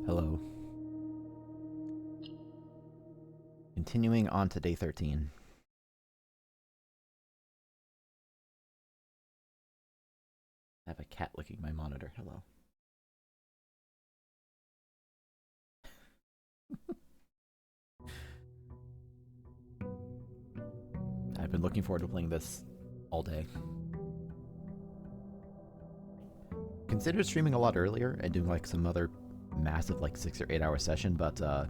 Hello. Continuing on to day 13. I have a cat licking my monitor. Hello. I've been looking forward to playing this all day. Considered streaming a lot earlier and doing like some other massive like 6 or 8 hour session, but I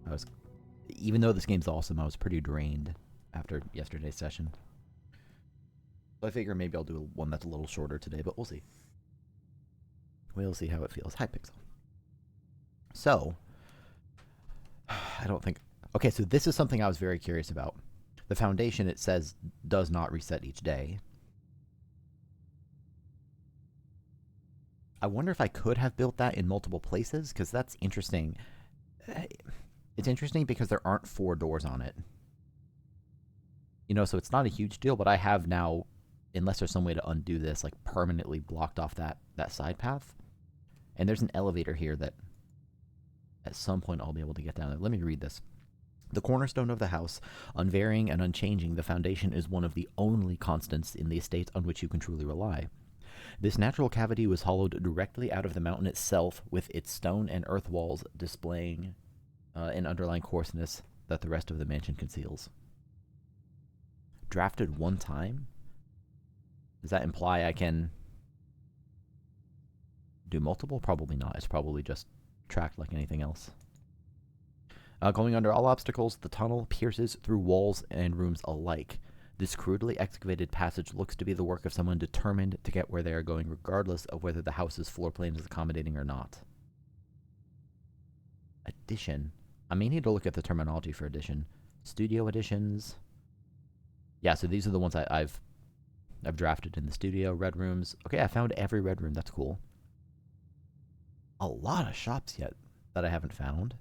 was, even though this game's awesome, I was pretty drained after yesterday's session. So I figure maybe I'll do one that's a little shorter today, but we'll see. We'll see how it feels. Hi, Pixel. So, I don't think. Okay, so this is something I was very curious about. The foundation, it says, does not reset each day. I wonder if I could have built that in multiple places, because that's interesting. It's interesting because there aren't 4 doors on it. You know, so it's not a huge deal, but I have now, unless there's some way to undo this, like permanently blocked off that side path. And there's an elevator here that at some point I'll be able to get down there. Let me read this. The cornerstone of the house, unvarying and unchanging, the foundation is one of the only constants in the estate on which you can truly rely. This natural cavity was hollowed directly out of the mountain itself, with its stone and earth walls displaying an underlying coarseness that the rest of the mansion conceals. Drafted one time? Does that imply I can do multiple? Probably not. It's probably just tracked like anything else. Going under all obstacles, the tunnel pierces through walls and rooms alike. This crudely excavated passage looks to be the work of someone determined to get where they are going, regardless of whether the house's floor plan is accommodating or not. Addition. I may need to look at the terminology for addition. Studio additions. Yeah, so these are the ones I've drafted in the studio. Red rooms. Okay, I found every red room. That's cool. A lot of shops yet that I haven't found.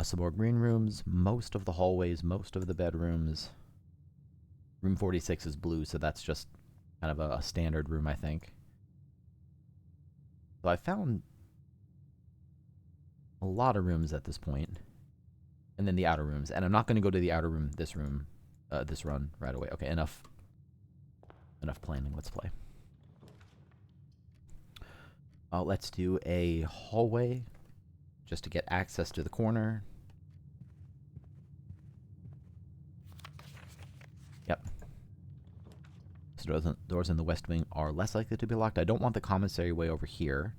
Some more green rooms, most of the hallways, most of the bedrooms. Room 46 is blue, so that's just kind of a standard room, I think. So I found a lot of rooms at this point. And then the outer rooms. And I'm not going to go to the outer room, this run right away. Okay, enough planning. Let's play. Let's do a hallway just to get access to the corner. Yep. So doors in the west wing are less likely to be locked. I don't want the commissary way over here.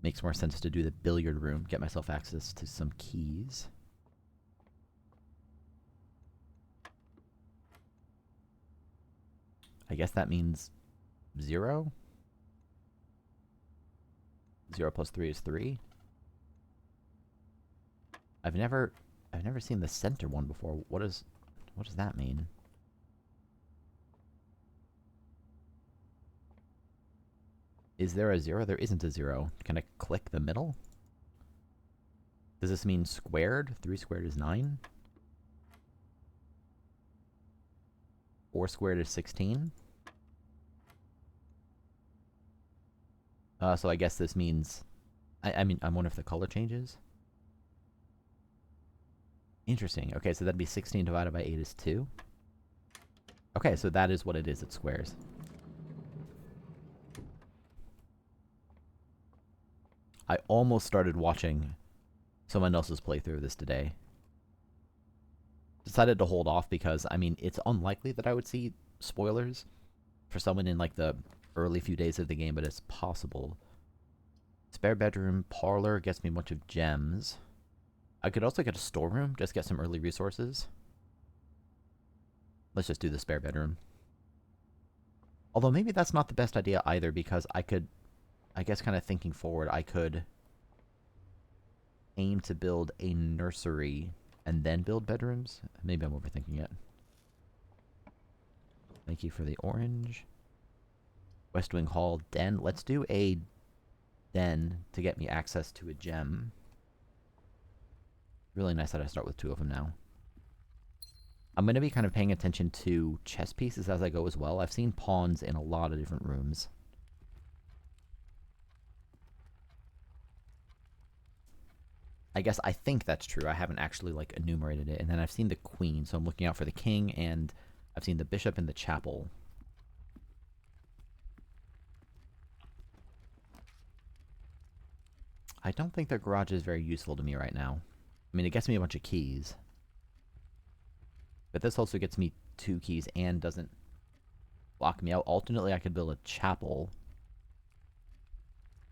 Makes more sense to do the billiard room, get myself access to some keys. I guess that means 0. 0 plus 3 is 3. I've never seen the center one before. What does that mean? Is there a 0? There isn't a 0. Can I click the middle? Does this mean squared? 3 squared is 9? 4 squared is 16? So I guess this means... I mean, I wonder if the color changes. Interesting. Okay, so that'd be 16 divided by 8 is 2. Okay, so that is what it is. It squares. I almost started watching someone else's playthrough of this today. Decided to hold off because, I mean, it's unlikely that I would see spoilers for someone in, like, the early few days of the game, but it's possible. Spare bedroom, parlor gets me a bunch of gems. I could also get a storeroom, just get some early resources. Let's just do the spare bedroom. Although maybe that's not the best idea either, because I could, I guess kind of thinking forward, I could aim to build a nursery and then build bedrooms. Maybe I'm overthinking it. Thank you for the orange. West Wing Hall, den. Let's do a den to get me access to a gem. Really nice that I start with 2 of them now. I'm going to be kind of paying attention to chess pieces as I go as well. I've seen pawns in a lot of different rooms. I guess I think that's true. I haven't actually like enumerated it. And then I've seen the queen, so I'm looking out for the king, and I've seen the bishop in the chapel. I don't think their garage is very useful to me right now. I mean, it gets me a bunch of keys. But this also gets me 2 keys and doesn't lock me out. Alternately, I could build a chapel.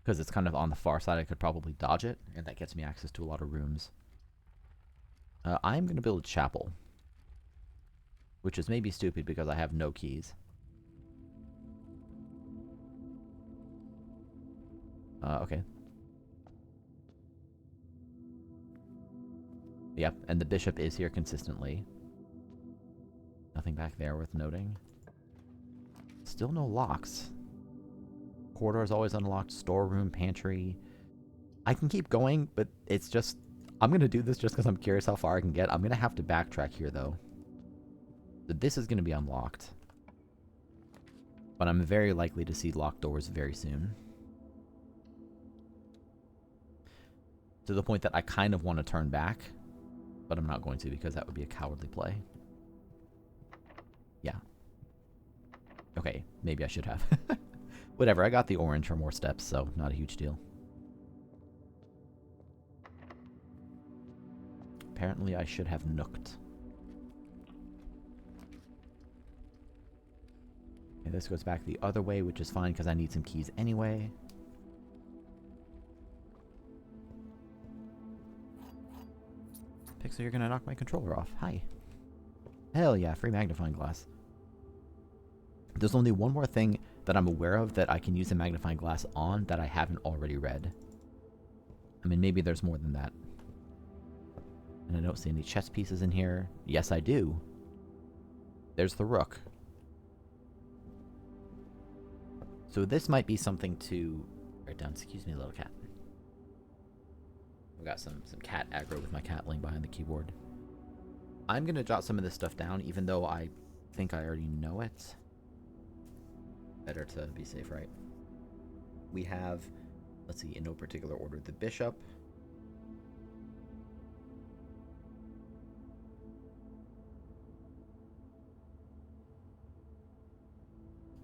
Because it's kind of on the far side, I could probably dodge it, and that gets me access to a lot of rooms. I'm going to build a chapel. Which is maybe stupid because I have no keys. Okay. Yep, and the bishop is here consistently. Nothing back there worth noting. Still no locks. Corridor is always unlocked. Storeroom, pantry. I can keep going, but it's just... I'm going to do this just because I'm curious how far I can get. I'm going to have to backtrack here, though. So this is going to be unlocked. But I'm very likely to see locked doors very soon. To the point that I kind of want to turn back. But I'm not going to because that would be a cowardly play. Yeah. Okay, maybe I should have. Whatever, I got the orange for more steps, so not a huge deal. Apparently I should have nooked. Okay, this goes back the other way, which is fine because I need some keys anyway. Pixel, you're gonna knock my controller off. Hi. Hell yeah, free magnifying glass. There's only one more thing that I'm aware of that I can use a magnifying glass on that I haven't already read. I mean, maybe there's more than that. And I don't see any chess pieces in here. Yes, I do. There's the rook. So this might be something to write down. Excuse me, little cat. I've got some cat aggro with my cat laying behind the keyboard. I'm going to jot some of this stuff down, even though I think I already know it. Better to be safe, right? We have, let's see, in no particular order, the bishop.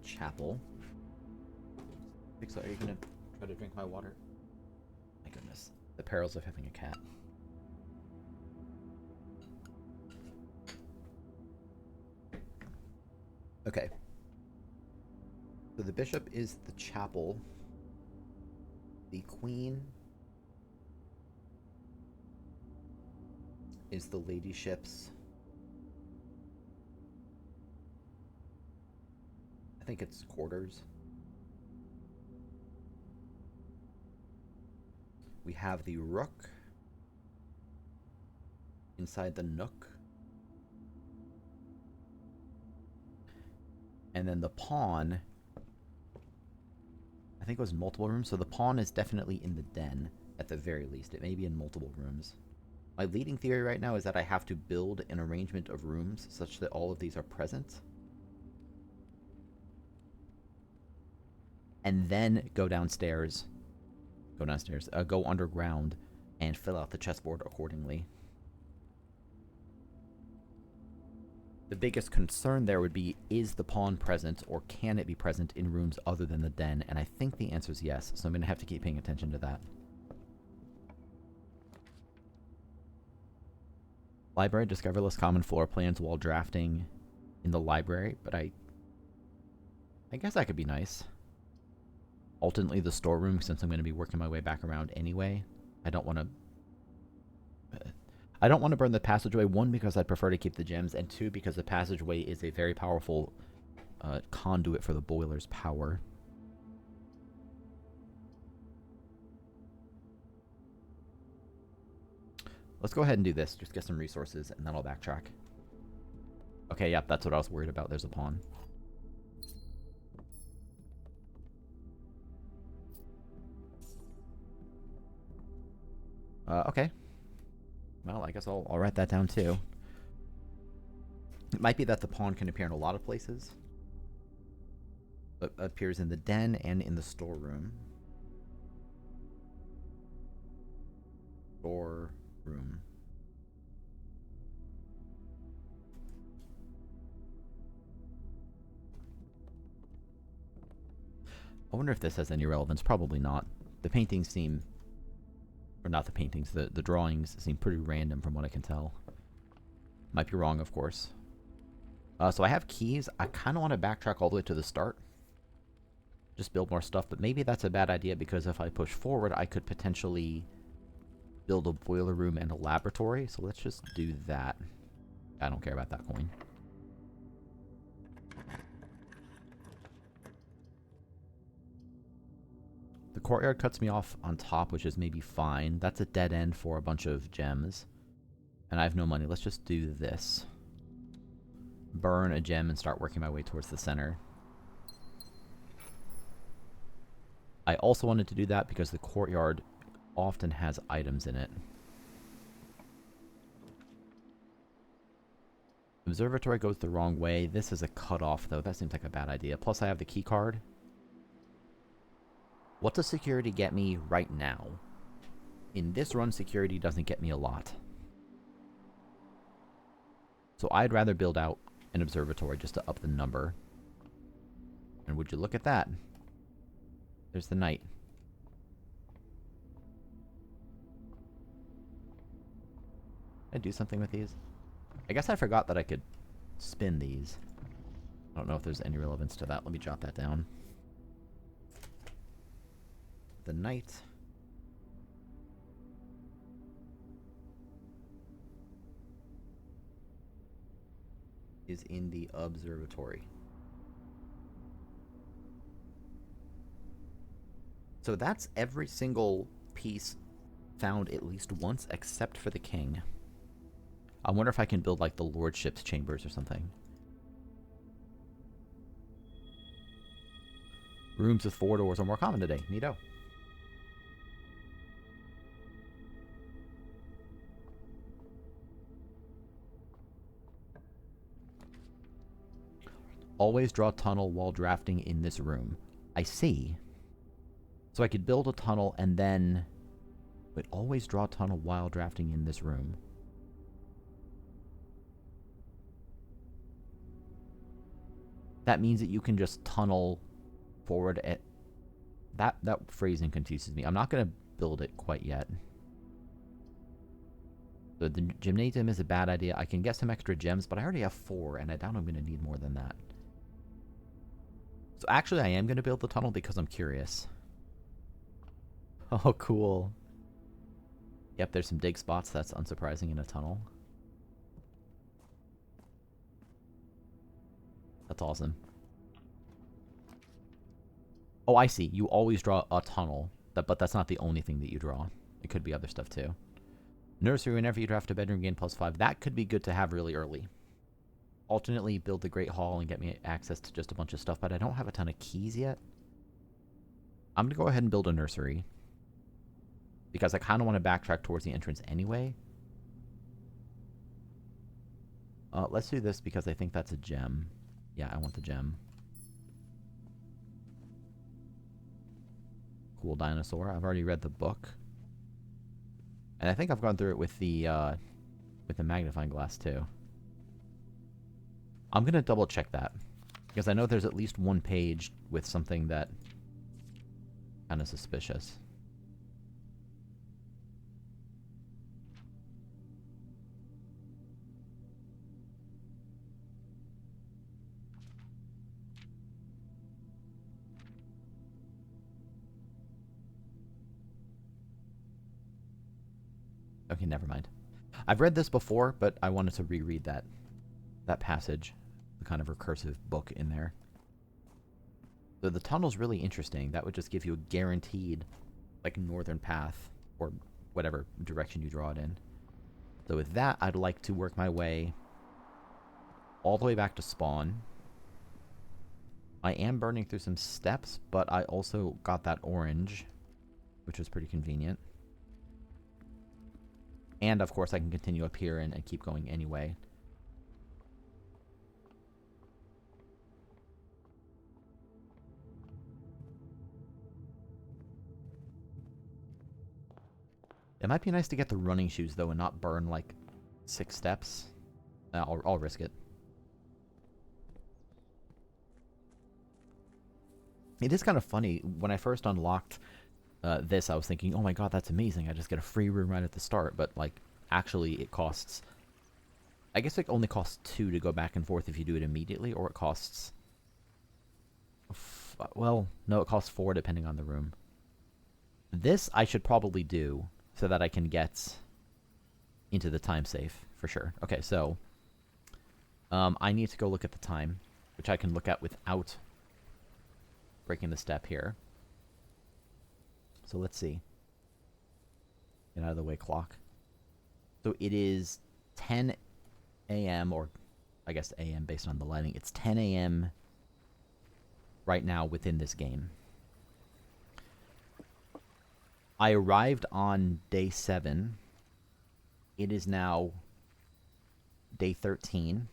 Chapel. Pixel, are you going to try to drink my water? My goodness. The perils of having a cat. Okay. So the bishop is the chapel. The queen is the ladyships. I think it's quarters. We have the rook inside the nook. And then the pawn, I think it was multiple rooms. So the pawn is definitely in the den, at the very least. It may be in multiple rooms. My leading theory right now is that I have to build an arrangement of rooms such that all of these are present. And then go downstairs. Go underground and fill out the chessboard accordingly. The biggest concern there would be, is the pawn present, or can it be present in rooms other than the den? And I think the answer is yes, so I'm going to have to keep paying attention to that. Library, discover list common floor plans while drafting in the library, but I guess that could be nice. Ultimately, the storeroom, since I'm going to be working my way back around anyway. I don't want to burn the passageway, one, because I'd prefer to keep the gems, and two, because the passageway is a very powerful conduit for the boiler's power. Let's go ahead and do this. Just get some resources, and then I'll backtrack. Okay, yep, that's what I was worried about. There's a pawn. Okay. Well, I guess I'll write that down too. It might be that the pawn can appear in a lot of places. It appears in the den and in the storeroom. Store room. I wonder if this has any relevance. Probably not. The paintings seem... Or not the paintings. The drawings seem pretty random from what I can tell. Might be wrong, of course. So I have keys. I kind of want to backtrack all the way to the start. Just build more stuff. But maybe that's a bad idea because if I push forward, I could potentially build a boiler room and a laboratory. So let's just do that. I don't care about that coin. The courtyard cuts me off on top, which is maybe fine. That's a dead end for a bunch of gems. And I have no money. Let's just do this. Burn a gem and start working my way towards the center. I also wanted to do that because the courtyard often has items in it. Observatory goes the wrong way. This is a cutoff, though. That seems like a bad idea. Plus, I have the key card. What does security get me right now? In this run, security doesn't get me a lot. So I'd rather build out an observatory just to up the number. And would you look at that? There's the knight. Can I do something with these? I guess I forgot that I could spin these. I don't know if there's any relevance to that. Let me jot that down. The knight. Is in the observatory. So that's every single piece found at least once except for the king. I wonder if I can build like the lordship's chambers or something. Rooms with 4 doors are more common today. Neato. Always draw tunnel while drafting in this room. I see. So I could build a tunnel and then... Wait, always draw tunnel while drafting in this room. That means that you can just tunnel forward at... That phrasing confuses me. I'm not going to build it quite yet. So the gymnasium is a bad idea. I can get some extra gems, but I already have 4, and I doubt I'm going to need more than that. So actually, I am going to build the tunnel because I'm curious. Oh, cool. Yep, there's some dig spots. That's unsurprising in a tunnel. That's awesome. Oh, I see. You always draw a tunnel, but that's not the only thing that you draw. It could be other stuff, too. Nursery, whenever you draft a bedroom, gain +5. That could be good to have really early. Alternately, build the Great Hall and get me access to just a bunch of stuff, but I don't have a ton of keys yet. I'm going to go ahead and build a nursery. Because I kind of want to backtrack towards the entrance anyway. Let's do this because I think that's a gem. Yeah, I want the gem. Cool dinosaur. I've already read the book. And I think I've gone through it with the magnifying glass too. I'm going to double check that. Because I know there's at least one page with something that kind of suspicious. Okay, never mind. I've read this before, but I wanted to reread that passage, the kind of recursive book in there. So the tunnel's really interesting. That would just give you a guaranteed, like, northern path, or whatever direction you draw it in. So with that, I'd like to work my way all the way back to spawn. I am burning through some steps, but I also got that orange, which was pretty convenient. And, of course, I can continue up here and keep going anyway. It might be nice to get the running shoes, though, and not burn, like, 6 steps. I'll risk it. It is kind of funny. When I first unlocked this, I was thinking, oh my god, that's amazing. I just get a free room right at the start. But, like, actually it costs... I guess it only costs 2 to go back and forth if you do it immediately, or it costs... well, no, it costs 4 depending on the room. This I should probably do so that I can get into the time safe, for sure. Okay, so... I need to go look at the time, which I can look at without breaking the step here. So let's see. Get out of the way, clock. So it is 10 a.m., or I guess a.m. based on the lighting. It's 10 a.m. right now within this game. I arrived on day 7. It is now day 13,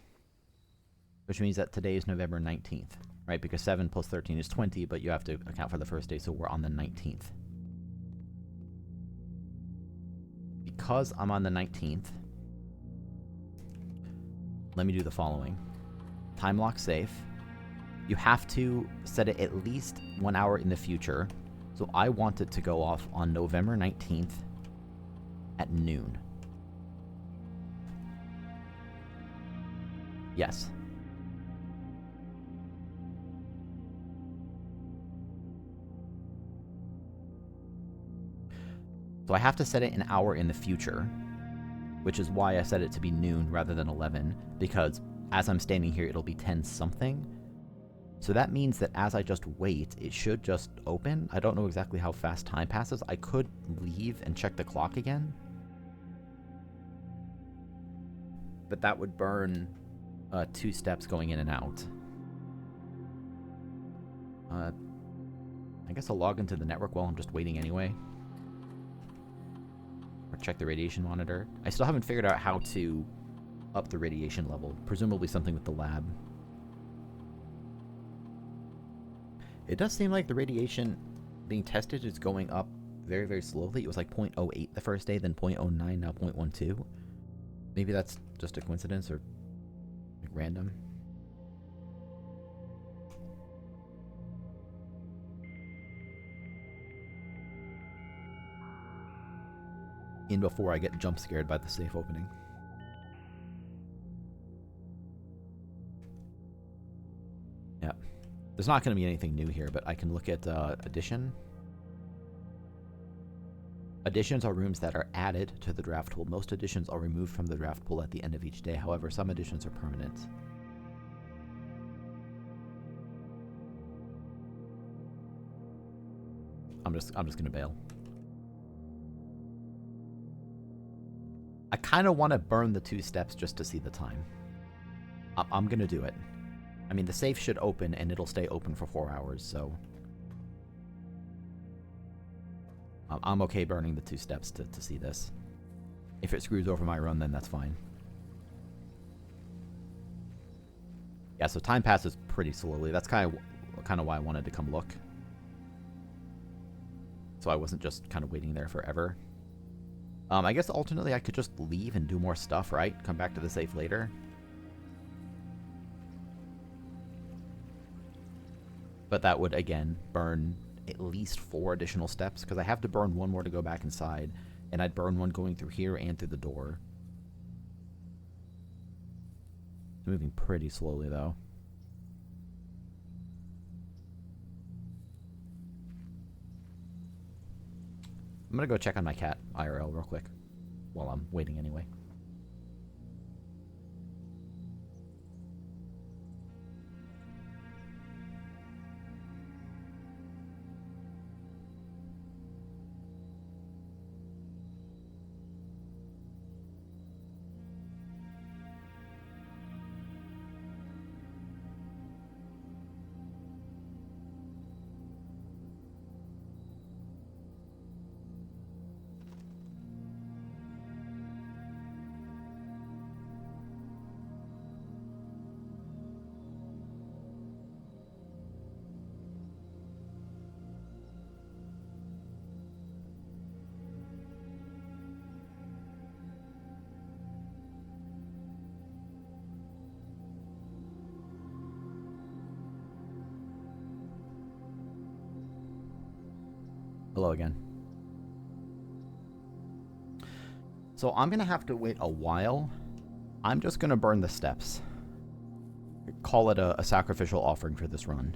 which means that today is November 19th, right? Because 7 plus 13 is 20, but you have to account for the first day, so we're on the 19th. Because I'm on the 19th, let me do the following. Time lock safe. You have to set it at least 1 hour in the future. So I want it to go off on November 19th at noon. Yes. So I have to set it an hour in the future, which is why I set it to be noon rather than 11, because as I'm standing here, it'll be 10 something. So that means that as I just wait, it should just open. I don't know exactly how fast time passes. I could leave and check the clock again, but that would burn 2 steps going in and out. I guess I'll log into the network while I'm just waiting anyway. Or check the radiation monitor. I still haven't figured out how to up the radiation level. Presumably something with the lab. It does seem like the radiation being tested is going up very, very slowly. It was like 0.08 the first day, then 0.09, now 0.12. Maybe that's just a coincidence or like random. In before I get jump scared by the safe opening. Yeah. There's not going to be anything new here, but I can look at addition. Additions are rooms that are added to the draft pool. Most additions are removed from the draft pool at the end of each day. However, some additions are permanent. I'm just going to bail. I kind of want to burn the 2 steps just to see the time. I'm going to do it. I mean, the safe should open, and it'll stay open for 4 hours, so... I'm okay burning the 2 steps to see this. If it screws over my run, then that's fine. Yeah, so time passes pretty slowly. That's kind of why I wanted to come look. So I wasn't just kind of waiting there forever. I guess alternately I could just leave and do more stuff, right? Come back to the safe later. But that would, again, burn at least 4 additional steps, because I have to burn 1 more to go back inside, and I'd burn 1 going through here and through the door. It's moving pretty slowly, though. I'm gonna go check on my cat IRL real quick, while I'm waiting anyway. Hello again. So I'm going to have to wait a while. I'm just going to burn the steps. Call it a sacrificial offering for this run.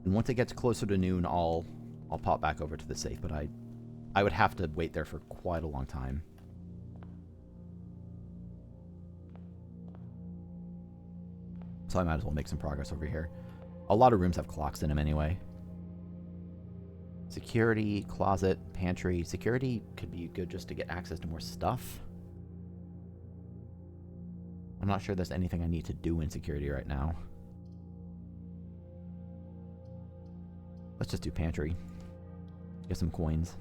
And once it gets closer to noon, I'll pop back over to the safe, but I would have to wait there for quite a long time. So I might as well make some progress over here. A lot of rooms have clocks in them anyway. Security, closet, pantry. Security could be good just to get access to more stuff. I'm not sure there's anything I need to do in security right now. Let's just do pantry. Get some coins.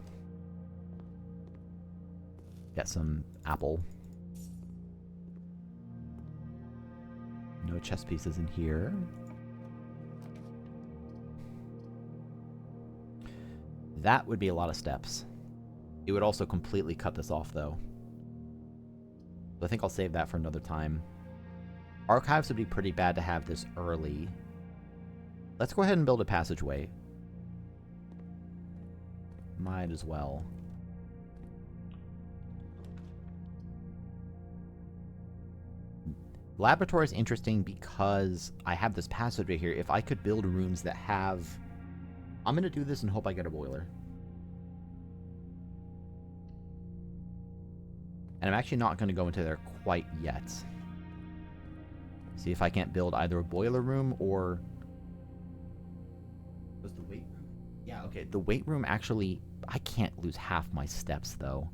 Get some apple. No chess pieces in here. That would be a lot of steps. It would also completely cut this off, though. So I think I'll save that for another time. Archives would be pretty bad to have this early. Let's go ahead and build a passageway. Might as well. Laboratory is interesting because I have this passageway here. If I could build rooms that have... I'm going to do this and hope I get a boiler. And I'm actually not going to go into there quite yet. See if I can't build either a boiler room or... Was the weight room? Yeah, okay. The weight room actually... I can't lose half my steps, though.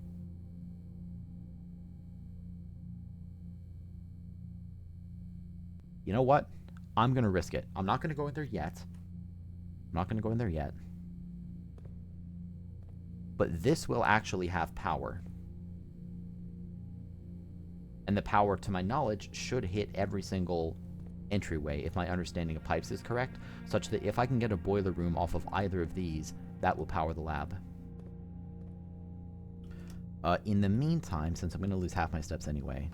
You know what? I'm going to risk it. I'm not going to go in there yet. But this will actually have power. And the power, to my knowledge, should hit every single entryway, if my understanding of pipes is correct, such that if I can get a boiler room off of either of these, that will power the lab. In the meantime, since I'm going to lose half my steps anyway,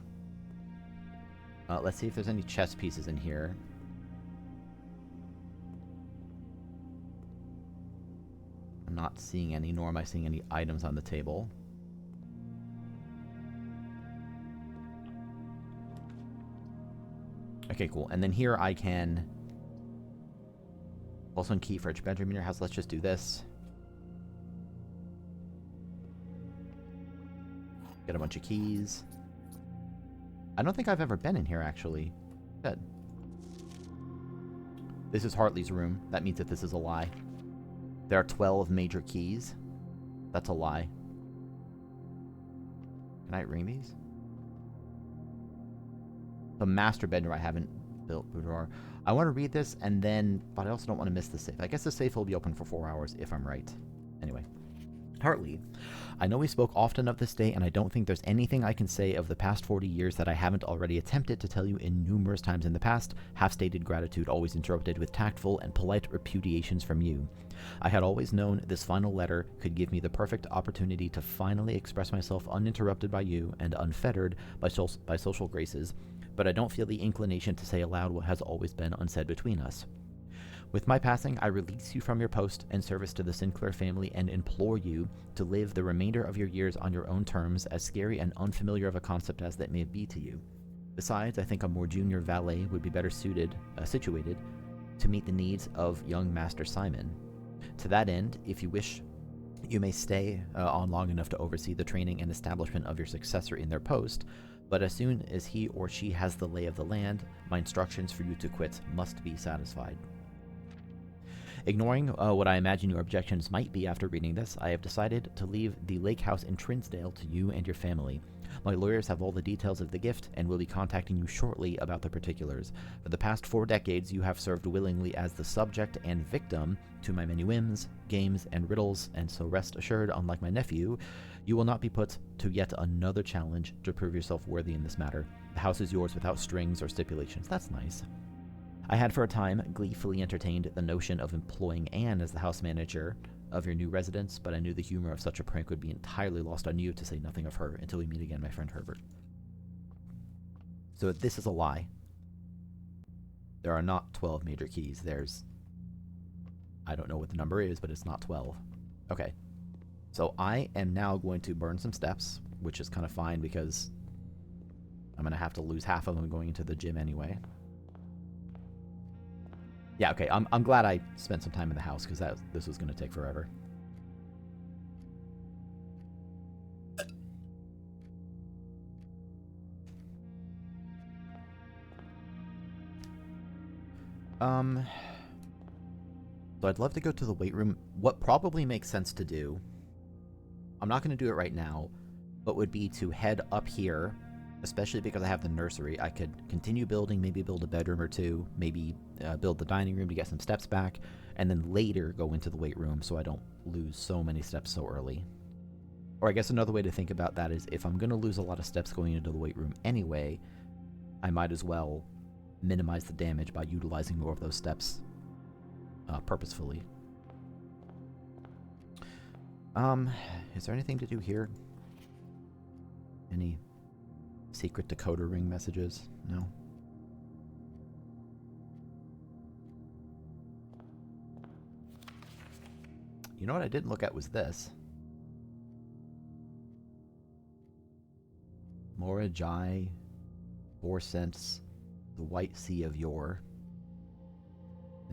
let's see if there's any chess pieces in here. I'm not seeing any, nor am I seeing any items on the table. Okay, cool. And then here I can... Also in key for each bedroom in your house. Let's just do this. Get a bunch of keys. I don't think I've ever been in here, actually. Good. This is Hartley's room. That means that this is a lie. There are 12 major keys. That's a lie. Can I ring these? The master bedroom I haven't built. Boudoir. I want to read this and then... But I also don't want to miss the safe. I guess the safe will be open for 4 hours if I'm right. Anyway. Hartley, I know we spoke often of this day, and I don't think there's anything I can say of the past 40 years that I haven't already attempted to tell you in numerous times in the past, half-stated gratitude always interrupted with tactful and polite repudiations from you. I had always known this final letter could give me the perfect opportunity to finally express myself uninterrupted by you and unfettered by social graces, but I don't feel the inclination to say aloud what has always been unsaid between us. With my passing, I release you from your post and service to the Sinclair family and implore you to live the remainder of your years on your own terms, as scary and unfamiliar of a concept as that may be to you. Besides, I think a more junior valet would be better situated to meet the needs of young Master Simon. To that end, if you wish, you may stay on long enough to oversee the training and establishment of your successor in their post, but as soon as he or she has the lay of the land, my instructions for you to quit must be satisfied. Ignoring what I imagine your objections might be after reading this, I have decided to leave the lake house in Trinsdale to you and your family. My lawyers have all the details of the gift and will be contacting you shortly about the particulars. For the past 4 decades, you have served willingly as the subject and victim to my many whims, games, and riddles, and so rest assured, unlike my nephew, you will not be put to yet another challenge to prove yourself worthy in this matter. The house is yours without strings or stipulations. That's nice. I had for a time gleefully entertained the notion of employing Anne as the house manager of your new residence, but I knew the humor of such a prank would be entirely lost on you, to say nothing of her, until we meet again, my friend Herbert. So this is a lie. There are not 12 major keys. There's... I don't know what the number is, but it's not 12. Okay. So I am now going to burn some steps, which is kind of fine because I'm going to have to lose half of them going into the gym anyway. Yeah, okay. I'm glad I spent some time in the house because this was going to take forever. So I'd love to go to the weight room. What probably makes sense to do, I'm not going to do it right now, but would be to head up here, especially because I have the nursery. I could continue building, maybe build a bedroom or two, maybe build the dining room to get some steps back, and then later go into the weight room so I don't lose so many steps so early. Or I guess another way to think about that is if I'm going to lose a lot of steps going into the weight room anyway, I might as well minimize the damage by utilizing more of those steps purposefully. Is there anything to do here? Any secret decoder ring messages? No. You know what I didn't look at was this. Mora Jai, 4 cents, the White Sea of Yore.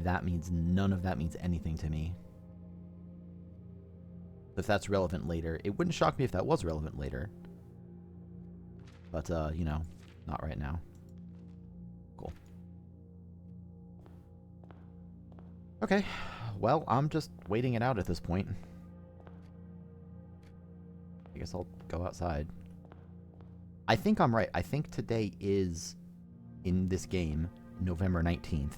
That means none of that means anything to me. If that's relevant later, it wouldn't shock me if that was relevant later. But, you know, not right now. Cool. Okay, well, I'm just waiting it out at this point. I guess I'll go outside. I think I'm right. I think today is, in this game, November 19th.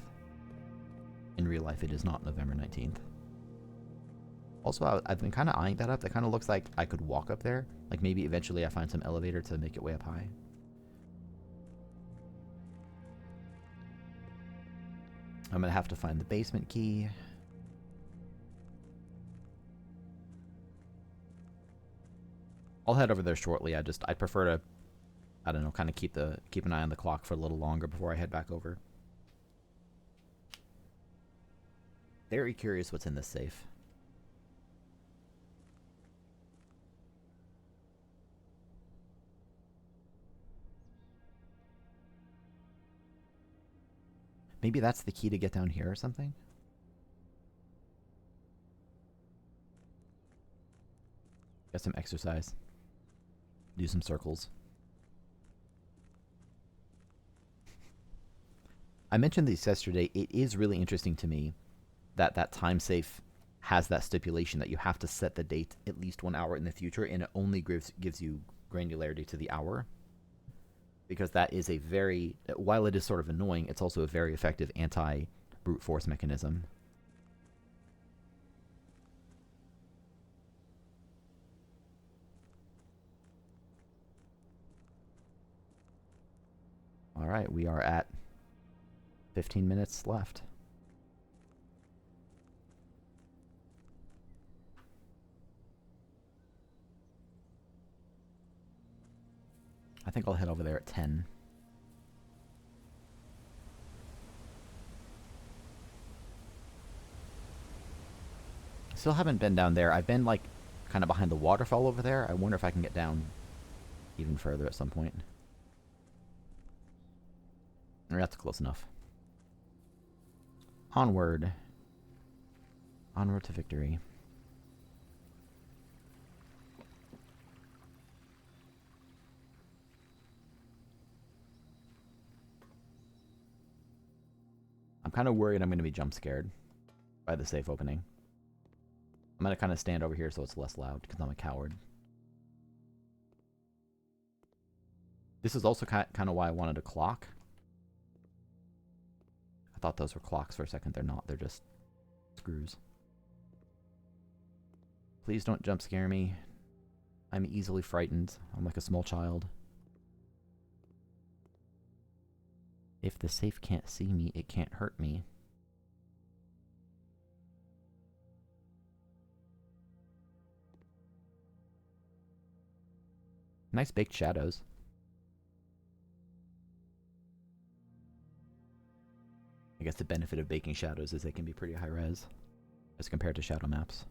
In real life, it is not November 19th. Also, I've been kind of eyeing that up. That kind of looks like I could walk up there. Like maybe eventually I find some elevator to make it way up high. I'm going to have to find the basement key. I'll head over there shortly. I prefer to, I don't know, kind of keep an eye on the clock for a little longer before I head back over. Very curious what's in this safe. Maybe that's the key to get down here or something? Get some exercise. Do some circles. I mentioned these yesterday. It is really interesting to me that that time safe has that stipulation that you have to set the date at least 1 hour in the future, and it only gives you granularity to the hour. Because that is a very, while it is sort of annoying, it's also a very effective anti-brute force mechanism. All right, we are at 15 minutes left. I think I'll head over there at 10. Still haven't been down there. I've been like kind of behind the waterfall over there. I wonder if I can get down even further at some point. That's close enough. Onward. Onward to victory. I'm kind of worried I'm going to be jump scared by the safe opening. I'm going to kind of stand over here so it's less loud because I'm a coward. This is also kind of why I wanted a clock. I thought those were clocks for a second. They're not. They're just screws. Please don't jump scare me. I'm easily frightened. I'm like a small child. If the safe can't see me, it can't hurt me. Nice baked shadows. I guess the benefit of baking shadows is they can be pretty high res as compared to shadow maps.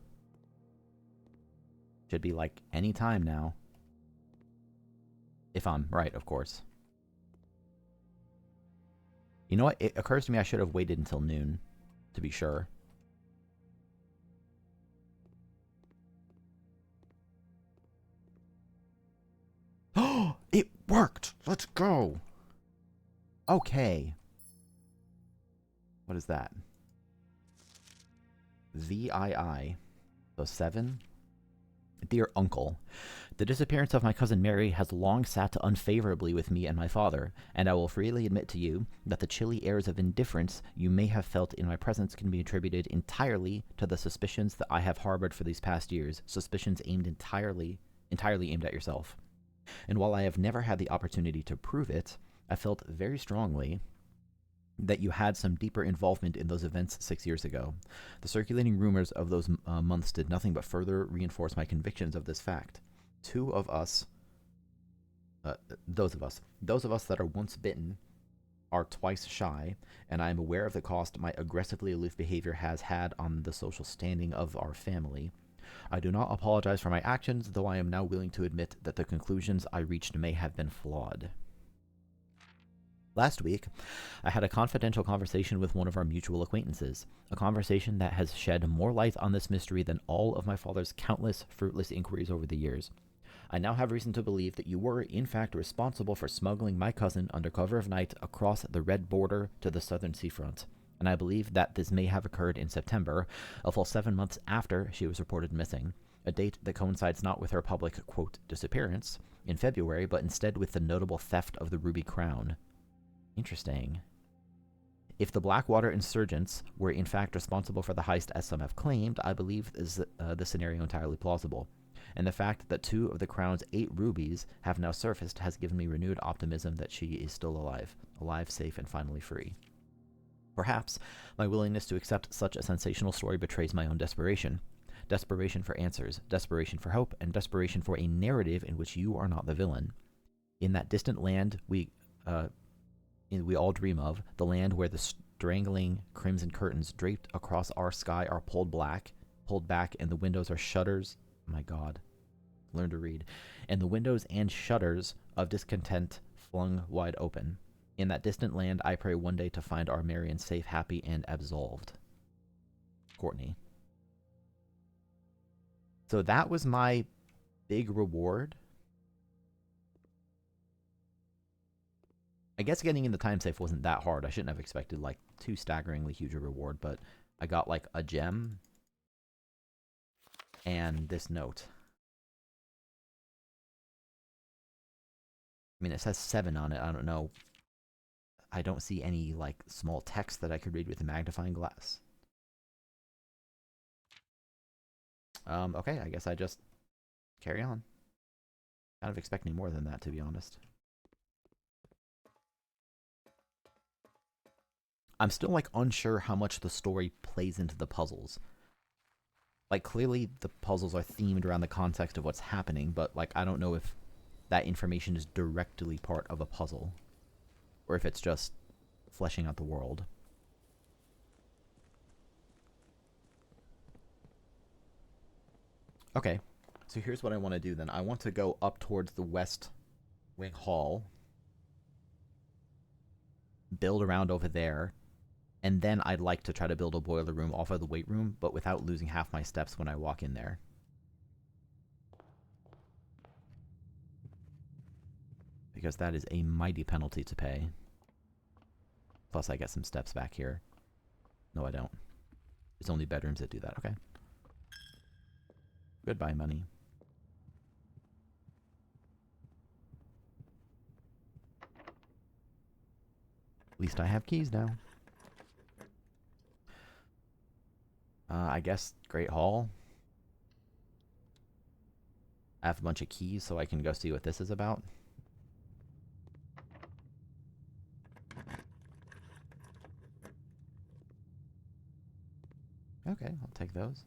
Should be like any time now. If I'm right, of course. You know what? It occurs to me I should have waited until noon, to be sure. Oh, it worked! Let's go! Okay. What is that? VII. So 7. Dear Uncle, the disappearance of my cousin Mary has long sat unfavorably with me and my father, and I will freely admit to you that the chilly airs of indifference you may have felt in my presence can be attributed entirely to the suspicions that I have harbored for these past years, suspicions aimed entirely aimed at yourself. And while I have never had the opportunity to prove it, I felt very strongly that you had some deeper involvement in those events 6 years ago. The circulating rumors of those months did nothing but further reinforce my convictions of this fact. Those of us that are once bitten are twice shy, and I am aware of the cost my aggressively aloof behavior has had on the social standing of our family. I do not apologize for my actions, though I am now willing to admit that the conclusions I reached may have been flawed. Last week, I had a confidential conversation with one of our mutual acquaintances, a conversation that has shed more light on this mystery than all of my father's countless fruitless inquiries over the years. I now have reason to believe that you were, in fact, responsible for smuggling my cousin under cover of night across the red border to the southern seafront, and I believe that this may have occurred in September, a full 7 months after she was reported missing, a date that coincides not with her public, quote, disappearance in February, but instead with the notable theft of the Ruby Crown. Interesting. If the Blackwater insurgents were in fact responsible for the heist as some have claimed, I believe is the scenario entirely plausible. And the fact that 2 of the Crown's 8 rubies have now surfaced has given me renewed optimism that she is still alive, safe, and finally free. Perhaps my willingness to accept such a sensational story betrays my own desperation. Desperation for answers, desperation for hope, and desperation for a narrative in which you are not the villain. In that distant land we all dream of, the land where the strangling crimson curtains draped across our sky are pulled back, and the windows are shutters. My God, learn to read. And the windows and shutters of discontent flung wide open. In that distant land, I pray one day to find our Marion safe, happy, and absolved. Courtney. So that was my big reward. I guess getting in the time safe wasn't that hard. I shouldn't have expected like too staggeringly huge a reward, but I got like a gem and this note. I mean, it says 7 on it. I don't know. I don't see any like small text that I could read with a magnifying glass. Okay, I guess I just carry on. Kind of expecting more than that, to be honest. I'm still like unsure how much the story plays into the puzzles. Like clearly the puzzles are themed around the context of what's happening, but like I don't know if that information is directly part of a puzzle or if it's just fleshing out the world. Okay, so here's what I want to do then. I want to go up towards the West Wing Hall, build around over there, and then I'd like to try to build a boiler room off of the weight room, but without losing half my steps when I walk in there. Because that is a mighty penalty to pay. Plus I get some steps back here. No, I don't. There's only bedrooms that do that. Okay. Goodbye, money. At least I have keys now. I guess Great Hall. I have a bunch of keys so I can go see what this is about. Okay, I'll take those.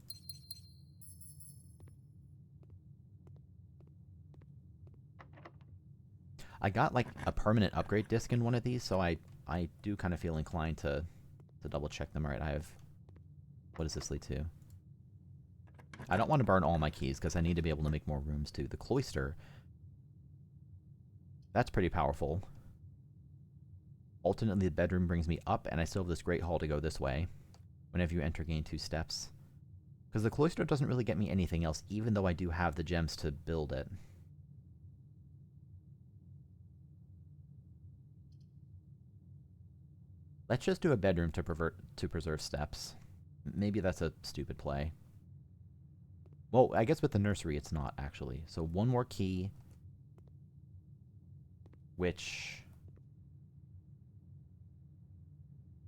I got like a permanent upgrade disc in one of these, so I do kind of feel inclined to double check them. Alright, I have... What does this lead to? I don't want to burn all my keys because I need to be able to make more rooms too. The cloister. That's pretty powerful. Alternately, the bedroom brings me up, and I still have this great hall to go this way. Whenever you enter, gain 2 steps. Because the cloister doesn't really get me anything else, even though I do have the gems to build it. Let's just do a bedroom to preserve steps. Maybe that's a stupid play. Well, I guess with the nursery it's not, actually. So 1 more key. Which...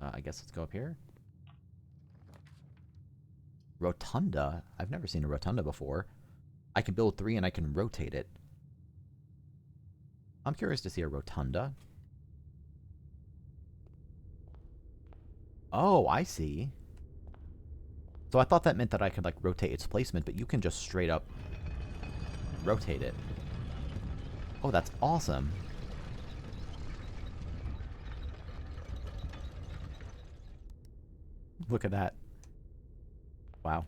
I guess let's go up here. Rotunda? I've never seen a rotunda before. I can build 3 and I can rotate it. I'm curious to see a rotunda. Oh, I see. So I thought that meant that I could, like, rotate its placement, but you can just straight up rotate it. Oh, that's awesome. Look at that. Wow.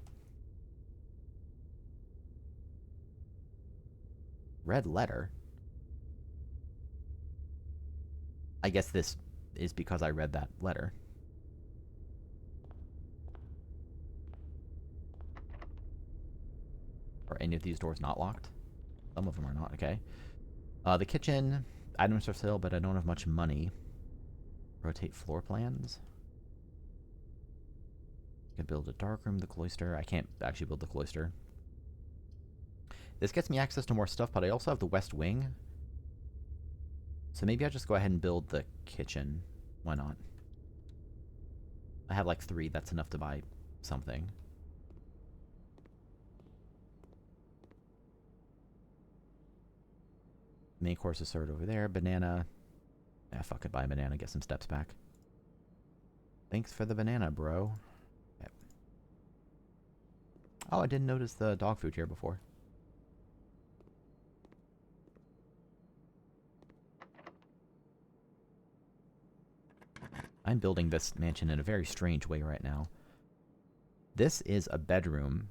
Red letter? I guess this is because I read that letter. Are any of these doors not locked? Some of them are not, okay. The kitchen, items for sale, but I don't have much money. Rotate floor plans. I can build a dark room, the cloister. I can't actually build the cloister. This gets me access to more stuff, but I also have the west wing. So maybe I'll just go ahead and build the kitchen. Why not? I have like 3. That's enough to buy something. Main course is served over there. Banana. Yeah, fuck it. Buy a banana. Get some steps back. Thanks for the banana, bro. Yep. Oh, I didn't notice the dog food here before. I'm building this mansion in a very strange way right now. This is a bedroom.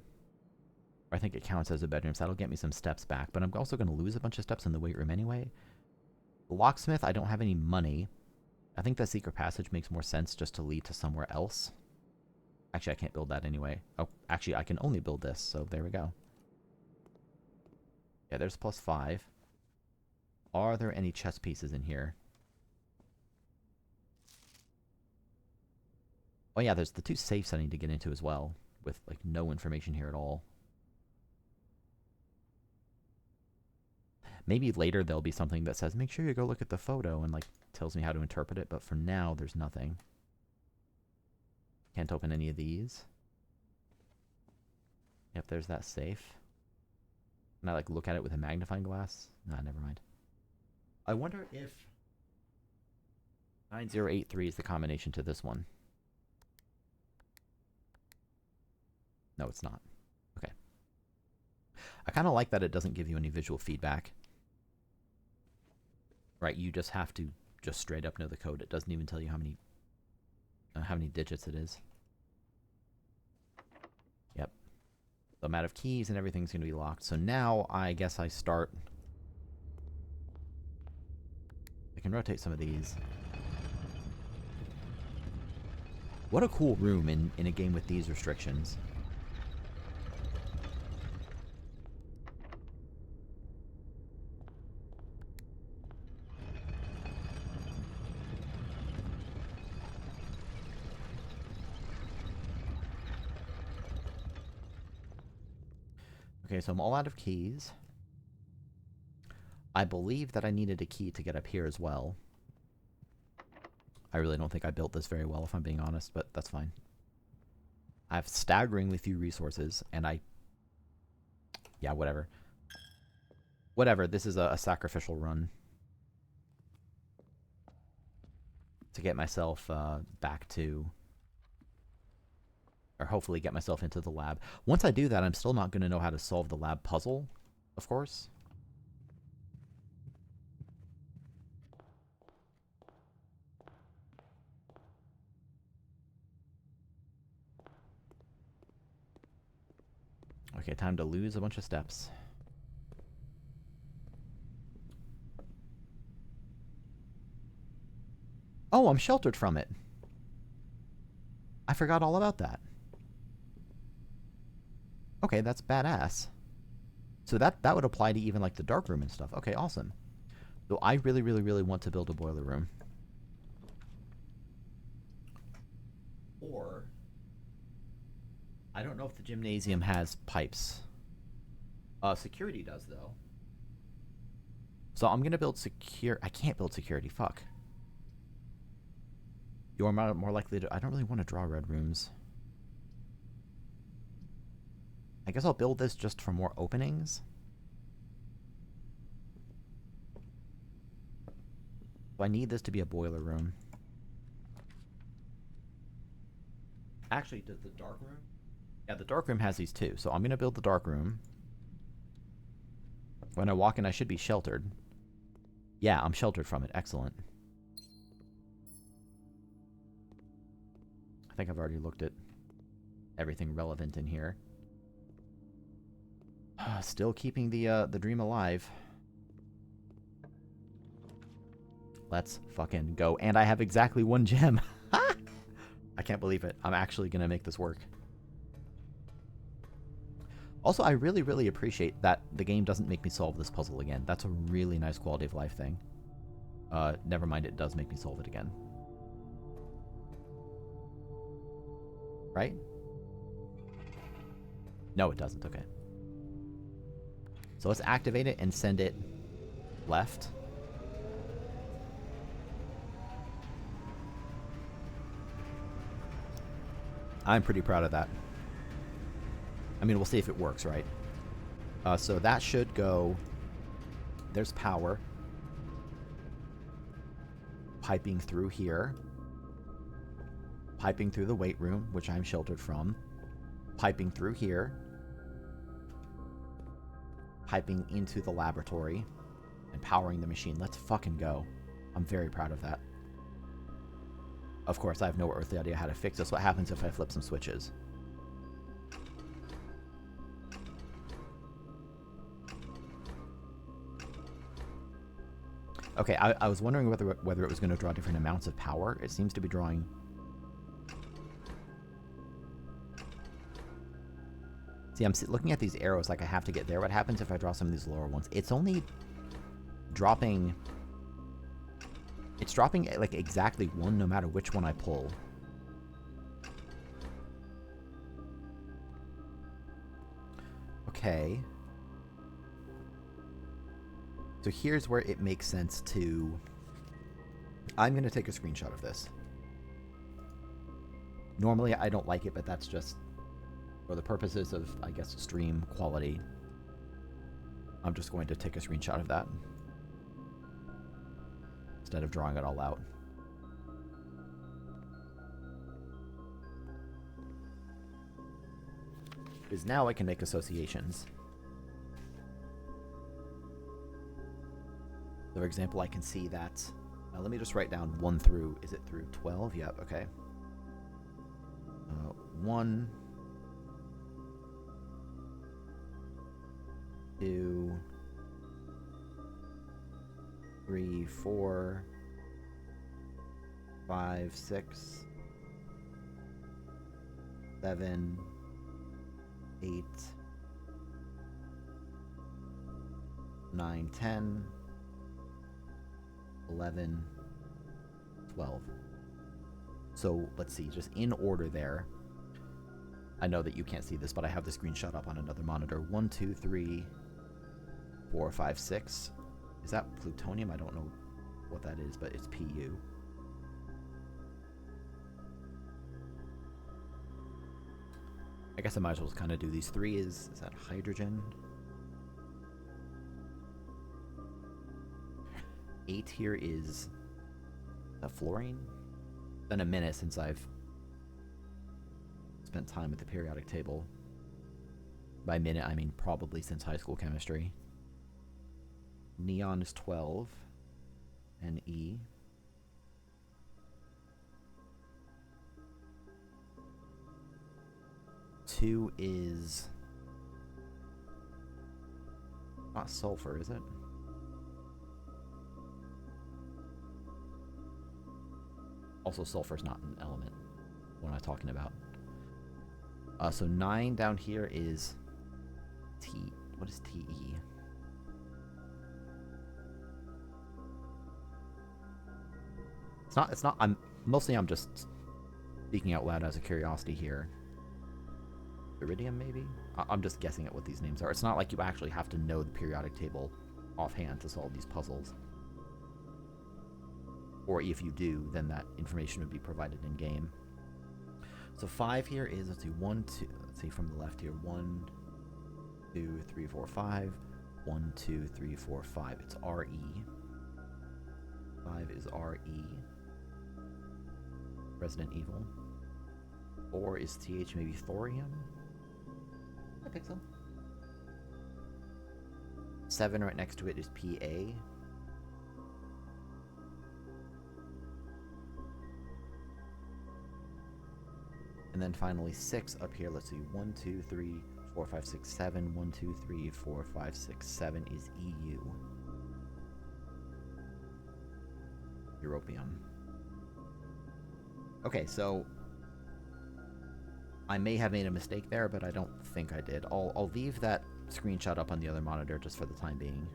I think it counts as a bedroom, so that'll get me some steps back. But I'm also going to lose a bunch of steps in the weight room anyway. The locksmith, I don't have any money. I think the secret passage makes more sense just to lead to somewhere else. Actually, I can't build that anyway. Oh, actually, I can only build this, so there we go. Yeah, there's +5. Are there any chess pieces in here? Oh yeah, there's the 2 safes I need to get into as well, with like no information here at all. Maybe later there'll be something that says, make sure you go look at the photo, and like tells me how to interpret it, but for now there's nothing. Can't open any of these. Yep, there's that safe. Can I like look at it with a magnifying glass? Nah, never mind. I wonder if 9083 is the combination to this one. No, it's not. Okay. I kind of like that it doesn't give you any visual feedback. Right, you just have to just straight up know the code. It doesn't even tell you how many digits it is. Yep. The amount of keys and everything's going to be locked. So now I guess I start... I can rotate some of these. What a cool room in a game with these restrictions. Okay, so I'm all out of keys. I believe that I needed a key to get up here as well. I really don't think I built this very well, if I'm being honest, but that's fine. I have staggeringly few resources, and yeah, whatever. Whatever, this is a sacrificial run. To get myself back to... Or hopefully get myself into the lab. Once I do that, I'm still not going to know how to solve the lab puzzle, of course. Okay, time to lose a bunch of steps. Oh, I'm sheltered from it. I forgot all about that. Okay, that's badass. So that would apply to even like the dark room and stuff. Okay, awesome. So I really, really, really want to build a boiler room. Or I don't know if the gymnasium has pipes. Security does though. So I'm gonna build secure. I can't build security. Fuck. You're more likely to. I don't really want to draw red rooms. I guess I'll build this just for more openings. So I need this to be a boiler room. Actually, does the dark room? Yeah, the dark room has these too. So I'm gonna build the dark room. When I walk in, I should be sheltered. Yeah, I'm sheltered from it. Excellent. I think I've already looked at everything relevant in here. Still keeping the dream alive. Let's fucking go. And I have exactly 1 gem. I can't believe it. I'm actually gonna make this work. Also, I really, really appreciate that the game doesn't make me solve this puzzle again. That's a really nice quality of life thing. Never mind, it does make me solve it again. Right? No, it doesn't. Okay. So let's activate it and send it left. I'm pretty proud of that. I mean, we'll see if it works, right? So that should go... There's power. Piping through here. Piping through the weight room, which I'm sheltered from. Piping through here. Piping into the laboratory. And powering the machine. Let's fucking go. I'm very proud of that. Of course, I have no earthly idea how to fix this. What happens if I flip some switches? Okay, I was wondering whether it was going to draw different amounts of power. It seems to be drawing... See, I'm looking at these arrows like I have to get there. What happens if I draw some of these lower ones? It's only dropping... It's dropping like exactly 1 no matter which one I pull. Okay. So here's where it makes sense to... I'm going to take a screenshot of this. Normally I don't like it, but that's just for the purposes of, I guess, stream quality. I'm just going to take a screenshot of that instead of drawing it all out. Because now I can make associations. For example, I can see that... let me just write down 1 through... Is it through 12? Yep, okay. 1... 2... 3, 4... 5, 6... 7... 8... 9, 10... 11, 12. So let's see, just in order there. I know that you can't see this, but I have the screenshot up on another monitor. 1, 2, 3, 4, 5, 6. Is that plutonium? I don't know what that is, but it's Pu. I guess I might as well kind of do these. 3 is that hydrogen? 8 here is fluorine. It's been a minute since I've spent time with the periodic table. By minute, I mean probably since high school chemistry. Neon is 12. Ne. Two is Not sulfur, is it? Also, sulfur's not an element. What am I talking about? So 9 down here is T. What is TE? It's not, I'm just speaking out loud as a curiosity here. Iridium, maybe? I'm just guessing at what these names are. It's not like you actually have to know the periodic table offhand to solve these puzzles. Or if you do, then that information would be provided in game. So 5 here is, let's see, 1, 2, let's see from the left here, 1, 2, 3, 4, 5, 1, 2, 3, 4, 5. It's RE. 5 is RE. Resident Evil. 4 is TH, maybe thorium? I think so. 7 right next to it is PA. And then finally 6 up here, let's see, 1, 2, 3, 4, 5, 6, 7. 1, 2, 3, 4, 5, 6, 7 is EU. European. Okay, so I may have made a mistake there, but I don't think I did. I'll leave that screenshot up on the other monitor just for the time being.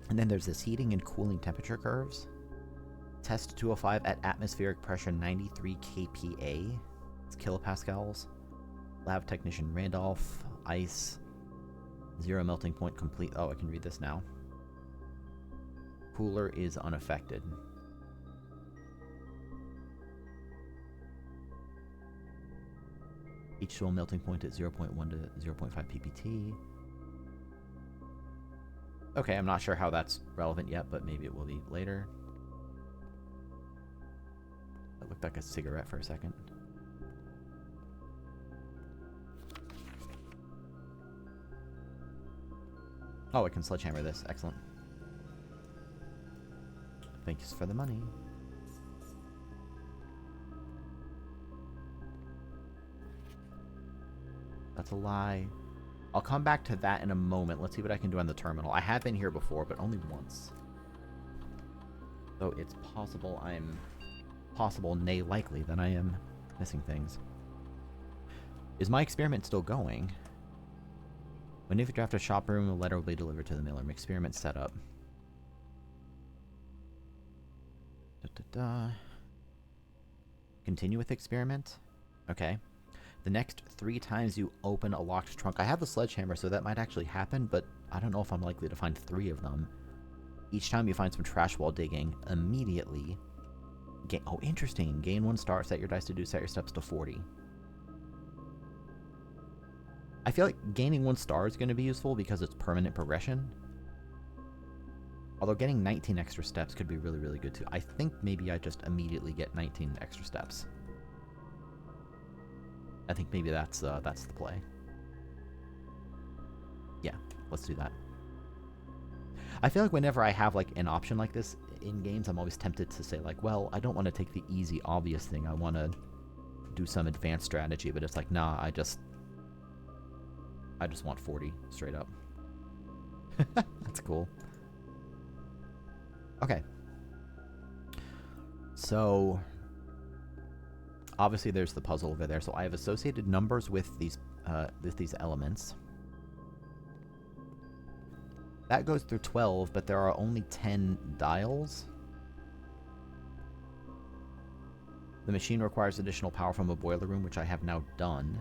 And then there's this heating and cooling temperature curves. Test 205 at atmospheric pressure 93 kPa. It's kilopascals. Lab technician Randolph. Ice. 0 melting point complete. Oh, I can read this now. Cooler is unaffected. H2O melting point at 0.1 to 0.5 ppt. Okay, I'm not sure how that's relevant yet, but maybe it will be later. That looked like a cigarette for a second. Oh, I can sledgehammer this. Excellent. Thanks for the money. That's a lie. I'll come back to that in a moment. Let's see what I can do on the terminal. I have been here before, but only once. So it's possible nay likely, that I am missing things. Is my experiment still going? When you draft a shop room, a letter will be delivered to the mailer. Experiment set up. Continue with experiment. Okay. The next 3 times you open a locked trunk. I have the sledgehammer, so that might actually happen, but I don't know if I'm likely to find 3 of them. Each time you find some trash while digging, immediately gain... Oh, interesting. Gain 1 star. Set your dice to do. Set your steps to 40. I feel like gaining 1 star is going to be useful because it's permanent progression. Although getting 19 extra steps could be really, really good too. I think maybe I just immediately get 19 extra steps. I think maybe that's the play. Yeah, let's do that. I feel like whenever I have like an option like this in games, I'm always tempted to say like, well, I don't want to take the easy, obvious thing. I want to do some advanced strategy, but it's like, nah, I just want 40 straight up. That's cool. Okay. So obviously there's the puzzle over there. So I have associated numbers with these elements. That goes through 12, but there are only 10 dials. The machine requires additional power from a boiler room, which I have now done.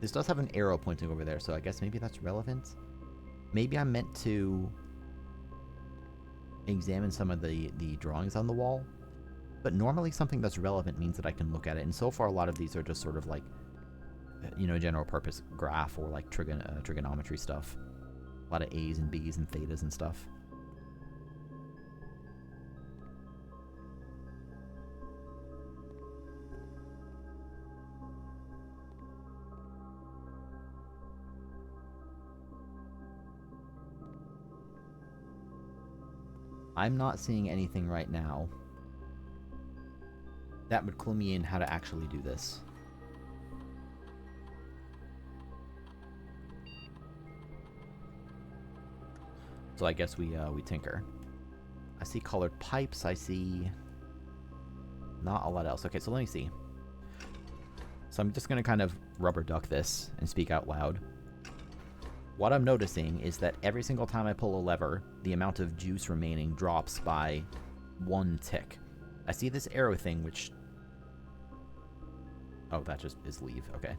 This does have an arrow pointing over there, so I guess maybe that's relevant. Maybe I'm meant to examine some of the drawings on the wall. But normally something that's relevant means that I can look at it. And so far, a lot of these are just sort of like, you know, general purpose graph or like trigonometry stuff. A lot of A's and B's and thetas and stuff. I'm not seeing anything right now that would clue me in how to actually do this. So I guess we tinker. I see colored pipes. I see not a lot else. Okay, so let me see. So I'm just going to kind of rubber duck this and speak out loud. What I'm noticing is that every single time I pull a lever, the amount of juice remaining drops by 1 tick. I see this arrow thing, which... Oh, that just is leave. Okay.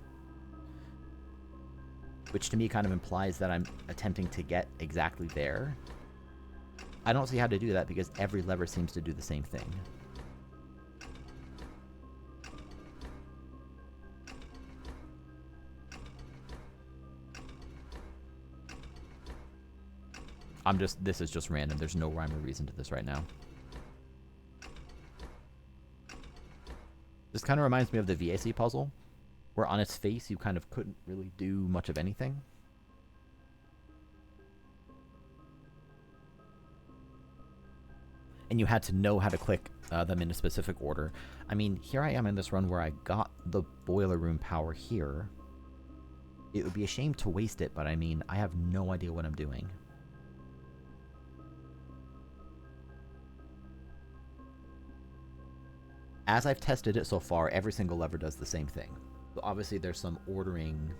Which to me kind of implies that I'm attempting to get exactly there. I don't see how to do that because every lever seems to do the same thing. This is just random. There's no rhyme or reason to this right now. This kind of reminds me of the VAC puzzle, where on its face you kind of couldn't really do much of anything. And you had to know how to click them in a specific order. I mean, here I am in this run where I got the boiler room power here. It would be a shame to waste it, but I mean, I have no idea what I'm doing. As I've tested it so far, every single lever does the same thing. So obviously there's some ordering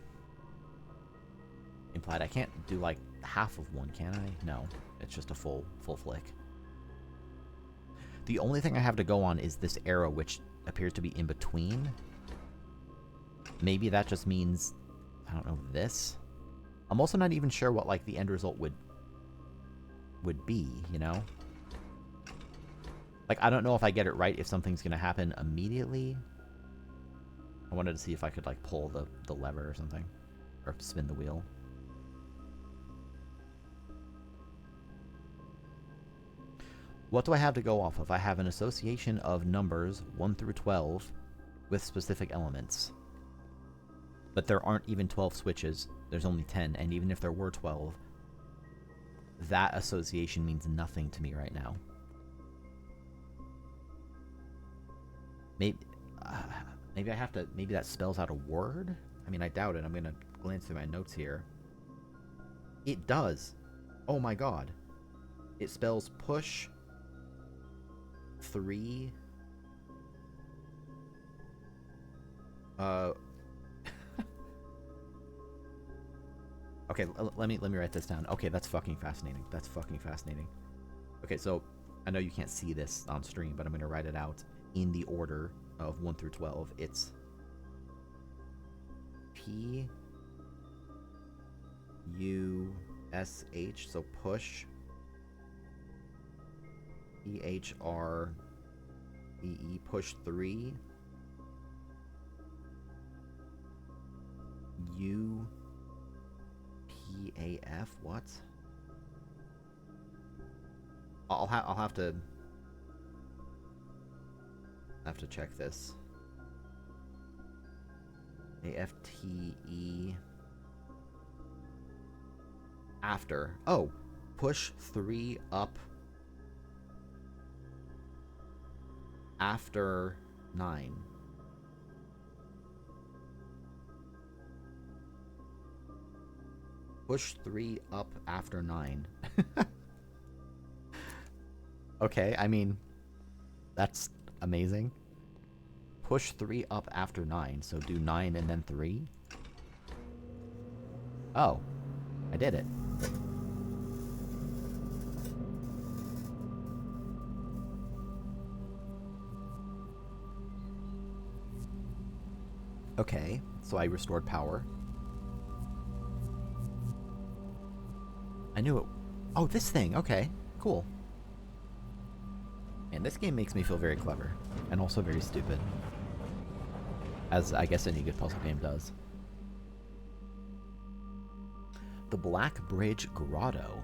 implied. I can't do like half of one, can I? No, it's just a full flick. The only thing I have to go on is this arrow, which appears to be in between. Maybe that just means, I don't know, this? I'm also not even sure what like the end result would be, you know? Like, I don't know if I get it right if something's going to happen immediately. I wanted to see if I could, like, pull the lever or something. Or spin the wheel. What do I have to go off of? I have an association of numbers 1 through 12 with specific elements. But there aren't even 12 switches. There's only 10. And even if there were 12, that association means nothing to me right now. Maybe I have to... Maybe that spells out a word? I mean, I doubt it. I'm going to glance through my notes here. It does. Oh my god. It spells push 3... Okay, let me write this down. Okay, that's fucking fascinating. That's fucking fascinating. Okay, so I know you can't see this on stream, but I'm going to write it out in the order of 1 through 12. It's P U S H, so push. E H R E E, push 3. U P A F, what? I'll have to check this. AFTE after. Oh, push 3 up after 9. Push 3 up after 9. Okay, I mean, that's amazing. Push 3 up after 9, so do 9 and then 3. Oh, I did it. Okay, so I restored power. I knew it. Oh, this thing. Okay, cool. And this game makes me feel very clever, and also very stupid. As I guess any good puzzle game does. The Black Bridge Grotto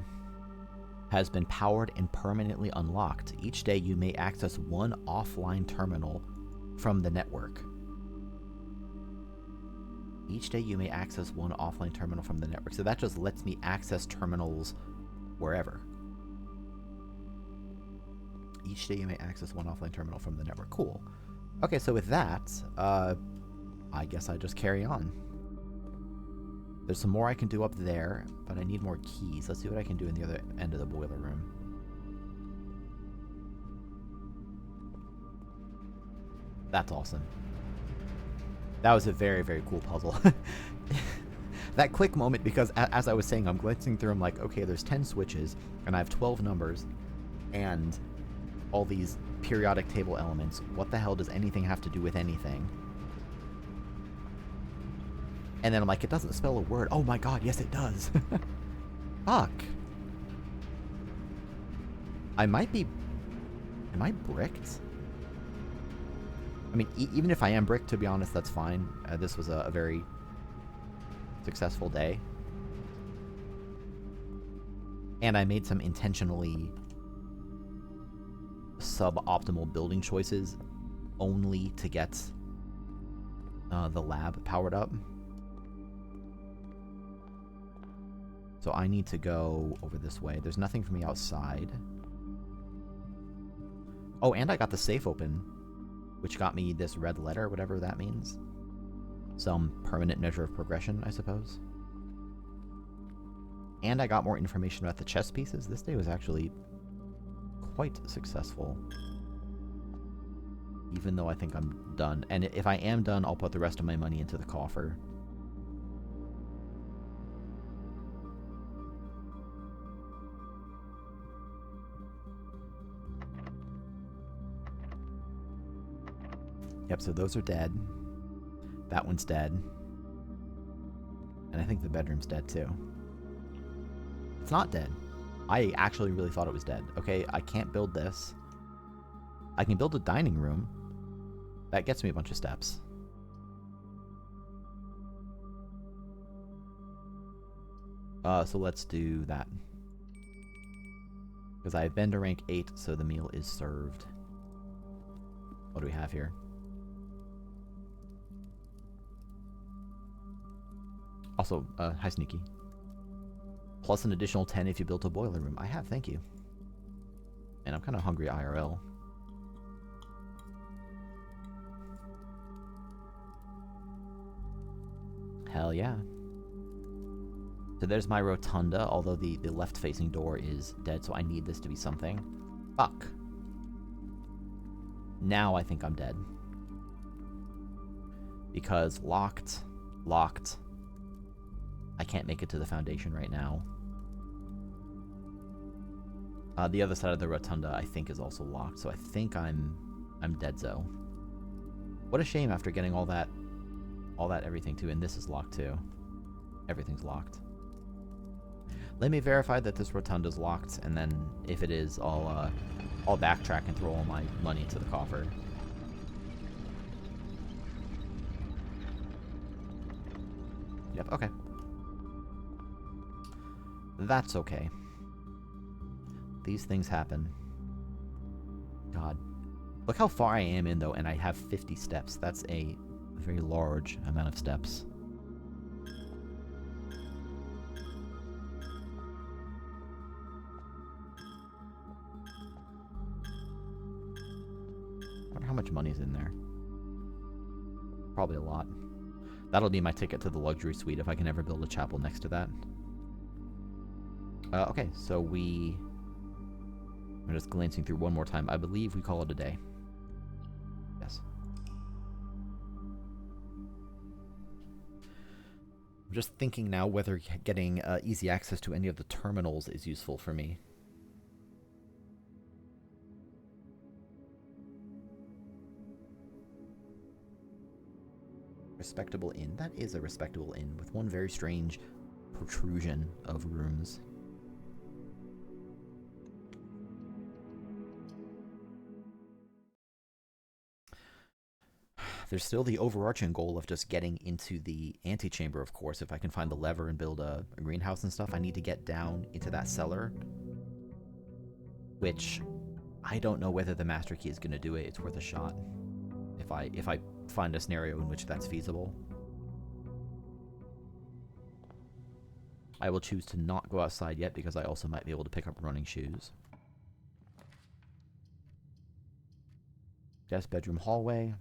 has been powered and permanently unlocked. Each day you may access one offline terminal from the network. Each day you may access one offline terminal from the network. So that just lets me access terminals wherever. Each day you may access one offline terminal from the network. Cool. Okay, so with that, I guess I just carry on. There's some more I can do up there, but I need more keys. Let's see what I can do in the other end of the boiler room. That's awesome. That was a very, very cool puzzle. That quick moment, because as I was saying, I'm glancing through, I'm like, okay, there's 10 switches, and I have 12 numbers, and all these periodic table elements. What the hell does anything have to do with anything? And then I'm like, it doesn't spell a word. Oh my god, yes it does. Fuck. Am I bricked? I mean, even if I am bricked, to be honest, that's fine. This was a very successful day. And I made some intentionally suboptimal building choices only to get the lab powered up. So I need to go over this way. There's nothing for me outside. Oh, and I got the safe open, which got me this red letter, whatever that means. Some permanent measure of progression, I suppose. And I got more information about the chess pieces. This day was actually quite successful. Even though I think I'm done. And if I am done, I'll put the rest of my money into the coffer. Yep, so those are dead. That one's dead. And I think the bedroom's dead too. It's not dead. I actually really thought it was dead. Okay, I can't build this. I can build a dining room. That gets me a bunch of steps. So let's do that. Because I've been to rank 8, so the meal is served. What do we have here? Also, hi Sneaky. Plus an additional 10 if you built a boiler room. I have, thank you. And I'm kind of hungry IRL. Hell yeah. So there's my rotunda, although the left-facing door is dead, so I need this to be something. Fuck. Now I think I'm dead. Because locked. I can't make it to the foundation right now. The other side of the rotunda, I think, is also locked, so I think I'm dead-zo. What a shame after getting all that everything too, and this is locked too. Everything's locked. Let me verify that this rotunda's locked, and then if it is, I'll backtrack and throw all my money into the coffer. Yep, okay. That's okay. These things happen. God. Look how far I am in, though, and I have 50 steps. That's a very large amount of steps. I wonder how much money's in there. Probably a lot. That'll be my ticket to the luxury suite if I can ever build a chapel next to that. Okay, so I'm just glancing through one more time. I believe we call it a day. Yes. I'm just thinking now whether getting easy access to any of the terminals is useful for me. Respectable inn? That is a respectable inn with one very strange protrusion of rooms. There's still the overarching goal of just getting into the antechamber, of course. If I can find the lever and build a greenhouse and stuff, I need to get down into that cellar. Which, I don't know whether the master key is going to do it. It's worth a shot. If I find a scenario in which that's feasible. I will choose to not go outside yet because I also might be able to pick up running shoes. Guest bedroom hallway.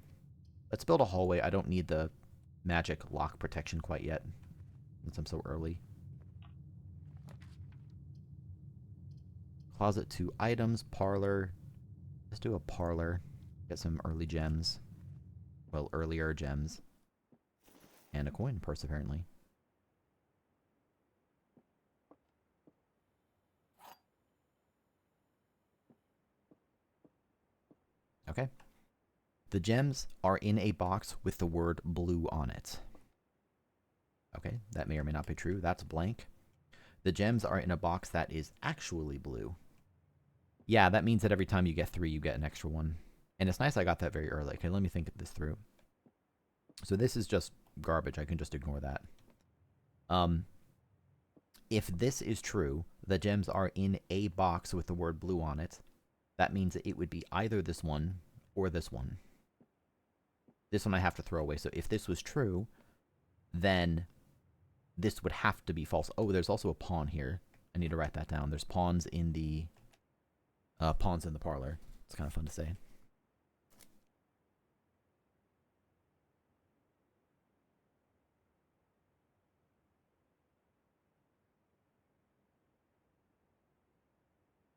Let's build a hallway. I don't need the magic lock protection quite yet. since I'm so early. Closet 2 items, parlor. Let's do a parlor. Get some early gems. Well, earlier gems. And a coin purse, apparently. Okay. The gems are in a box with the word blue on it. Okay, that may or may not be true. That's blank. The gems are in a box that is actually blue. Yeah, that means that every time you get 3, you get an extra one. And it's nice I got that very early. Okay, let me think this through. So this is just garbage. I can just ignore that. If this is true, the gems are in a box with the word blue on it. That means that it would be either this one or this one. This one I have to throw away. So if this was true, then this would have to be false. Oh, there's also a pawn here. I need to write that down. There's pawns in the parlor. It's kind of fun to say.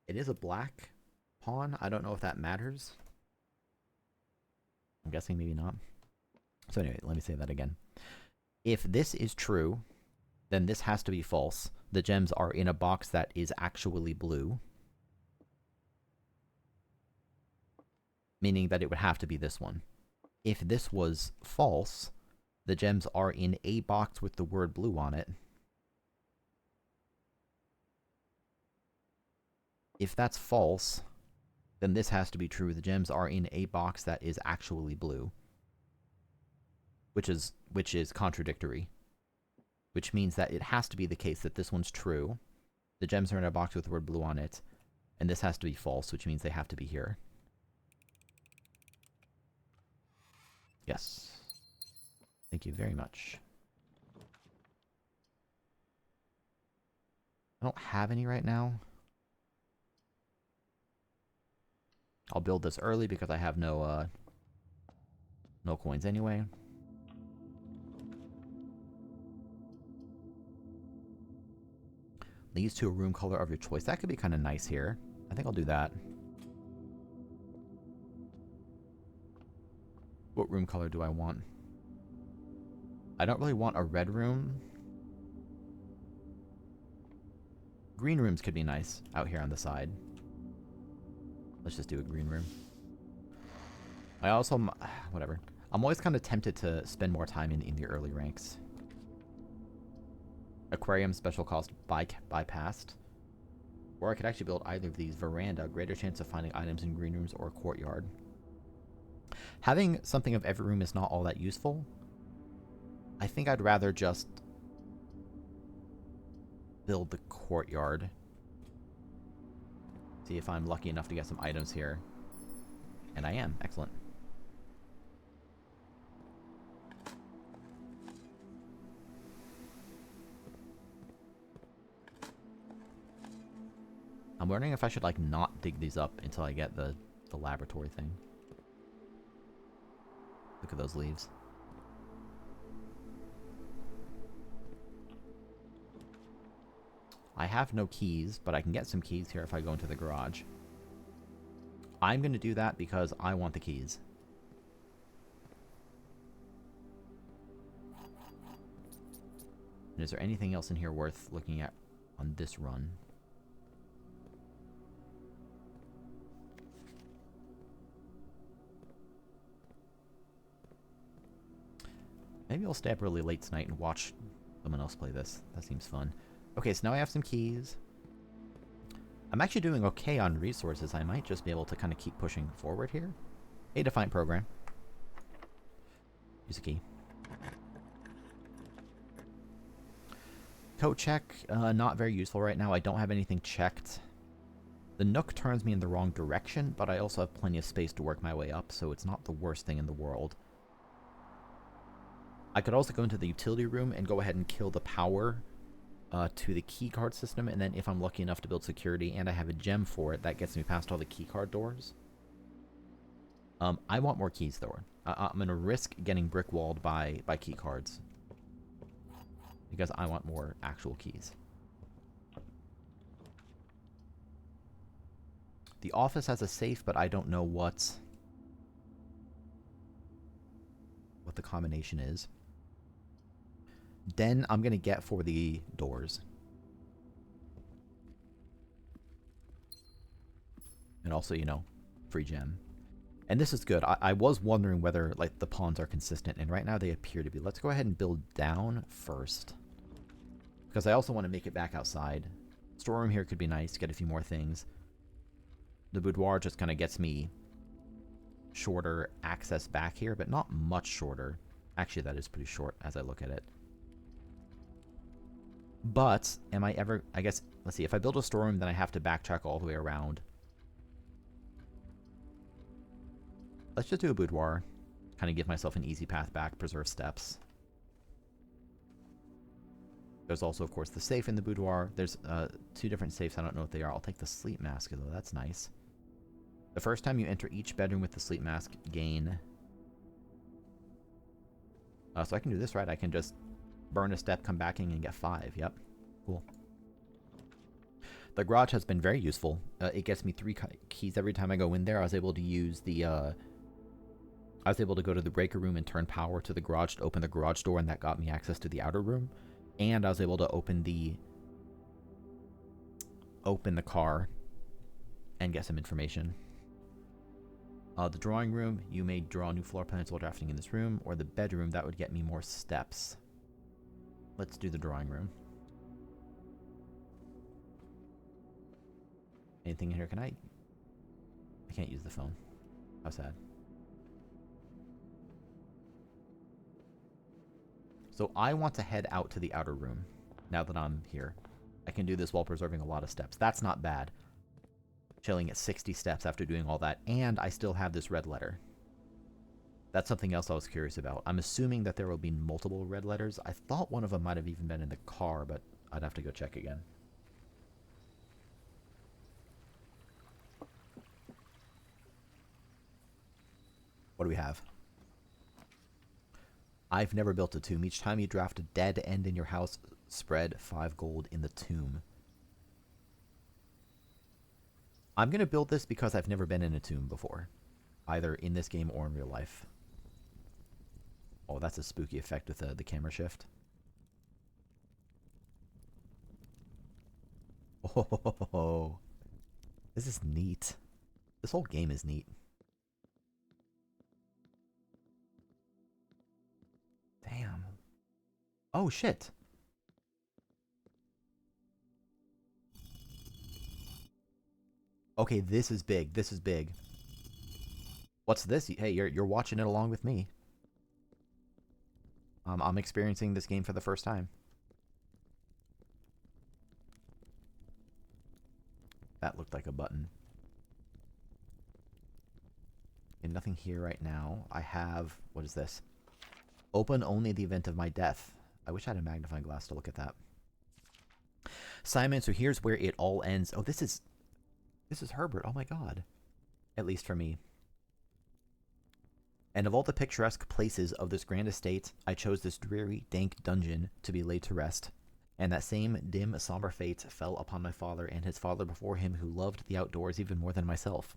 It is a black pawn. I don't know if that matters. I'm guessing maybe not. So anyway, let me say that again. If this is true, then this has to be false. The gems are in a box that is actually blue. Meaning that it would have to be this one. If this was false, the gems are in a box with the word blue on it. If that's false, then this has to be true. The gems are in a box that is actually blue. Which is contradictory. Which means that it has to be the case that this one's true. The gems are in a box with the word blue on it. And this has to be false, which means they have to be here. Yes. Thank you very much. I don't have any right now. I'll build this early because I have no coins anyway. Leads to a room color of your choice. That could be kind of nice here. I think I'll do that. What room color do I want? I don't really want a red room. Green rooms could be nice out here on the side. Let's just do a green room. I also... whatever. I'm always kind of tempted to spend more time in the early ranks. Aquarium, special cost, bypassed. Or I could actually build either of these. Veranda, greater chance of finding items in green rooms or courtyard. Having something of every room is not all that useful. I think I'd rather just build the courtyard. See if I'm lucky enough to get some items here. And I am. Excellent. I'm wondering if I should, like, not dig these up until I get the laboratory thing. Look at those leaves. I have no keys, but I can get some keys here if I go into the garage. I'm going to do that because I want the keys. And is there anything else in here worth looking at on this run? Maybe I'll stay up really late tonight and watch someone else play this. That seems fun. Okay, so now I have some keys. I'm actually doing okay on resources. I might just be able to kind of keep pushing forward here. A defined program. Use a key. Coat check. Not very useful right now. I don't have anything checked. The Nook turns me in the wrong direction, but I also have plenty of space to work my way up, so it's not the worst thing in the world. I could also go into the utility room and go ahead and kill the power to the keycard system, and then if I'm lucky enough to build security and I have a gem for it, that gets me past all the keycard doors. I want more keys, though. I'm going to risk getting brick-walled by keycards. because I want more actual keys. The office has a safe, but I don't know what the combination is. Den I'm going to get for the doors. And also, you know, free gem. And this is good. I was wondering whether, like, the pawns are consistent, and right now they appear to be. Let's go ahead and build down first. Because I also want to make it back outside. Storeroom here could be nice, get a few more things. The boudoir just kind of gets me shorter access back here, but not much shorter. Actually, that is pretty short as I look at it. But, am I ever... I guess, let's see. If I build a storeroom, then I have to backtrack all the way around. Let's just do a boudoir. Kind of give myself an easy path back, preserve steps. There's also, of course, the safe in the boudoir. There's 2 different safes. I don't know what they are. I'll take the sleep mask, though. That's nice. The first time you enter each bedroom with the sleep mask, gain... so I can do this, right? I can just burn a step, come back in, and get 5. Yep. Cool. The garage has been very useful. It gets me 3 keys every time I go in there. I was able to use the... I was able to go to the breaker room and turn power to the garage to open the garage door, and that got me access to the outer room. And I was able to open the car and get some information. The drawing room, you may draw new floor plans while drafting in this room, or the bedroom, that would get me more steps. Let's do the drawing room. Anything in here? I can't use the phone. How sad. So I want to head out to the outer room now that I'm here. I can do this while preserving a lot of steps. That's not bad. Chilling at 60 steps after doing all that, and I still have this red letter. That's something else I was curious about. I'm assuming that there will be multiple red letters. I thought one of them might have even been in the car, but I'd have to go check again. What do we have? I've never built a tomb. Each time you draft a dead end in your house, spread 5 gold in the tomb. I'm going to build this because I've never been in a tomb before. Either in this game or in real life. Oh, that's a spooky effect with the camera shift. Oh, this is neat. This whole game is neat. Damn. Oh, shit. Okay, this is big. This is big. What's this? Hey, you're watching it along with me. I'm experiencing this game for the first time. That looked like a button. And nothing here right now. I have... What is this? Open only in the event of my death. I wish I had a magnifying glass to look at that. Simon, so here's where it all ends. Oh, this is Herbert. Oh my god. At least for me. And of all the picturesque places of this grand estate, I chose this dreary, dank dungeon to be laid to rest. And that same dim, somber fate fell upon my father and his father before him, who loved the outdoors even more than myself.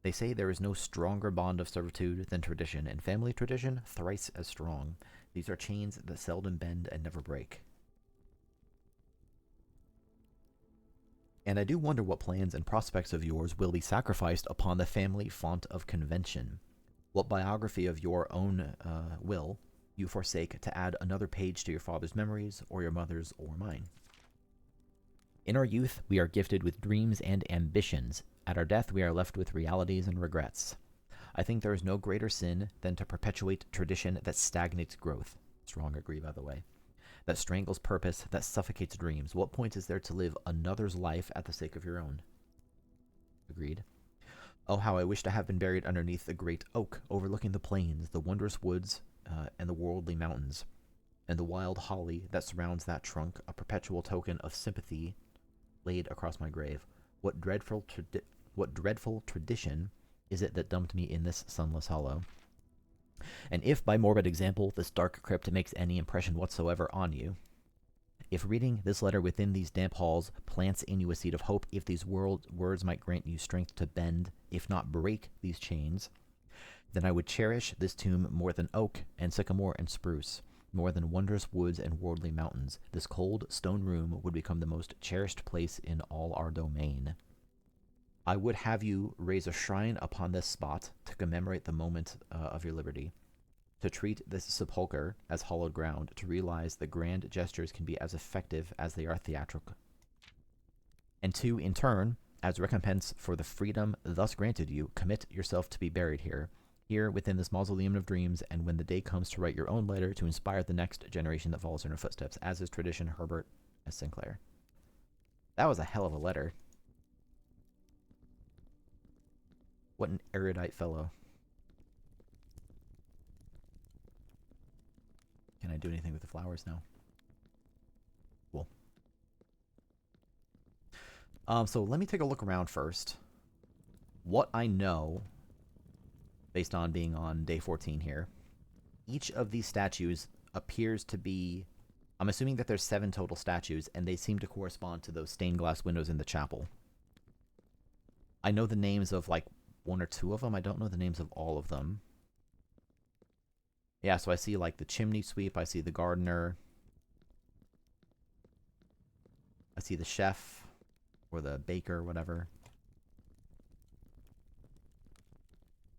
They say there is no stronger bond of servitude than tradition, and family tradition thrice as strong. These are chains that seldom bend and never break. And I do wonder what plans and prospects of yours will be sacrificed upon the family font of convention. What biography of your own will you forsake to add another page to your father's memories, or your mother's, or mine? In our youth, we are gifted with dreams and ambitions. At our death, we are left with realities and regrets. I think there is no greater sin than to perpetuate tradition that stagnates growth. Strong agree, by the way. That strangles purpose, that suffocates dreams. What point is there to live another's life at the sake of your own? Agreed. Oh, how I wish to have been buried underneath the great oak, overlooking the plains, the wondrous woods, and the worldly mountains, and the wild holly that surrounds that trunk, a perpetual token of sympathy laid across my grave. What dreadful tradition is it that dumped me in this sunless hollow? And if, by morbid example, this dark crypt makes any impression whatsoever on you, If reading this letter within these damp halls plants in you a seed of hope, if these words might grant you strength to bend, if not break, these chains, then I would cherish this tomb more than oak and sycamore and spruce, more than wondrous woods and worldly mountains. This cold stone room would become the most cherished place in all our domain. I would have you raise a shrine upon this spot to commemorate the moment of your liberty, to treat this sepulchre as hallowed ground, to realize that grand gestures can be as effective as they are theatrical, and to, in turn, as recompense for the freedom thus granted you, commit yourself to be buried here within this mausoleum of dreams, and when the day comes to write your own letter to inspire the next generation that follows in her footsteps, as is tradition, Herbert S. Sinclair. That was a hell of a letter. What an erudite fellow. Can I do anything with the flowers now? Cool. So let me take a look around first. What I know, based on being on day 14 here, each of these statues appears to be... I'm assuming that there's 7 total statues, and they seem to correspond to those stained glass windows in the chapel. I know the names of, like, 1 or 2 of them. I don't know the names of all of them. Yeah, so I see, like, the chimney sweep. I see the gardener. I see the chef, or the baker, whatever.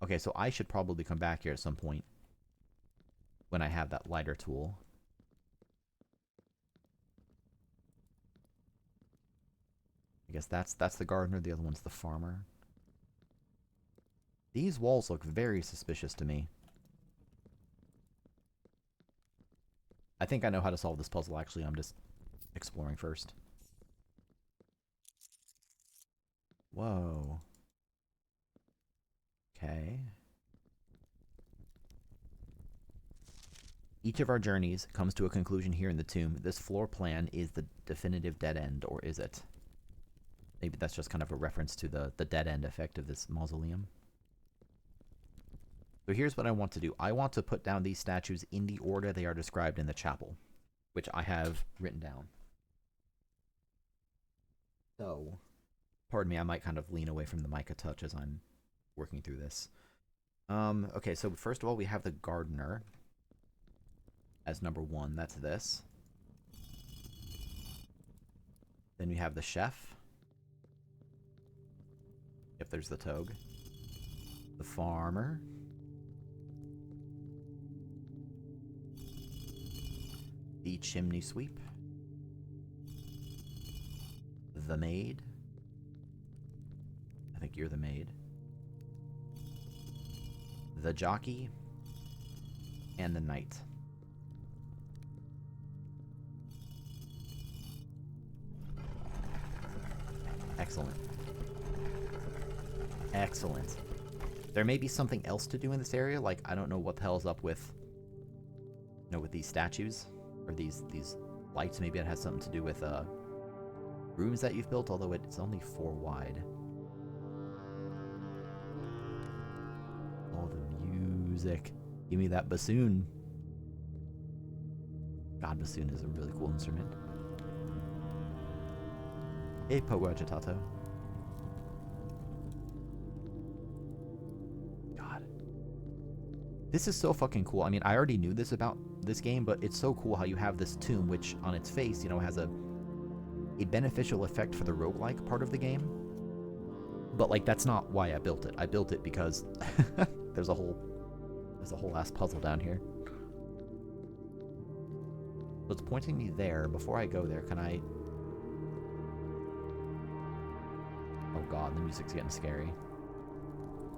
Okay, so I should probably come back here at some point when I have that lighter tool. I guess that's the gardener, the other one's the farmer. These walls look very suspicious to me. I think I know how to solve this puzzle, actually. I'm just exploring first. Whoa. Okay. Each of our journeys comes to a conclusion here in the tomb. This floor plan is the definitive dead end, or is it? Maybe that's just kind of a reference to the dead end effect of this mausoleum. So here's what I want to do. I want to put down these statues in the order they are described in the chapel, which I have written down. So, pardon me, I might kind of lean away from the mic a touch as I'm working through this. Okay, so first of all, we have the gardener as number 1. That's this. Then we have the chef. Yep, there's the togue. The farmer. The chimney sweep. The maid. I think you're the maid. The jockey. And the knight. Excellent. Excellent. There may be something else to do in this area, like I don't know what the hell's up with, you know, with these statues or these lights. Maybe it has something to do with rooms that you've built, although it's only 4 wide. Oh, the music. Give me that bassoon. God, bassoon is a really cool instrument. Hey, Pogo Agitato. God. This is so fucking cool. I mean, I already knew this about this game, but it's so cool how you have this tomb, which on its face, you know, has a beneficial effect for the roguelike part of the game. But, like, that's not why I built it. I built it because there's a whole ass puzzle down here. So it's pointing me there. Before I go there, can I... Oh god, the music's getting scary.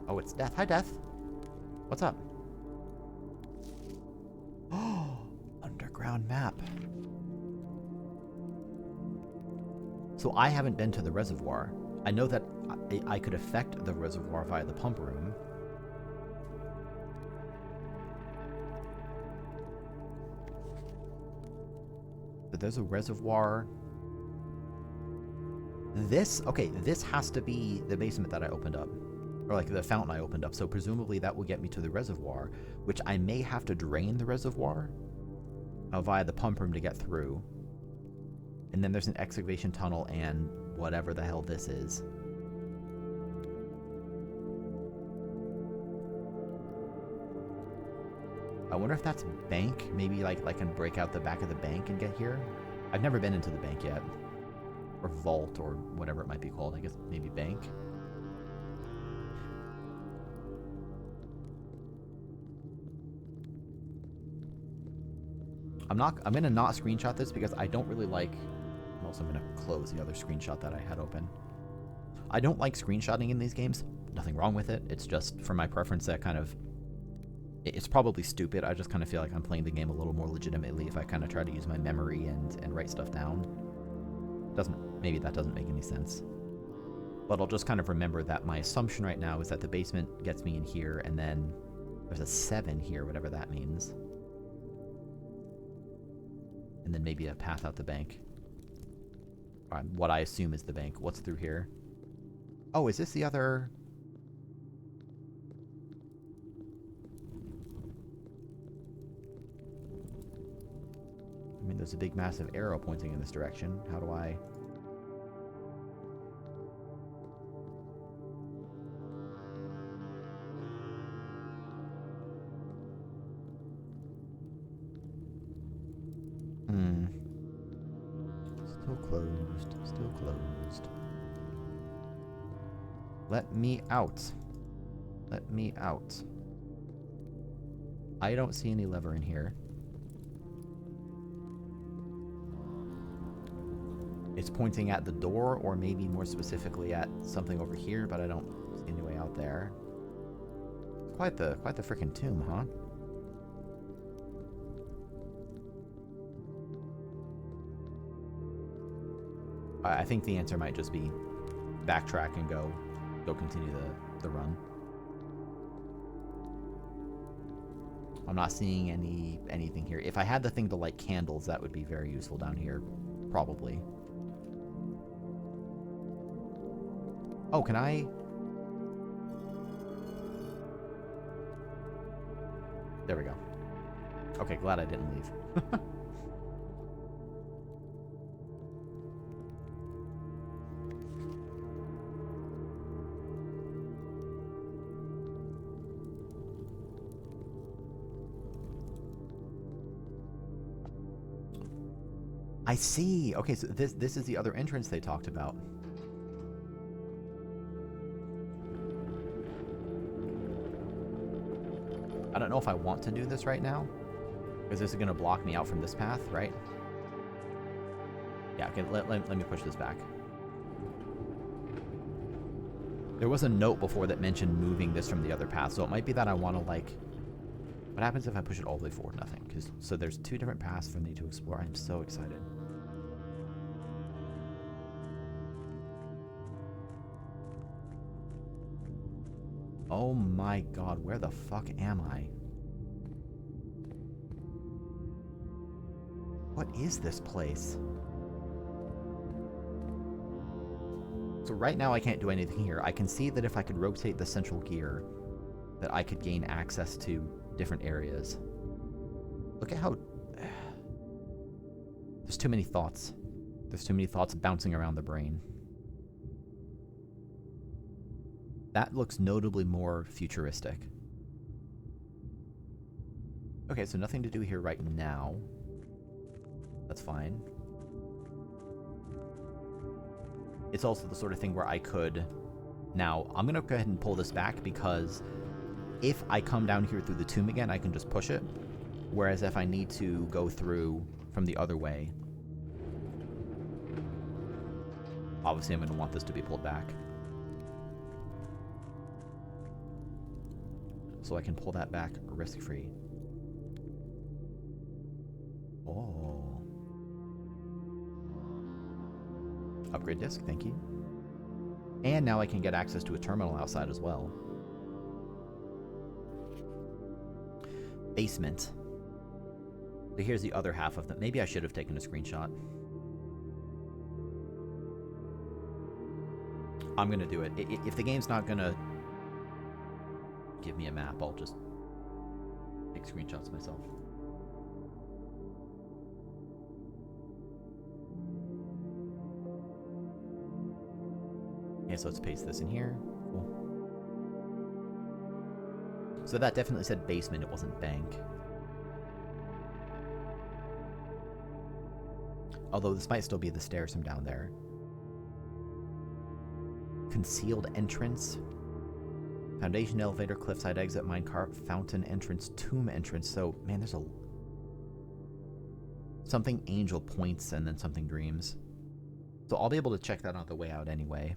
Oh, it's Death. Hi, Death. What's up? Oh, underground map. So I haven't been to the reservoir. I know that I could affect the reservoir via the pump room. But there's a reservoir. This has to be the basement that I opened up. Or like the fountain I opened up. So presumably that will get me to the reservoir, which I may have to drain the reservoir via the pump room to get through. And then there's an excavation tunnel and whatever the hell this is. I wonder if that's bank. Maybe like I can break out the back of the bank and get here. I've never been into the bank yet. Or vault or whatever it might be called. I guess maybe bank. I'm gonna not screenshot this because I don't really like. I'm gonna close the other screenshot that I had open. I don't like screenshotting in these games. Nothing wrong with it. It's just for my preference that kind of. It's probably stupid. I just kind of feel like I'm playing the game a little more legitimately if I kind of try to use my memory and write stuff down. Maybe that doesn't make any sense. But I'll just kind of remember that my assumption right now is that the basement gets me in here, and then there's a 7 here, whatever that means. And then maybe a path out the bank. What I assume is the bank. What's through here? Oh, is this the other... I mean, there's a big massive arrow pointing in this direction. How do I... Still closed. Still closed. Let me out. Let me out. I don't see any lever in here. It's pointing at the door, or maybe more specifically at something over here, but I don't see any way out there. Quite the freaking tomb, huh? I think the answer might just be backtrack and go continue the run. I'm not seeing anything here. If I had the thing to light candles, that would be very useful down here, probably. Oh, can I? There we go. Okay, glad I didn't leave. I see. Okay, so this is the other entrance they talked about. I don't know if I want to do this right now, because this is going to block me out from this path, right? Yeah, okay, let me push this back. There was a note before that mentioned moving this from the other path, so it might be that I want to, like... What happens if I push it all the way forward? Nothing. So there's 2 different paths for me to explore. I'm so excited. Oh my god, where the fuck am I? What is this place? So right now I can't do anything here. I can see that if I could rotate the central gear, that I could gain access to different areas. Look at how... There's too many thoughts. There's too many thoughts bouncing around the brain. That looks notably more futuristic. Okay, so nothing to do here right now. That's fine. It's also the sort of thing where I could... Now, I'm going to go ahead and pull this back because if I come down here through the tomb again, I can just push it. Whereas if I need to go through from the other way, obviously I'm going to want this to be pulled back. So I can pull that back risk-free. Oh. Upgrade disk, thank you. And now I can get access to a terminal outside as well. Basement. So here's the other half of them. Maybe I should have taken a screenshot. I'm gonna do it. If the game's not gonna give me a map, I'll just take screenshots myself. Okay, so let's paste this in here. Cool. So that definitely said basement, it wasn't bank. Although this might still be the stairs from down there. Concealed entrance. Foundation, elevator, cliffside exit, minecart, fountain entrance, tomb entrance. So, man, there's a... something angel points and then something dreams. So I'll be able to check that on the way out anyway.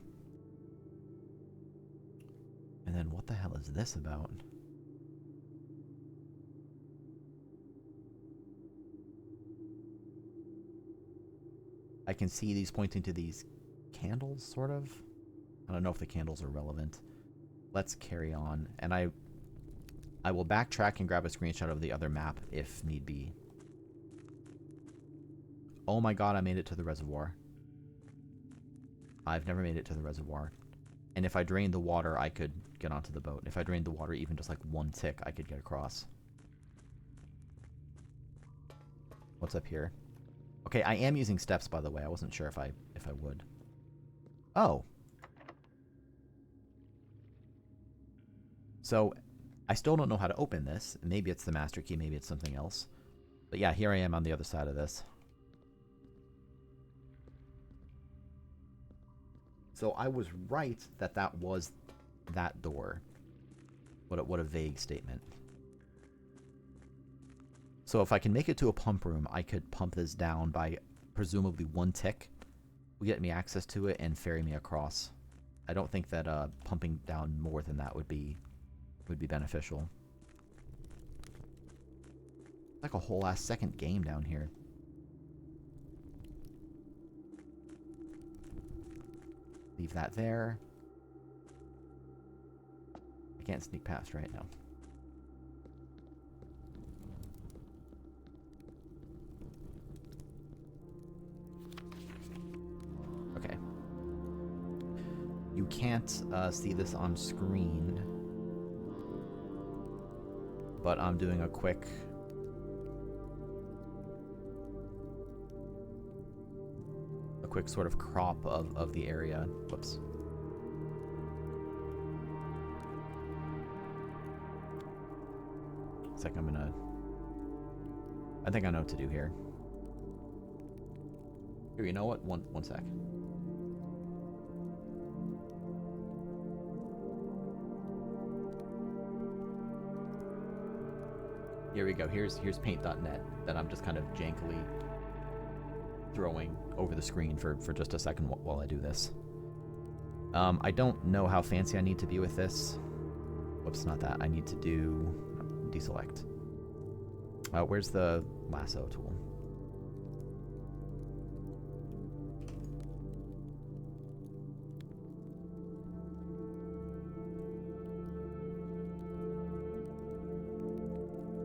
And then what the hell is this about? I can see these pointing to these candles, sort of. I don't know if the candles are relevant. Let's carry on. And I will backtrack and grab a screenshot of the other map if need be. Oh my god, I made it to the reservoir. I've never made it to the reservoir. And if I drained the water, I could get onto the boat. If I drained the water even just like one tick, I could get across. What's up here? Okay, I am using steps, by the way. I wasn't sure if I would. Oh. So, I still don't know how to open this. Maybe it's the master key, maybe it's something else. But yeah, here I am on the other side of this. So I was right that that was that door. What a vague statement. So if I can make it to a pump room, I could pump this down by presumably one tick. Will get me access to it and ferry me across. I don't think that pumping down more than that would be beneficial. Like a whole ass second game down here. Leave that there. I can't sneak past right now. Okay. You can't see this on screen, but I'm doing a quick sort of crop of the area. Whoops. It's like I think I know what to do here. Here, you know what? One sec. Here we go. Here's paint.net that I'm just kind of jankily throwing over the screen for just a second while I do this. I don't know how fancy I need to be with this. Whoops, not that. I need to do deselect. Where's the lasso tool?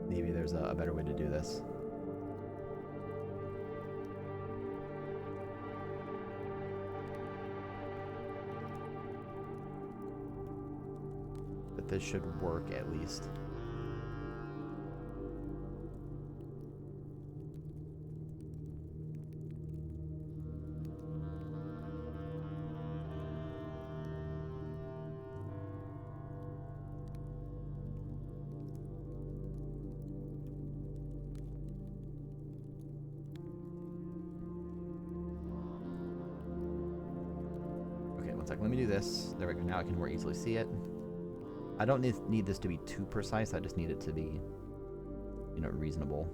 Maybe there's a better way to do this. But this should work at least. Let me do this. There we go. Now I can more easily see it. I don't need this to be too precise. I just need it to be, you know, reasonable.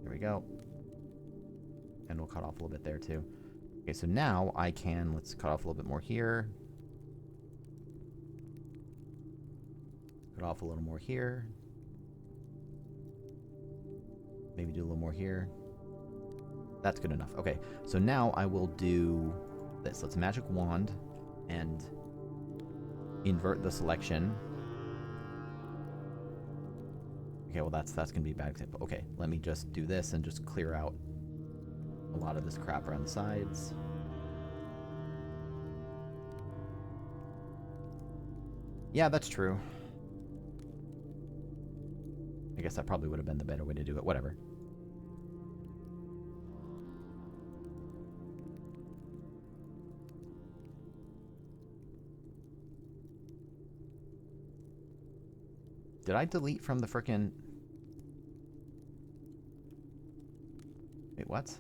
There we go. And we'll cut off a little bit there too. Okay, so now I can, let's cut off a little bit more here. Cut off a little more here. Maybe do a little more here. That's good enough. Okay, so now I will do this. Let's magic wand and invert the selection. Okay, well that's gonna be a bad example. Okay, let me just do this and just clear out a lot of this crap around the sides. Yeah, that's true. I guess that probably would have been the better way to do it. Whatever. Did I delete from the frickin'... Wait, what?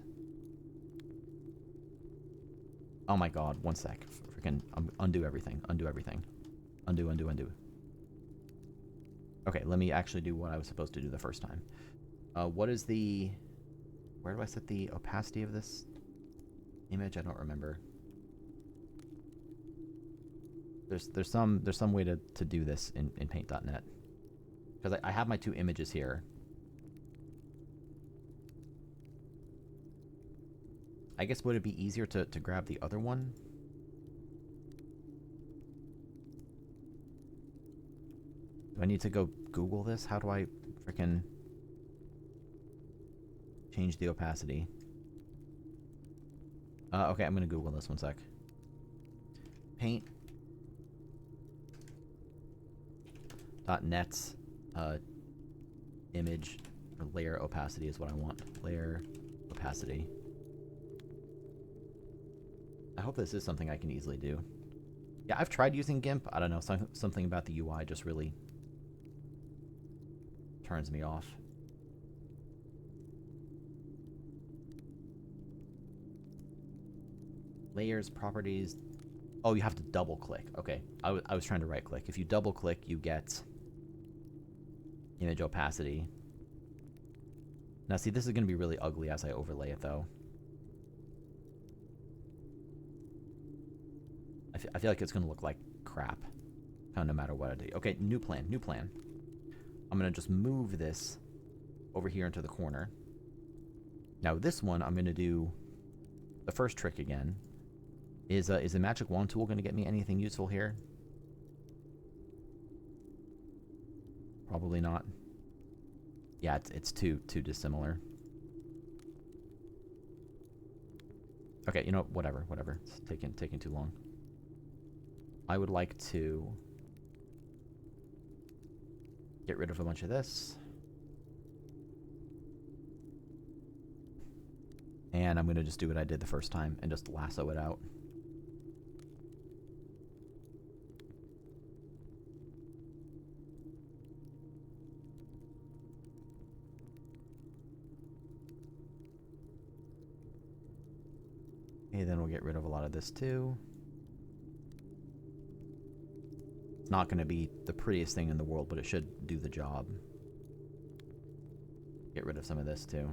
Oh my god, one sec. Frickin' undo everything. Undo everything. Undo, undo, undo. Okay, let me actually do what I was supposed to do the first time. What is the... Where do I set the opacity of this image? I don't remember. There's some way to do this in paint.net. Because I have my two images here. I guess would it be easier to grab the other one? Do I need to go Google this? How do I frickin' change the opacity? Okay, I'm gonna Google this one sec. Paint. .net's image or layer opacity is what I want. Layer opacity. I hope this is something I can easily do. Yeah, I've tried using GIMP. I don't know, something about the UI just really turns me off. Layers, properties. Oh, you have to double click. Okay, I was trying to right click. If you double click, you get image opacity. Now see, this is going to be really ugly as I overlay it though. I feel like it's going to look like crap, kind of no matter what I do. Okay, new plan, new plan. I'm going to just move this over here into the corner. Now this one, I'm going to do the first trick again. Is the magic wand tool going to get me anything useful here? Probably not. Yeah, it's too dissimilar. Okay, you know, whatever. It's taking too long. I would like to get rid of a bunch of this. And I'm going to just do what I did the first time and just lasso it out. Okay, then we'll get rid of a lot of this too. It's not going to be the prettiest thing in the world, but it should do the job. Get rid of some of this too.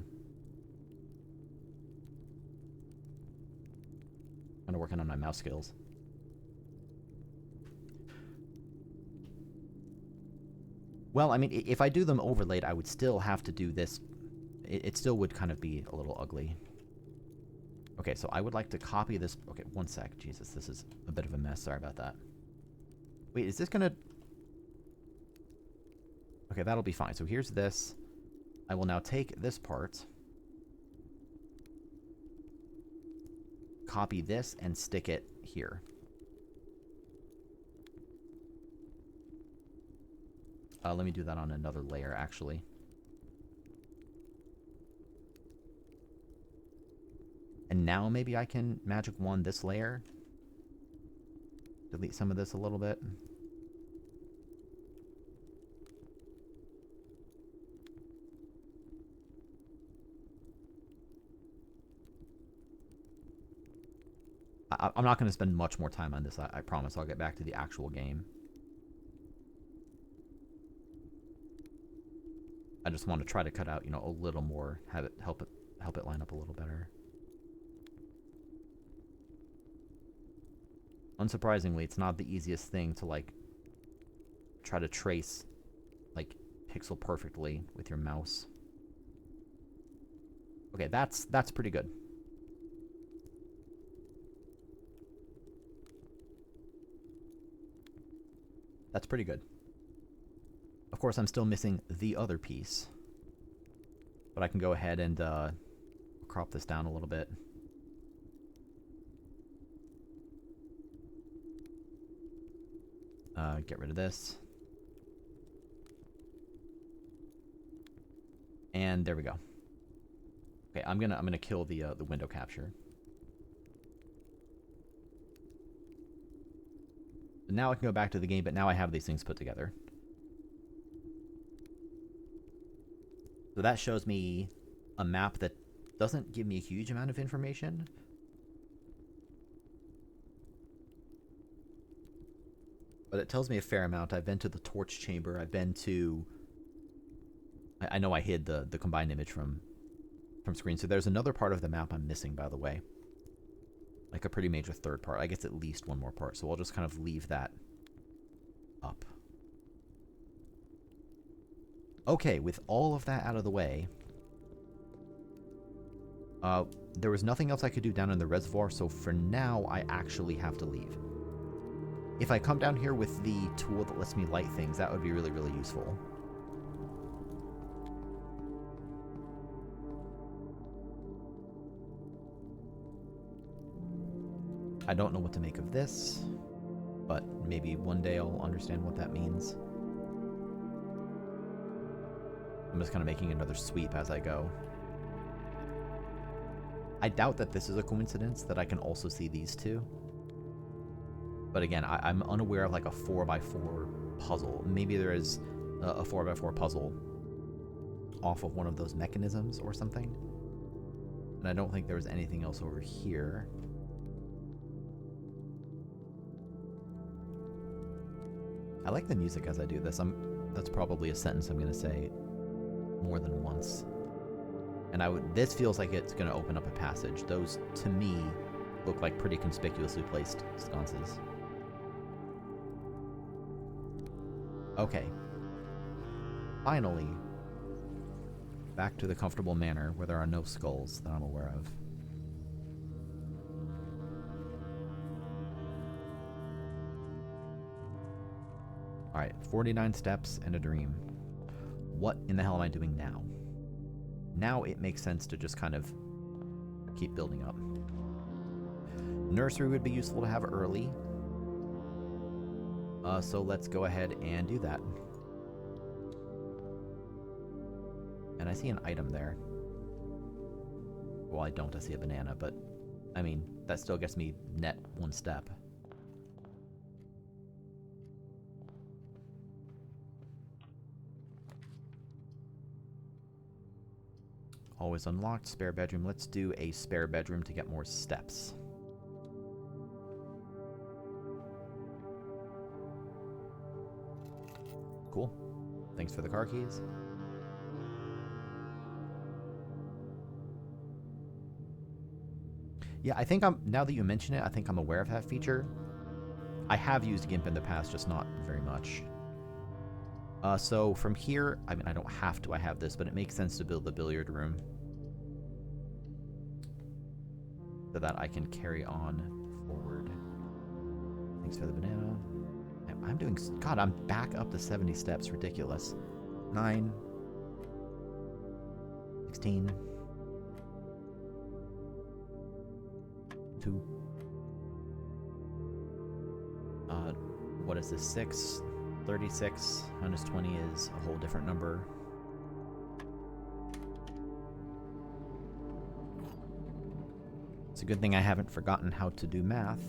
Kind of working on my mouse skills. Well, I mean, if I do them overlaid, I would still have to do this. It still would kind of be a little ugly. Okay, so I would like to copy this. Okay, one sec. Jesus, this is a bit of a mess. Sorry about that. Wait, is this gonna... Okay, that'll be fine. So here's this. I will now take this part, copy this, and stick it here. Let me do that on another layer, actually. And now maybe I can magic wand this layer. Delete some of this a little bit. I'm not going to spend much more time on this. I promise. I'll get back to the actual game. I just want to try to cut out, you know, a little more. Have it help it line up a little better. Unsurprisingly, it's not the easiest thing to, like, try to trace, like, pixel perfectly with your mouse. Okay, that's pretty good. That's pretty good. Of course, I'm still missing the other piece. But I can go ahead and crop this down a little bit. Get rid of this. And there we go. Okay, I'm gonna kill the window capture. Now I can go back to the game, but now I have these things put together. So that shows me a map that doesn't give me a huge amount of information. But it tells me a fair amount. I've been to the torch chamber. I've been to... I know I hid the combined image from screen. So there's another part of the map I'm missing, by the way. Like a pretty major third part. I guess at least one more part. So I'll just kind of leave that up. Okay, with all of that out of the way... there was nothing else I could do down in the reservoir, so for now, I actually have to leave. If I come down here with the tool that lets me light things, that would be really, really useful. I don't know what to make of this, but maybe one day I'll understand what that means. I'm just kind of making another sweep as I go. I doubt that this is a coincidence that I can also see these two. But again, I'm unaware of like a 4x4 puzzle. Maybe there is a 4x4 puzzle off of one of those mechanisms or something. And I don't think there was anything else over here. I like the music as I do this. That's probably a sentence I'm going to say more than once. And this feels like it's going to open up a passage. Those, to me, look like pretty conspicuously placed sconces. Okay. Finally, back to the comfortable manor where there are no skulls that I'm aware of. Alright, 49 steps and a dream. What in the hell am I doing now? Now it makes sense to just kind of keep building up. Nursery would be useful to have early. So let's go ahead and do that. And I see an item there. Well, I don't. I see a banana, but I mean, that still gets me net one step. Always unlocked. Spare bedroom. Let's do a spare bedroom to get more steps. Cool. Thanks for the car keys. Yeah, I think now that you mention it, I think I'm aware of that feature. I have used GIMP in the past, just not very much. So from here, I mean, I don't have to, I have this, but it makes sense to build the billiard room so that I can carry on forward. Thanks for the banana. I'm doing, God, I'm back up to 70 steps, ridiculous. 9, 16, 2, what is this, 6, 36, minus 20 is a whole different number. It's a good thing I haven't forgotten how to do math.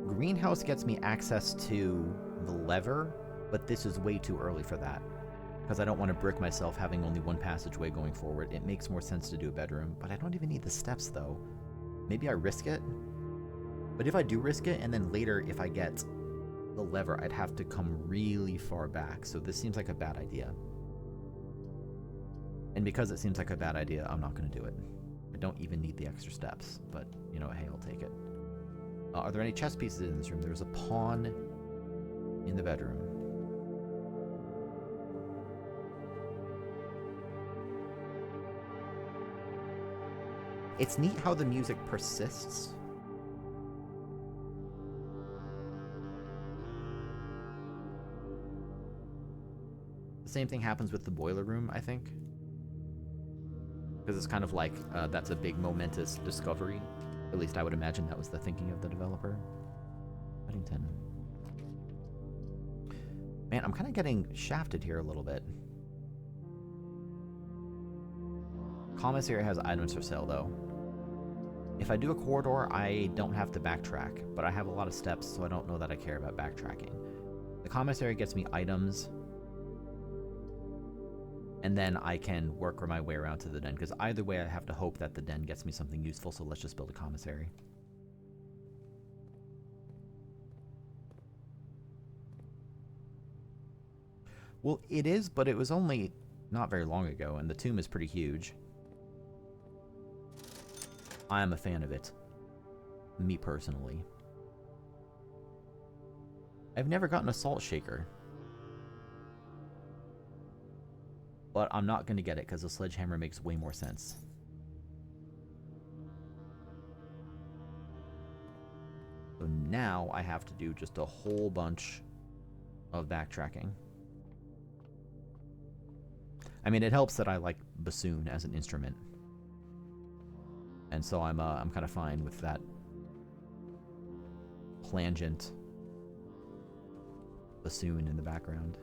Greenhouse gets me access to the lever, but this is way too early for that. Because I don't want to brick myself having only one passageway going forward. It makes more sense to do a bedroom, but I don't even need the steps though. Maybe I risk it? But if I do risk it, and then later if I get the lever, I'd have to come really far back, so this seems like a bad idea. And because it seems like a bad idea, I'm not going to do it. I don't even need the extra steps, but you know, hey, I'll take it. Are there any chess pieces in this room? There's a pawn in the bedroom. It's neat how the music persists. The same thing happens with the boiler room, I think. Because it's kind of like, that's a big momentous discovery. At least I would imagine that was the thinking of the developer. Paddington. Man, I'm kind of getting shafted here a little bit. Commissary has items for sale, though. If I do a corridor, I don't have to backtrack, but I have a lot of steps, so I don't know that I care about backtracking. The commissary gets me items, and then I can work my way around to the den, because either way I have to hope that the den gets me something useful, so let's just build a commissary. Well, it is, but it was only not very long ago, and the tomb is pretty huge. I am a fan of it. Me personally. I've never gotten a salt shaker. But I'm not going to get it because the sledgehammer makes way more sense. So now I have to do just a whole bunch of backtracking. I mean, it helps that I like bassoon as an instrument. And so I'm kind of fine with that plangent bassoon in the background.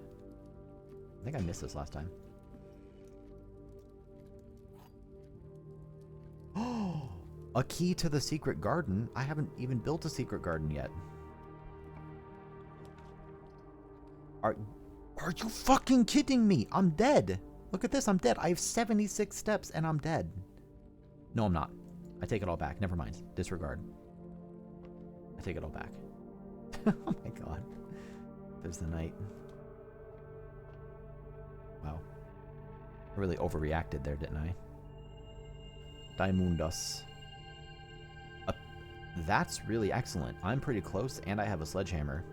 I think I missed this last time. Oh, a key to the secret garden? I haven't even built a secret garden yet. Are you fucking kidding me? I'm dead. Look at this, I'm dead. I have 76 steps and I'm dead. No, I'm not. I take it all back. Never mind. Disregard. I take it all back. Oh my god. There's the night. Wow. I really overreacted there, didn't I? Daimundus. That's really excellent. I'm pretty close, and I have a sledgehammer.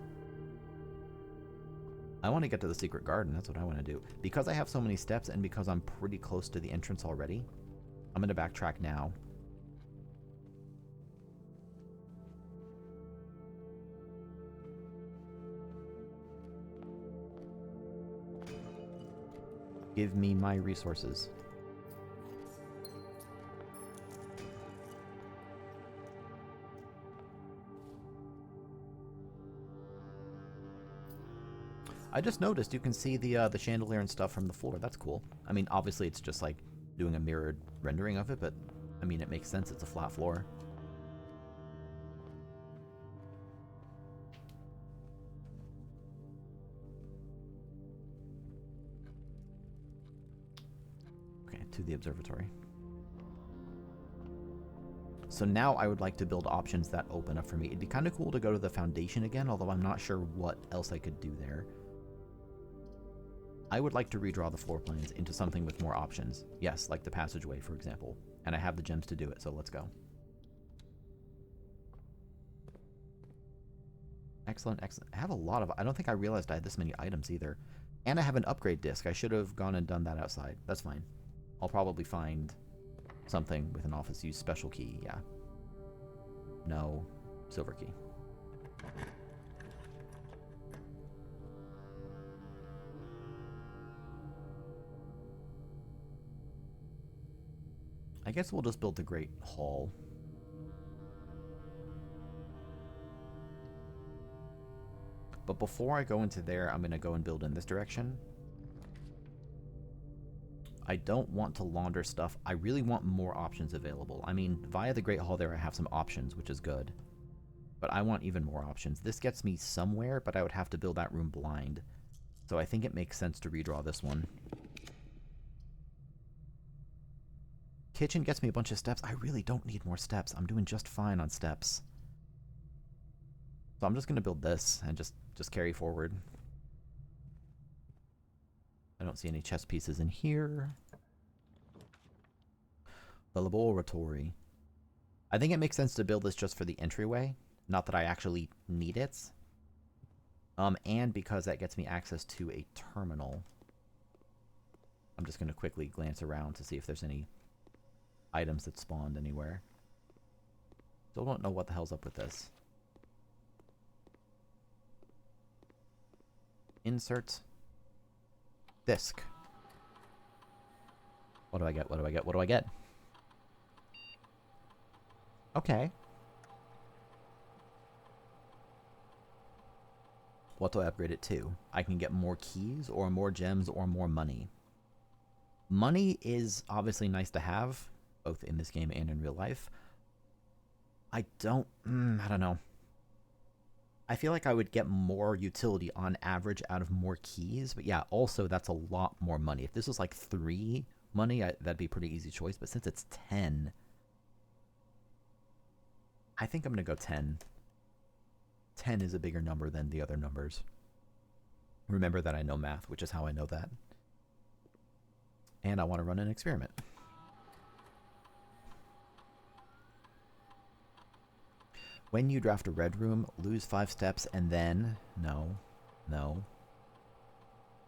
I want to get to the secret garden. That's what I want to do. Because I have so many steps, and because I'm pretty close to the entrance already, I'm going to backtrack now. Give me my resources. I just noticed you can see the chandelier and stuff from the floor. That's cool. I mean, obviously it's just like doing a mirrored rendering of it, but I mean, it makes sense. It's a flat floor. Okay, to the observatory. So now I would like to build options that open up for me. It'd be kind of cool to go to the foundation again, although I'm not sure what else I could do there. I would like to redraw the floor plans into something with more options. Yes, like the passageway, for example. And I have the gems to do it, so let's go. Excellent, excellent. I have a lot of... I don't think I realized I had this many items either. And I have an upgrade disc. I should have gone and done that outside. That's fine. I'll probably find something with an office use special key, yeah. No. Silver key. I guess we'll just build the Great Hall. But before I go into there, I'm going to go and build in this direction. I don't want to launder stuff. I really want more options available. I mean, via the Great Hall there I have some options, which is good. But I want even more options. This gets me somewhere, but I would have to build that room blind. So I think it makes sense to redraw this one. Kitchen gets me a bunch of steps. I really don't need more steps. I'm doing just fine on steps. So I'm just going to build this and just carry forward. I don't see any chess pieces in here. The laboratory. I think it makes sense to build this just for the entryway. Not that I actually need it. And because that gets me access to a terminal. I'm just going to quickly glance around to see if there's any items that spawned anywhere. Still don't know what the hell's up with this. Insert disc. What do I get? What do I get? What do I get? Okay. What do I upgrade it to? I can get more keys or more gems or more money. Money is obviously nice to have, both in this game and in real life. I don't know. I feel like I would get more utility on average out of more keys, but yeah, also that's a lot more money. If this was like 3 money, that'd be a pretty easy choice, but since it's 10, I think I'm going to go 10. 10 is a bigger number than the other numbers. Remember that I know math, which is how I know that. And I want to run an experiment. When you draft a red room, lose 5 steps and then... No.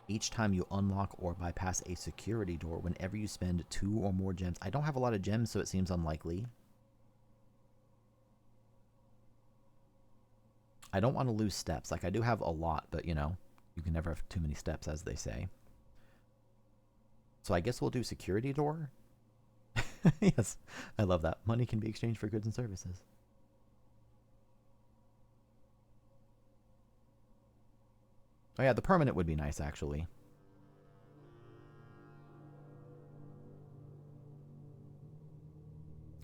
Each time you unlock or bypass a security door, whenever you spend 2 or more gems... I don't have a lot of gems, so it seems unlikely. I don't want to lose steps. Like, I do have a lot, but, you know, you can never have too many steps, as they say. So I guess we'll do security door. Yes, I love that. Money can be exchanged for goods and services. Oh yeah, the permanent would be nice, actually.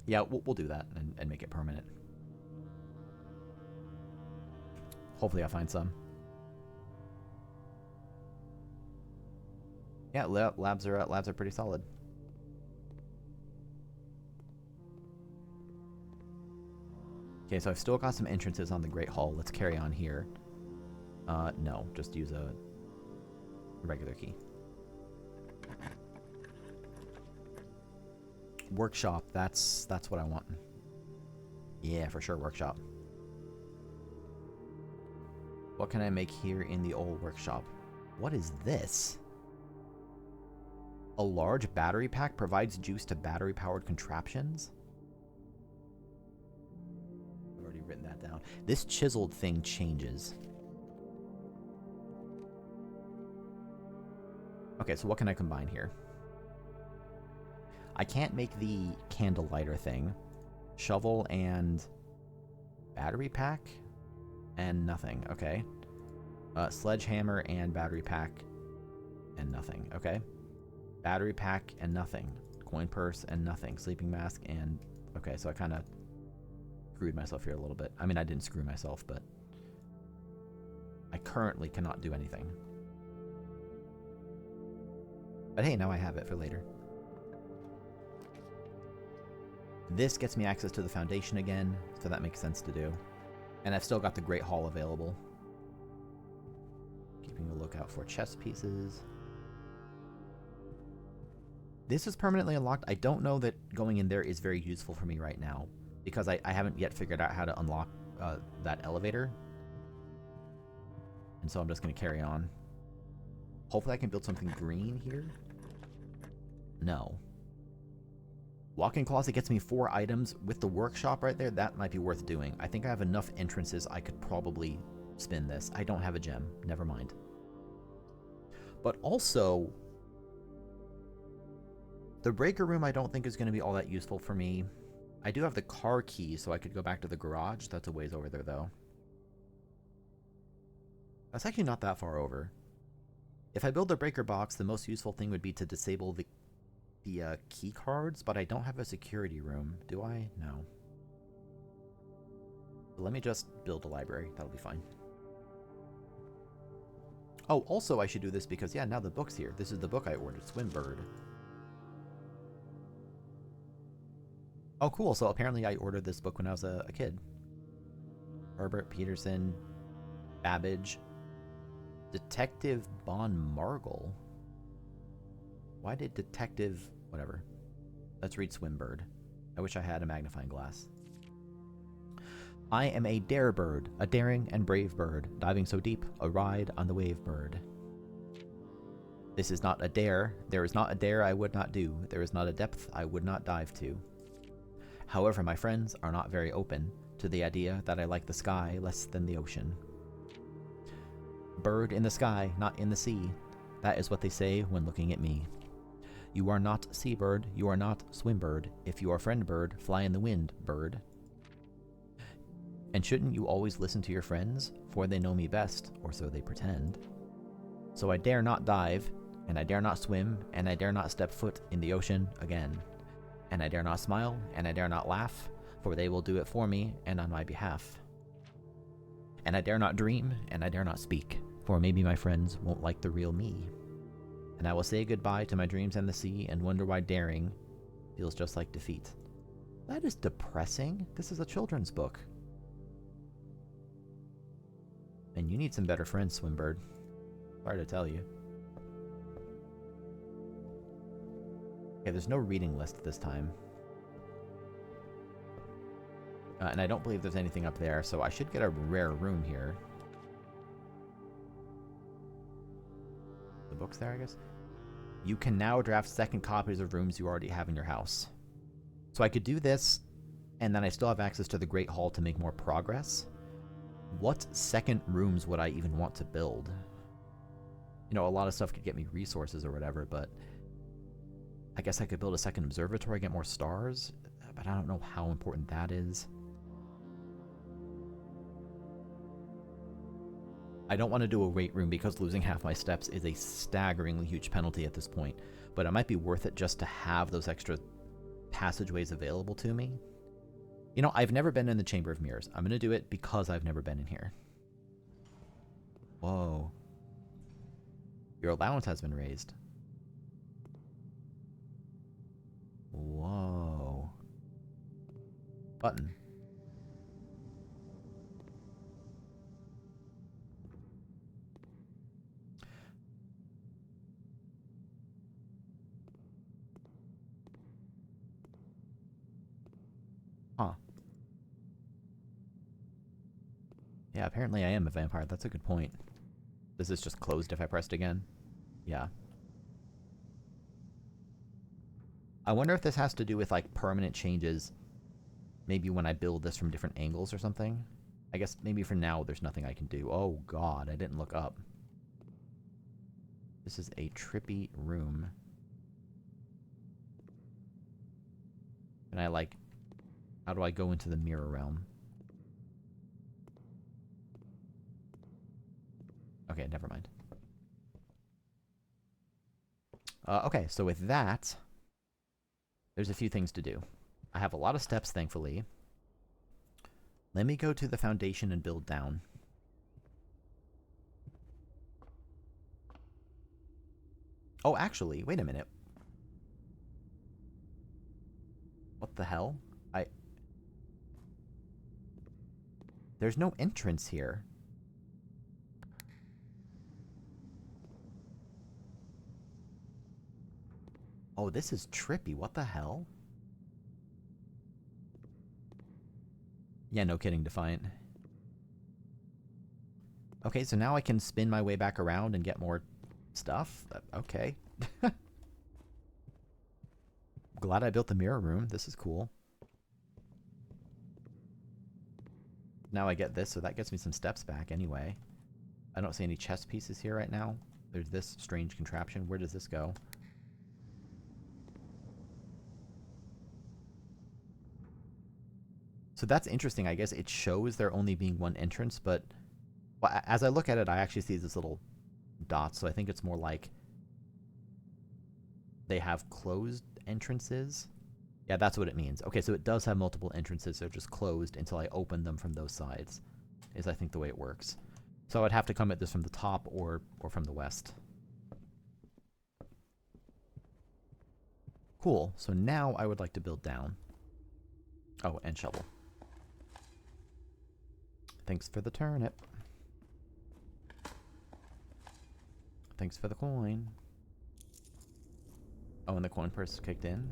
Yeah, we'll do that and make it permanent. Hopefully I'll find some. Yeah, labs are pretty solid. Okay, so I've still got some entrances on the Great Hall. Let's carry on here. No, just use a regular key. Workshop, that's what I want. Yeah, for sure, workshop. What can I make here in the old workshop? What is this? A large battery pack provides juice to battery-powered contraptions? I've already written that down. This chiseled thing changes. Okay, so what can I combine here? I can't make the candle lighter thing. Shovel and battery pack? And nothing, okay. Sledgehammer and battery pack and nothing, okay. Battery pack and nothing. Coin purse and nothing. Sleeping mask and... Okay, so I kind of screwed myself here a little bit. I mean, I didn't screw myself, but I currently cannot do anything. But hey, now I have it for later. This gets me access to the Foundation again, so that makes sense to do. And I've still got the Great Hall available. Keeping a lookout for chess pieces. This is permanently unlocked. I don't know that going in there is very useful for me right now, because I haven't yet figured out how to unlock that elevator. And so I'm just going to carry on. Hopefully I can build something green here. No. Walk-in closet gets me 4 items. With the workshop right there, that might be worth doing. I think I have enough entrances I could probably spin this. I don't have a gem. Never mind. But also, the breaker room I don't think is going to be all that useful for me. I do have the car key, so I could go back to the garage. That's a ways over there, though. That's actually not that far over. If I build the breaker box, the most useful thing would be to disable the key cards, but I don't have a security room. Do I? No. Let me just build a library. That'll be fine. Oh, also I should do this because, yeah, now the book's here. This is the book I ordered, Swimbird. Oh, cool. So apparently I ordered this book when I was a kid. Herbert Peterson, Babbage, Detective Bon Margle. Why did Detective... Whatever. Let's read Swimbird. I wish I had a magnifying glass. I am a dare bird, a daring and brave bird, diving so deep, a ride on the wave bird. This is not a dare. There is not a dare I would not do. There is not a depth I would not dive to. However, my friends are not very open to the idea that I like the sky less than the ocean. Bird in the sky, not in the sea. That is what they say when looking at me. You are not seabird, you are not swimbird. If you are friend bird, fly in the wind, bird. And shouldn't you always listen to your friends? For they know me best, or so they pretend. So I dare not dive, and I dare not swim, and I dare not step foot in the ocean again. And I dare not smile, and I dare not laugh, for they will do it for me and on my behalf. And I dare not dream, and I dare not speak, for maybe my friends won't like the real me. And I will say goodbye to my dreams and the sea, and wonder why daring feels just like defeat. That is depressing. This is a children's book. And you need some better friends, Swimbird. Sorry to tell you. Okay, there's no reading list this time. And I don't believe there's anything up there, so I should get a rare room here. The book's there, I guess? You can now draft second copies of rooms you already have in your house. So I could do this, and then I still have access to the Great Hall to make more progress. What second rooms would I even want to build? You know, a lot of stuff could get me resources or whatever, but I guess I could build a second observatory, get more stars, but I don't know how important that is. I don't want to do a weight room because losing half my steps is a staggeringly huge penalty at this point, but it might be worth it just to have those extra passageways available to me. You know, I've never been in the Chamber of Mirrors. I'm going to do it because I've never been in here. Whoa. Your allowance has been raised. Whoa. Button. Huh. Yeah, apparently I am a vampire. That's a good point. Is this just closed if I pressed again? Yeah. I wonder if this has to do with, like, permanent changes. Maybe when I build this from different angles or something. I guess maybe for now there's nothing I can do. Oh god, I didn't look up. This is a trippy room. And I, like... How do I go into the mirror realm? Okay, never mind. Okay, so with that, there's a few things to do. I have a lot of steps, thankfully. Let me go to the foundation and build down. Oh, actually, wait a minute. What the hell? There's no entrance here. Oh, this is trippy. What the hell? Yeah, no kidding, Defiant. Okay, so now I can spin my way back around and get more stuff? Okay. Glad I built the mirror room. This is cool. Now I get this, so that gets me some steps back anyway. I don't see any chess pieces here right now. There's this strange contraption. Where does this go? So that's interesting. I guess it shows there only being one entrance, but well, as I look at it, I actually see this little dots, so I think it's more like they have closed entrances. Yeah, that's what it means. Okay, so it does have multiple entrances. They're just closed until I open them from those sides, is I think the way it works. So I'd have to come at this from the top or from the west. Cool. So now I would like to build down. Oh, and shovel. Thanks for the turnip. Thanks for the coin. Oh, and the coin purse kicked in?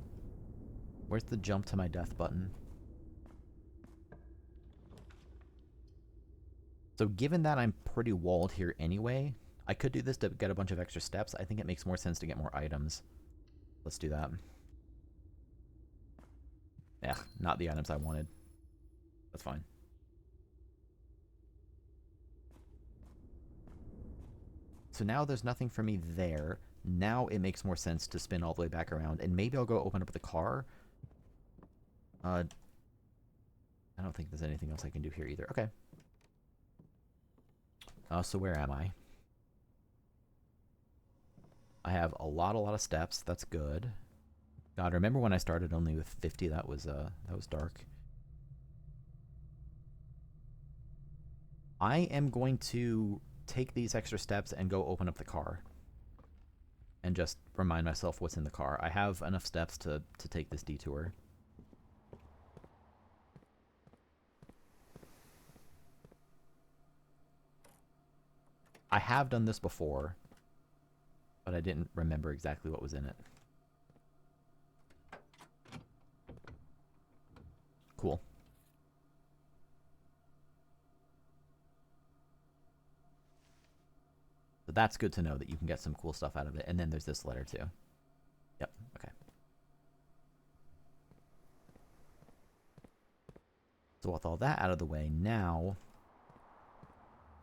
Where's the jump to my death button? So given that I'm pretty walled here anyway, I could do this to get a bunch of extra steps. I think it makes more sense to get more items. Let's do that. Ugh, not the items I wanted. That's fine. So now there's nothing for me there. Now it makes more sense to spin all the way back around. And maybe I'll go open up the car. I don't think there's anything else I can do here either. Okay. So where am I? I have a lot of steps. That's good. God, remember when I started only with 50? That was dark. I am going to take these extra steps and go open up the car and just remind myself what's in the car. I have enough steps to take this detour. I have done this before, but I didn't remember exactly what was in it. Cool. So that's good to know that you can get some cool stuff out of it. And then there's this letter too. Yep, okay. So with all that out of the way, now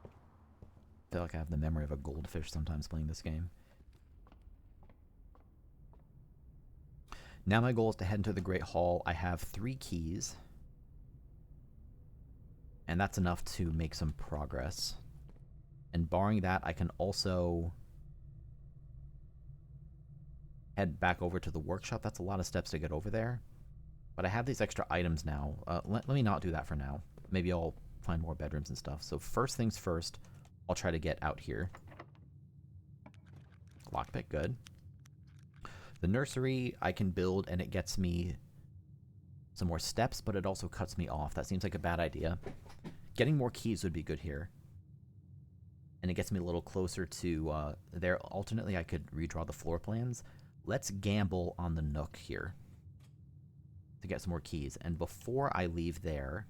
I feel like I have the memory of a goldfish sometimes playing this game. Now my goal is to head into the Great Hall. I have 3 keys. And that's enough to make some progress. And barring that, I can also head back over to the workshop. That's a lot of steps to get over there. But I have these extra items now. Let me not do that for now. Maybe I'll find more bedrooms and stuff. So first things first, I'll try to get out here. Lockpick, good. The nursery I can build, and it gets me some more steps, but it also cuts me off. That seems like a bad idea. Getting more keys would be good here. And it gets me a little closer to there. Alternately, I could redraw the floor plans. Let's gamble on the Nook here to get some more keys. And before I leave there,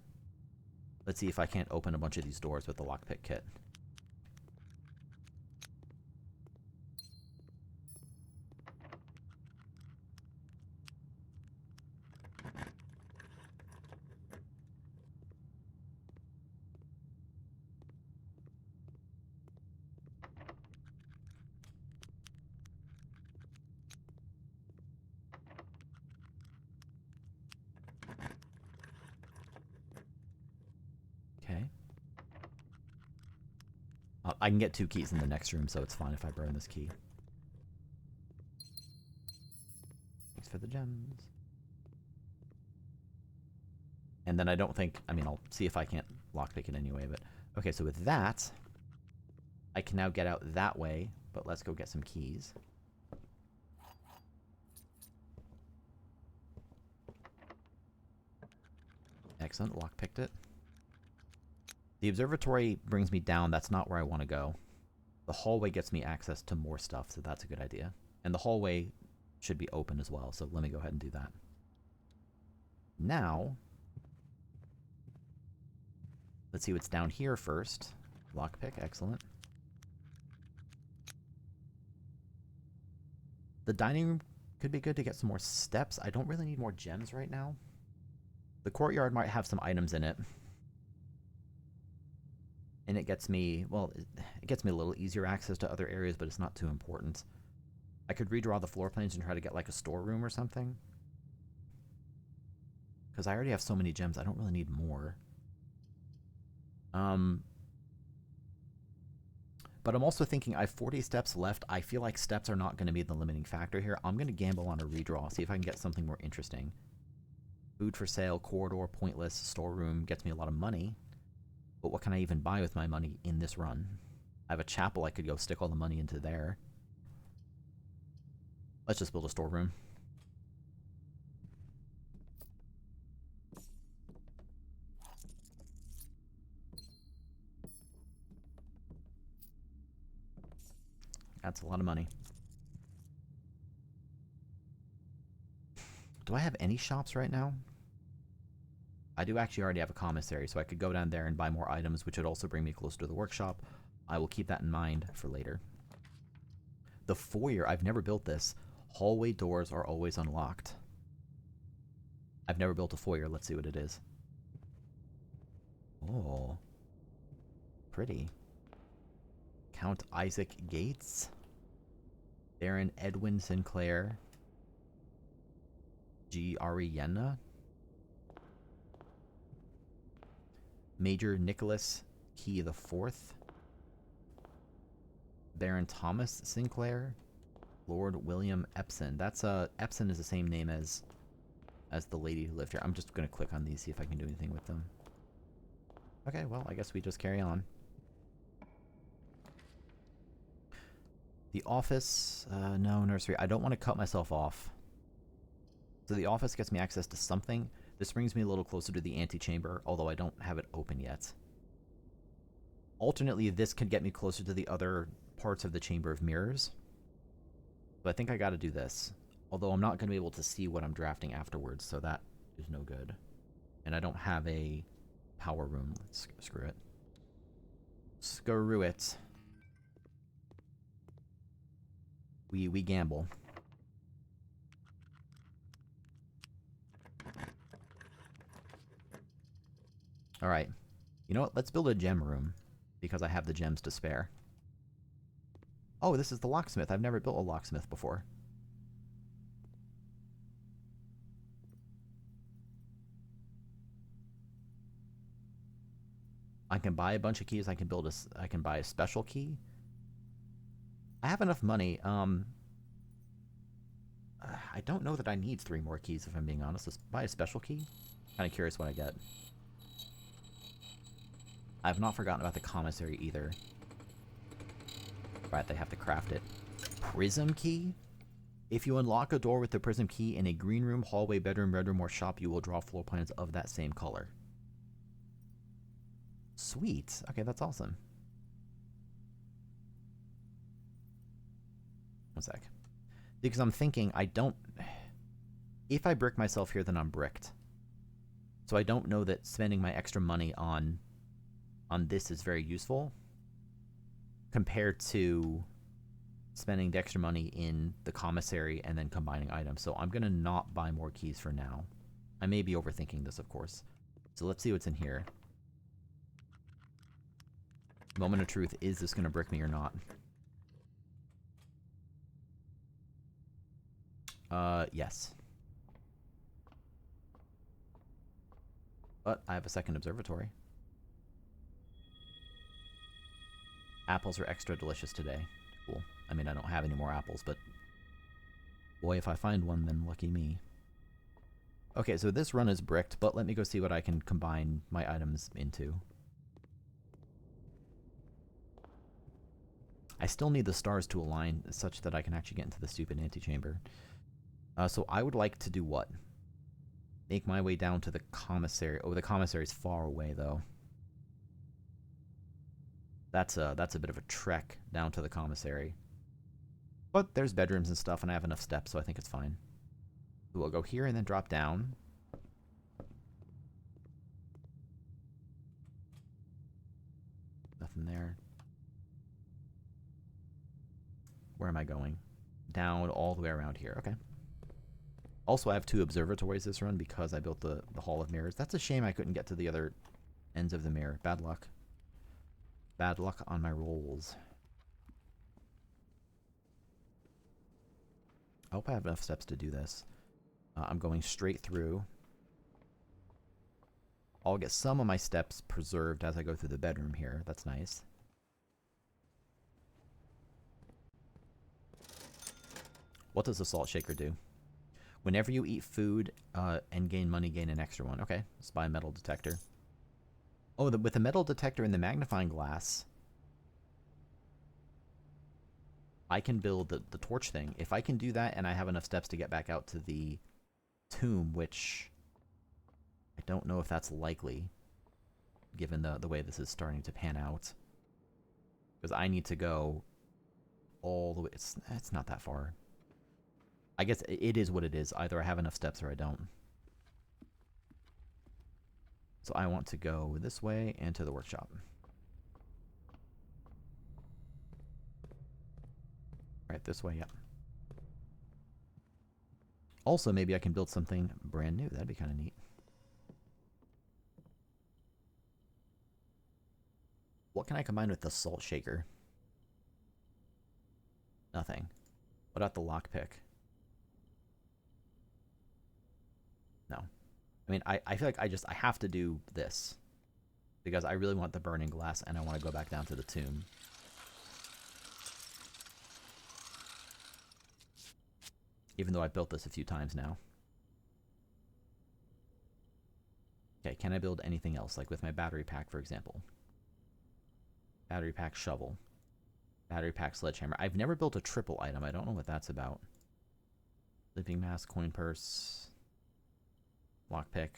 let's see if I can't open a bunch of these doors with the lockpick kit. Okay. I can get 2 keys in the next room, so it's fine if I burn this key. Thanks for the gems. And then I don't think... I mean, I'll see if I can't lockpick it anyway, but... Okay, so with that, I can now get out that way, but let's go get some keys. Excellent, lockpicked it. The observatory brings me down. That's not where I want to go. The hallway gets me access to more stuff, so that's a good idea. And the hallway should be open as well, so let me go ahead and do that. Now, let's see what's down here first. Lockpick, excellent. The dining room could be good to get some more steps. I don't really need more gems right now. The courtyard might have some items in it. And it gets me, well, it gets me a little easier access to other areas, but it's not too important. I could redraw the floor plans and try to get like a storeroom or something. Because I already have so many gems, I don't really need more. But I'm also thinking I have 40 steps left. I feel like steps are not going to be the limiting factor here. I'm going to gamble on a redraw, see if I can get something more interesting. Food for sale, corridor, pointless, storeroom gets me a lot of money. But what can I even buy with my money in this run? I have a chapel I could go stick all the money into there. Let's just build a storeroom. That's a lot of money. Do I have any shops right now? I do actually already have a commissary, so I could go down there and buy more items, which would also bring me closer to the workshop. I will keep that in mind for later. The foyer, I've never built this. Hallway doors are always unlocked. I've never built a foyer. Let's see what it is. Oh. Pretty. Count Isaac Gates. Baron Edwin Sinclair. G. Arienna. Major Nicholas Key IV. Baron Thomas Sinclair. Lord William Epson. That's Epson is the same name as the lady who lived here. I'm just gonna click on these, see if I can do anything with them. Okay, well, I guess we just carry on. The office, no, nursery. I don't want to cut myself off. So the office gets me access to something. This brings me a little closer to the antechamber, although I don't have it open yet. Alternately, this could get me closer to the other parts of the Chamber of Mirrors. But I think I gotta do this. Although I'm not gonna be able to see what I'm drafting afterwards, so that is no good. And I don't have a power room. Screw it. Screw it. We gamble. Alright. You know what? Let's build a gem room. Because I have the gems to spare. Oh, this is the locksmith. I've never built a locksmith before. I can buy a bunch of keys. I can buy a special key. I have enough money. I don't know that I need 3 more keys, if I'm being honest. Let's buy a special key. Kind of curious what I get. I've not forgotten about the commissary either. Right, they have to craft it. Prism key? If you unlock a door with the prism key in a green room, hallway, bedroom, red room, or shop, you will draw floor plans of that same color. Sweet. Okay, that's awesome. One sec. Because I'm thinking, I don't... If I brick myself here, then I'm bricked. So I don't know that spending my extra money on this is very useful compared to spending the extra money in the commissary and then combining items. So I'm going to not buy more keys for now. I may be overthinking this, of course. So let's see what's in here. Moment of truth, is this going to brick me or not? Yes. But I have a second observatory. Apples are extra delicious today. Cool. I mean, I don't have any more apples, but boy, if I find one, then lucky me. Okay, so this run is bricked, but let me go see what I can combine my items into. I still need the stars to align such that I can actually get into the stupid antechamber. So I would like to do what? Make my way down to the commissary. Oh, the commissary is far away, though. That's a bit of a trek down to the commissary. But there's bedrooms and stuff, and I have enough steps, so I think it's fine. So we'll go here and then drop down. Nothing there. Where am I going? Down all the way around here. Okay. Also, I have 2 observatories this run because I built the Hall of Mirrors. That's a shame I couldn't get to the other ends of the mirror. Bad luck. Bad luck on my rolls. I hope I have enough steps to do this. I'm going straight through. I'll get some of my steps preserved as I go through the bedroom here. That's nice. What does the salt shaker do? Whenever you eat food and gain money, gain an extra one. Okay, let's buy a metal detector. Oh, with the metal detector and the magnifying glass, I can build the torch thing. If I can do that and I have enough steps to get back out to the tomb, which I don't know if that's likely, given the way this is starting to pan out. Because I need to go all the way. It's not that far. I guess it is what it is. Either I have enough steps or I don't. So I want to go this way and to the workshop. Right, this way, yep. Also, maybe I can build something brand new. That'd be kind of neat. What can I combine with the salt shaker? Nothing. What about the lockpick? No. I mean, I feel like I have to do this. Because I really want the burning glass and I want to go back down to the tomb. Even though I've built this a few times now. Okay, can I build anything else? Like with my battery pack, for example. Battery pack shovel. Battery pack, sledgehammer. I've never built a triple item. I don't know what that's about. Sleeping mask, coin purse, lockpick.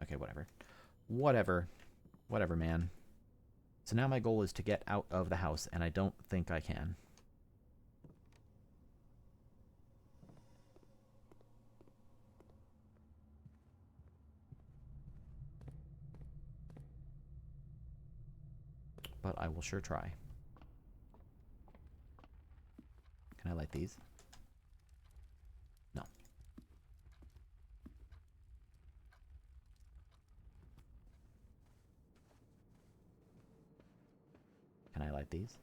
Okay, whatever. Whatever, man. So now my goal is to get out of the house, and I don't think I can. But I will sure try. Can I light these? No. Can I light these?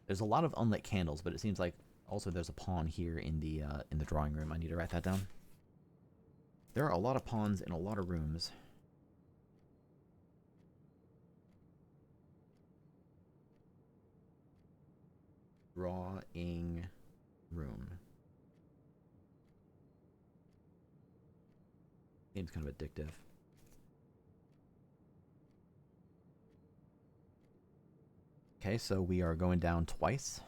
There's a lot of unlit candles, but it seems like also there's a pawn here in the drawing room. I need to write that down. There are a lot of pawns in a lot of rooms. Drawing room. Game's kind of addictive. Okay, so we are going down twice.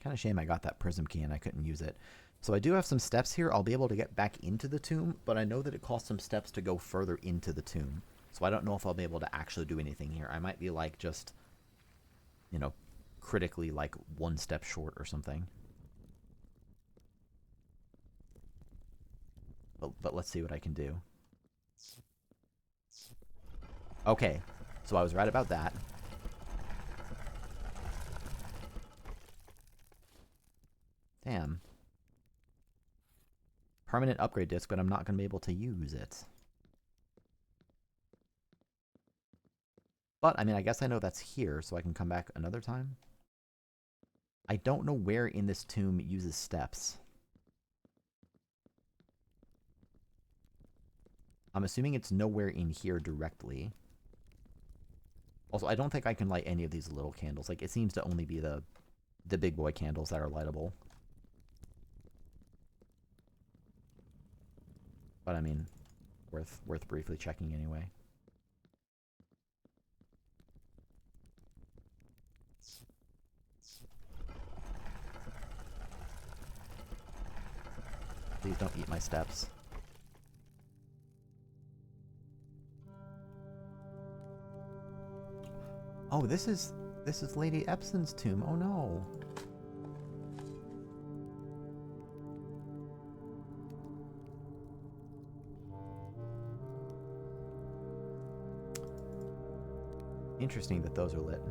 Kind of shame I got that prism key and I couldn't use it. So I do have some steps here. I'll be able to get back into the tomb, but I know that it costs some steps to go further into the tomb. So I don't know if I'll be able to actually do anything here. I might be like just, you know, critically like one step short or something. But let's see what I can do. Okay, so I was right about that. Damn. Permanent upgrade disc, but I'm not going to be able to use it. But, I mean, I guess I know that's here, so I can come back another time. I don't know where in this tomb it uses steps. I'm assuming it's nowhere in here directly. Also, I don't think I can light any of these little candles. Like, it seems to only be the big boy candles that are lightable. But, I mean, worth briefly checking anyway. Please don't eat my steps. Oh, this is Lady Epson's tomb. Oh no. Interesting that those are lit.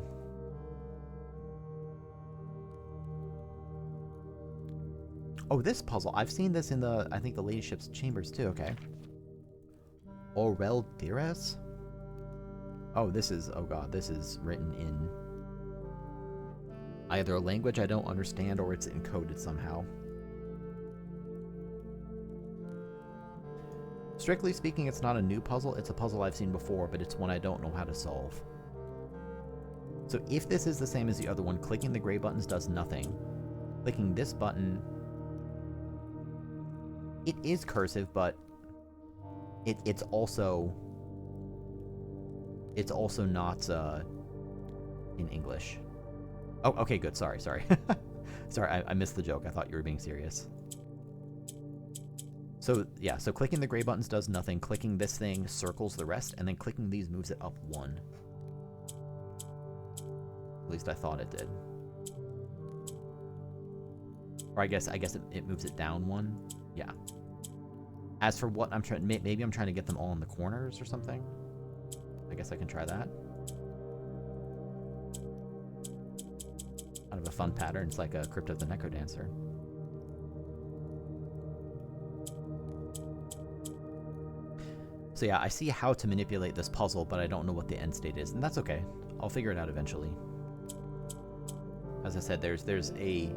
Oh, this puzzle. I've seen this in the, I think, the ladyship's chambers too. Okay. Aurel Dires? Oh, this is, oh god, this is written in either a language I don't understand or it's encoded somehow. Strictly speaking, it's not a new puzzle. It's a puzzle I've seen before, but it's one I don't know how to solve. So if this is the same as the other one, clicking the gray buttons does nothing. Clicking this button, it is cursive, but it's also not in English. Oh, okay, good. Sorry. Sorry, I missed the joke. I thought you were being serious. So, yeah, so clicking the gray buttons does nothing. Clicking this thing circles the rest, and then clicking these moves it up one. At least I thought it did. Or I guess it moves it down one. Yeah. As for what I'm trying, maybe I'm trying to get them all in the corners or something. I guess I can try that. Kind of a fun pattern. It's like a Crypt of the Necrodancer. So yeah, I see how to manipulate this puzzle, but I don't know what the end state is, and that's okay. I'll figure it out eventually. As I said, there's a...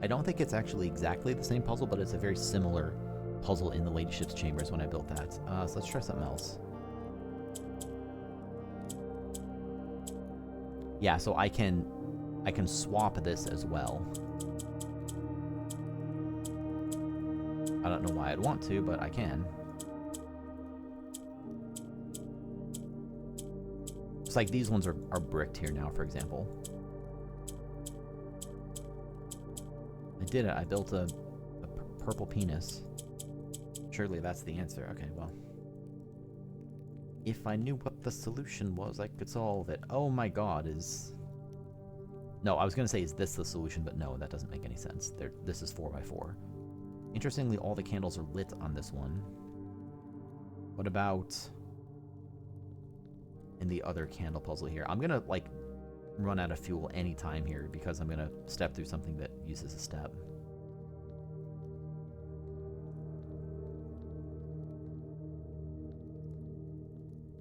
I don't think it's actually exactly the same puzzle, but it's a very similar puzzle in the ladyship's chambers when I built that. So let's try something else. Yeah, so I can swap this as well. I don't know why I'd want to, but I can. It's like these ones are bricked here now, for example. I did it. I built a purple penis. Surely that's the answer. Okay, well. If I knew what the solution was, I could solve it. Oh my god, is... No, I was going to say, is this the solution? But no, that doesn't make any sense. This is 4x4. Interestingly, all the candles are lit on this one. What about in the other candle puzzle here? I'm going to, like, run out of fuel anytime here because I'm going to step through something that uses a step.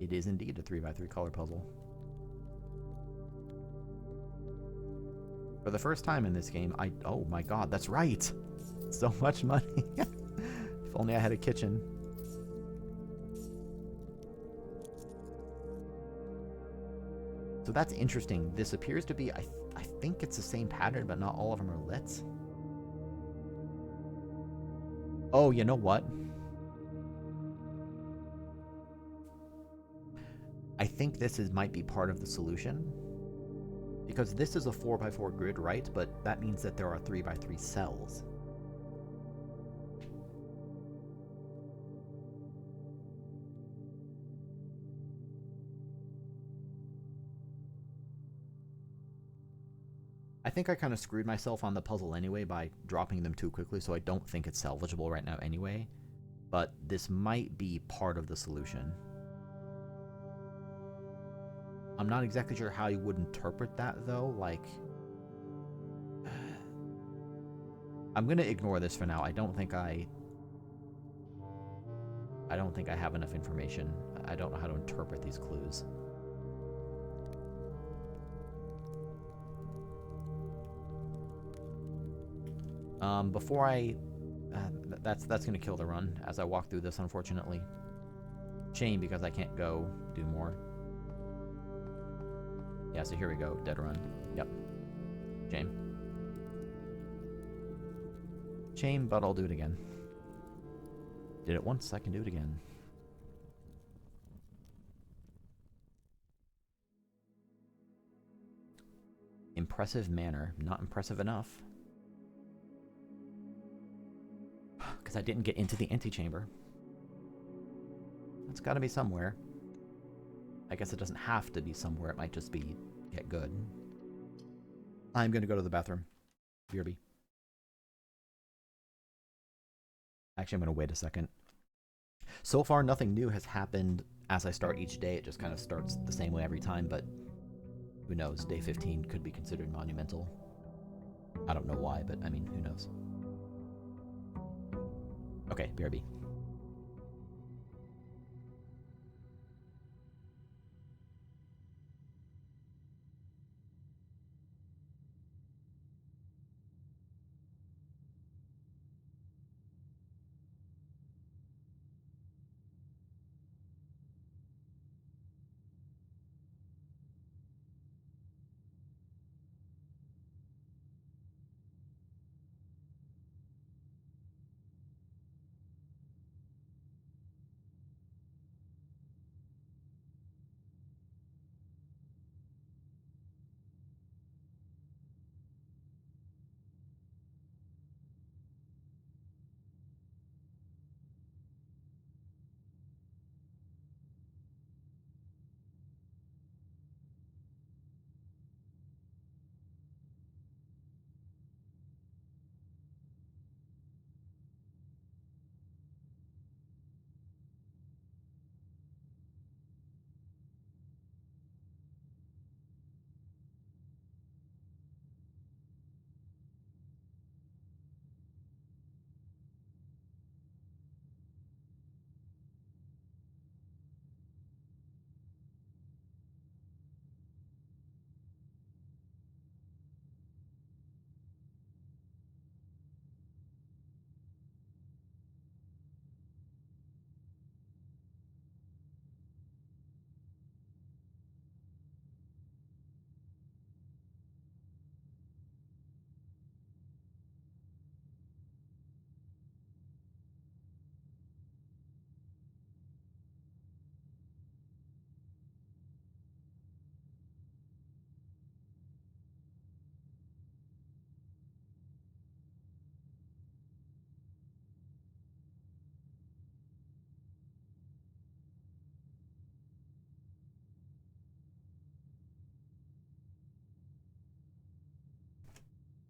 It is indeed a 3x3 color puzzle. For the first time in this game, oh my god, that's right! So much money! If only I had a kitchen. So that's interesting. This appears to be, I think it's the same pattern, but not all of them are lit. Oh, you know what? I think this might be part of the solution. Because this is a 4x4 grid, right? But that means that there are 3x3 cells. I think I kind of screwed myself on the puzzle anyway by dropping them too quickly, so I don't think it's salvageable right now anyway. But this might be part of the solution. I'm not exactly sure how you would interpret that, though. Like, I'm gonna ignore this for now. I don't think I have enough information. I don't know how to interpret these clues. Before I... that's gonna kill the run as I walk through this, unfortunately. Shame, because I can't go do more. Yeah, so here we go. Dead run. Yep. Shame. Shame, but I'll do it again. Did it once, I can do it again. Impressive manner. Not impressive enough. Because I didn't get into the antechamber. It's gotta be somewhere. I guess it doesn't have to be somewhere. It might just be get good. I'm gonna go to the bathroom. BRB. Actually, I'm gonna wait a second. So far, nothing new has happened as I start each day. It just kind of starts the same way every time, but who knows? Day 15 could be considered monumental. I don't know why, but I mean, who knows? Okay, BRB.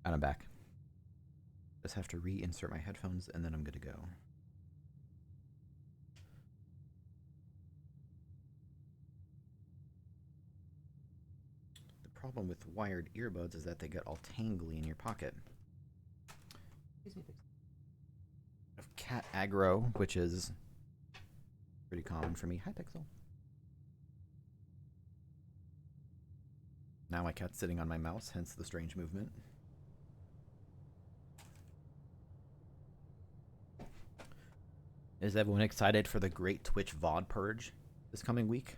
And I'm back. Just have to reinsert my headphones and then I'm good to go. The problem with wired earbuds is that they get all tangly in your pocket. Of cat aggro, which is pretty common for me. Hi, Pixel. Now my cat's sitting on my mouse, hence the strange movement. Is everyone excited for the Great Twitch VOD Purge this coming week?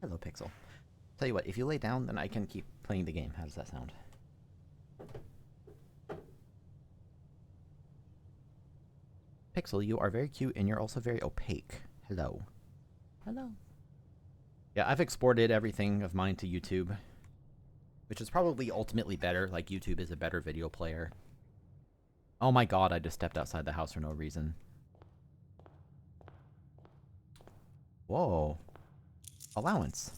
Hello, Pixel. Tell you what, if you lay down, then I can keep playing the game. How does that sound? Pixel, you are very cute and you're also very opaque. Hello. Hello. Yeah, I've exported everything of mine to YouTube, which is probably ultimately better. Like, YouTube is a better video player. Oh my god, I just stepped outside the house for no reason. Whoa. Allowance.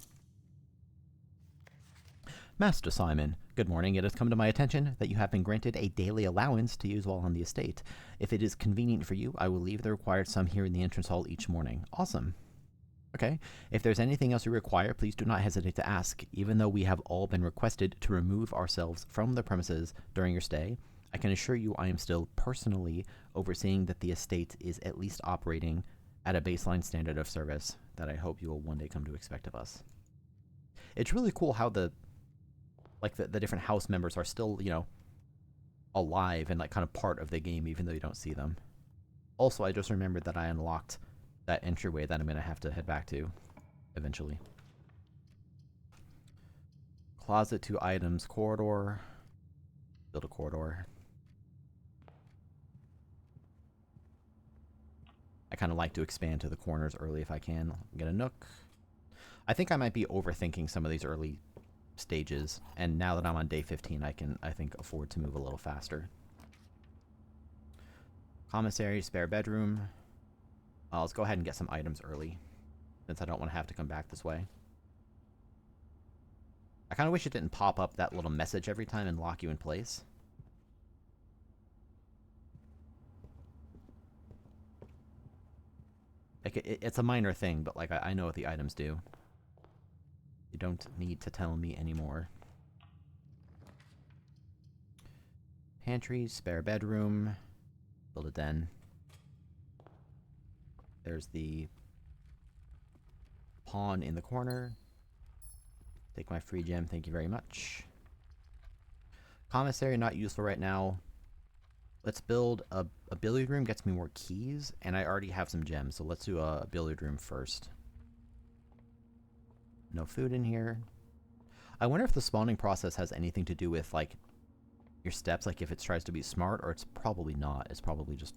Master Simon, good morning. It has come to my attention that you have been granted a daily allowance to use while on the estate. If it is convenient for you, I will leave the required sum here in the entrance hall each morning. Awesome. Okay. If there's anything else you require, please do not hesitate to ask. Even though we have all been requested to remove ourselves from the premises during your stay, I can assure you I am still personally overseeing that the estate is at least operating at a baseline standard of service that I hope you will one day come to expect of us. It's really cool how the different house members are still, you know, alive and like kind of part of the game even though you don't see them. Also, I just remembered that I unlocked that entryway that I'm going to have to head back to eventually. Closet to items corridor. Build a corridor. I kind of like to expand to the corners early if I can. Get a nook. I think I might be overthinking some of these early stages, and now that I'm on day 15, I can, I think, afford to move a little faster. Commissary, spare bedroom. Let's go ahead and get some items early, since I don't want to have to come back this way. I kind of wish it didn't pop up that little message every time and lock you in place. Like, it's a minor thing, but like I know what the items do. You don't need to tell me anymore. Pantry, spare bedroom. Build a den. There's the pawn in the corner. Take my free gem, thank you very much. Commissary, not useful right now. Let's build a billiard room, gets me more keys, and I already have some gems, so let's do a billiard room first. No food in here. I wonder if the spawning process has anything to do with, like, your steps, like if it tries to be smart, or it's probably not. It's probably just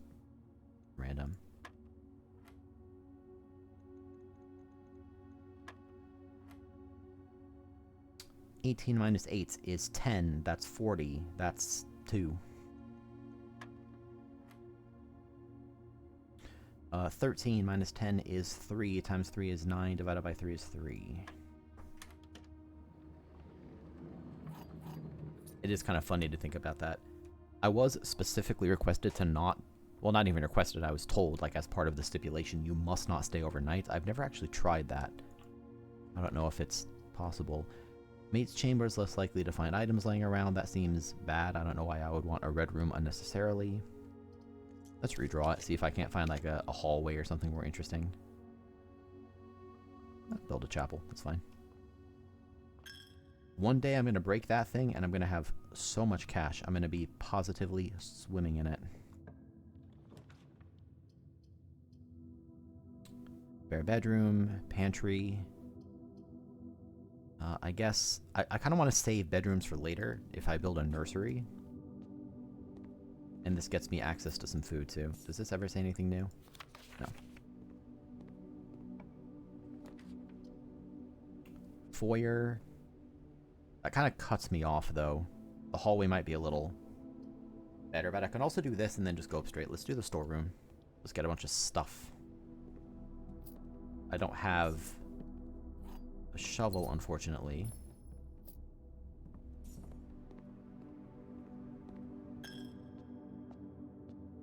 random. (18 minus 8 is 10. That's 40. That's 2. 13 minus 10 is 3. Times 3 is 9. Divided by 3 is 3. It is kind of funny to think about that. I was specifically requested to not... Well, not even requested. I was told, like, as part of the stipulation, you must not stay overnight. I've never actually tried that. I don't know if it's possible. Mate's chamber is less likely to find items laying around. That seems bad. I don't know why I would want a red room unnecessarily. Let's redraw it, see if I can't find like a hallway or something more interesting. Build a chapel, that's fine. One day I'm going to break that thing and I'm going to have so much cash. I'm going to be positively swimming in it. Spare bedroom, pantry. I guess I kind of want to save bedrooms for later if I build a nursery. And this gets me access to some food too. Does this ever say anything new? No. Foyer. That kind of cuts me off though. The hallway might be a little better, but I can also do this and then just go up straight. Let's do the storeroom. Let's get a bunch of stuff. I don't have a shovel, unfortunately.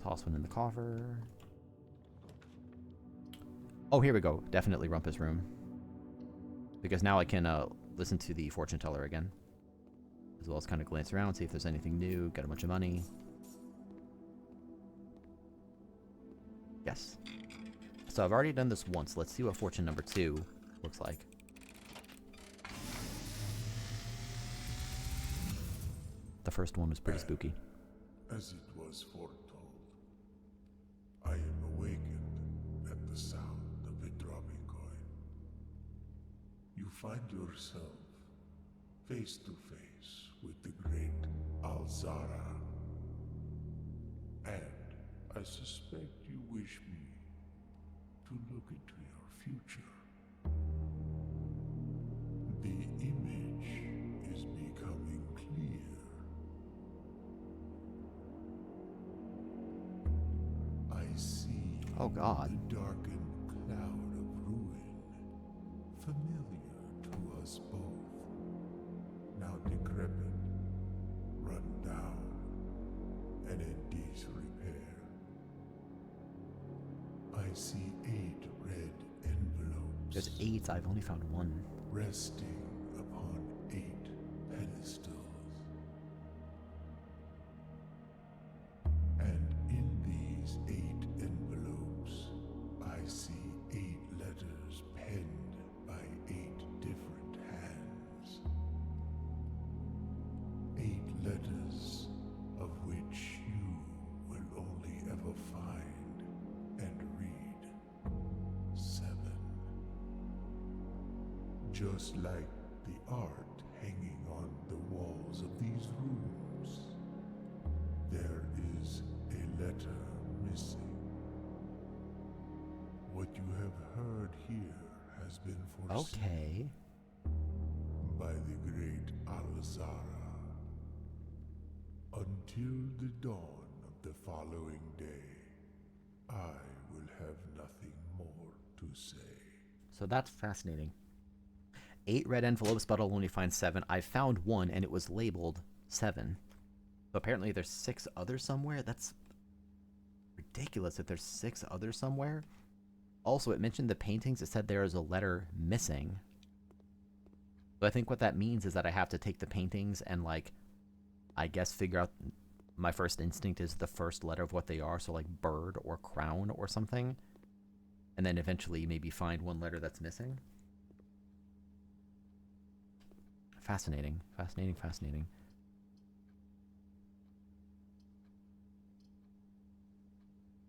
Toss one in the coffer. Oh, here we go. Definitely Rumpus Room. Because now I can listen to the fortune teller again. As well as kind of glance around, see if there's anything new, get a bunch of money. Yes. So I've already done this once. Let's see what fortune number 2 looks like. The first one was pretty spooky. As it was foretold, I am awakened at the sound of a dropping coin. You find yourself face to face with the great Alzara. And I suspect you wish me to look into your future. The image is becoming clear. I see Oh God. the darkened cloud of ruin, familiar to us both, now decrepit, run down, and in disrepair. I see 8 red envelopes. There's 8. I've only found 1. Resting upon 8 pedestals. And in these 8 envelopes, I see 8 letters penned by 8 different hands. 8 letters of which you will only ever find and read 7. Just like the art hanging on the walls of these rooms, there is a letter missing. What you have heard here has been foreseen Okay. by the great Alzara. Until the dawn of the following day, I will have nothing more to say. So that's fascinating. 8 red envelopes, but I'll only find 7. I found 1, and it was labeled 7. So apparently there's 6 others somewhere? That's ridiculous if there's 6 others somewhere. Also, it mentioned the paintings. It said there is a letter missing. So I think what that means is that I have to take the paintings and, like, I guess figure out... My first instinct is the first letter of what they are, so like bird or crown or something. And then eventually maybe find one letter that's missing. Fascinating. Fascinating, fascinating.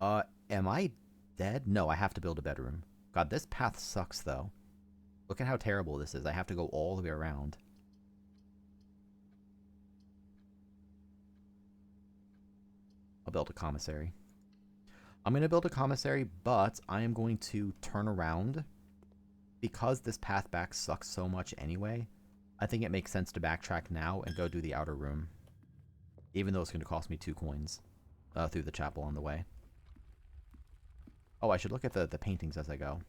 Am I dead? No, I have to build a bedroom. God, this path sucks, though. Look at how terrible this is. I have to go all the way around. I'll build a commissary. I'm going to build a commissary, but I am going to turn around. Because this path back sucks so much anyway, I think it makes sense to backtrack now and go do the outer room. Even though it's going to cost me 2 coins through the chapel on the way. Oh, I should look at the paintings as I go.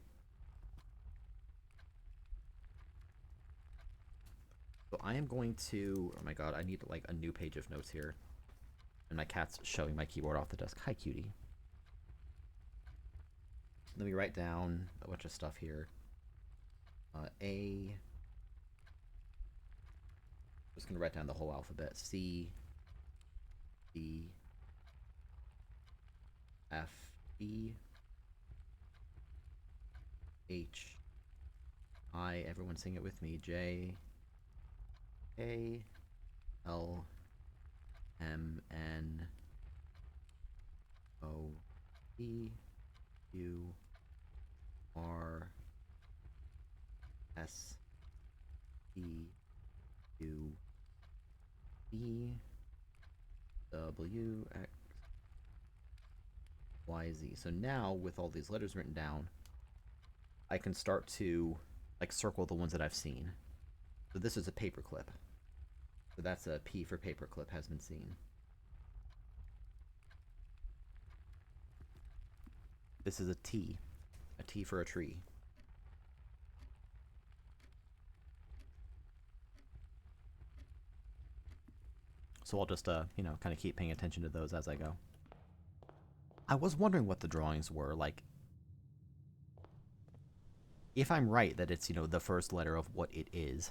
So I am going to... Oh my god, I need like a new page of notes here. And my cat's showing my keyboard off the desk. Hi, cutie. Let me write down a bunch of stuff here. A. I'm just going to write down the whole alphabet. C. D. F. E. H. I. Everyone sing it with me. J. K. L. M. N. O. P. Q. R. S. T. U. V. W. X. Y. Z. So now, with all these letters written down, I can start to like circle the ones that I've seen. So this is a paperclip. So that's a P for paperclip has been seen. This is a T for a tree. So I'll just, you know, kind of keep paying attention to those as I go. I was wondering what the drawings were. Like, if I'm right that it's, you know, the first letter of what it is,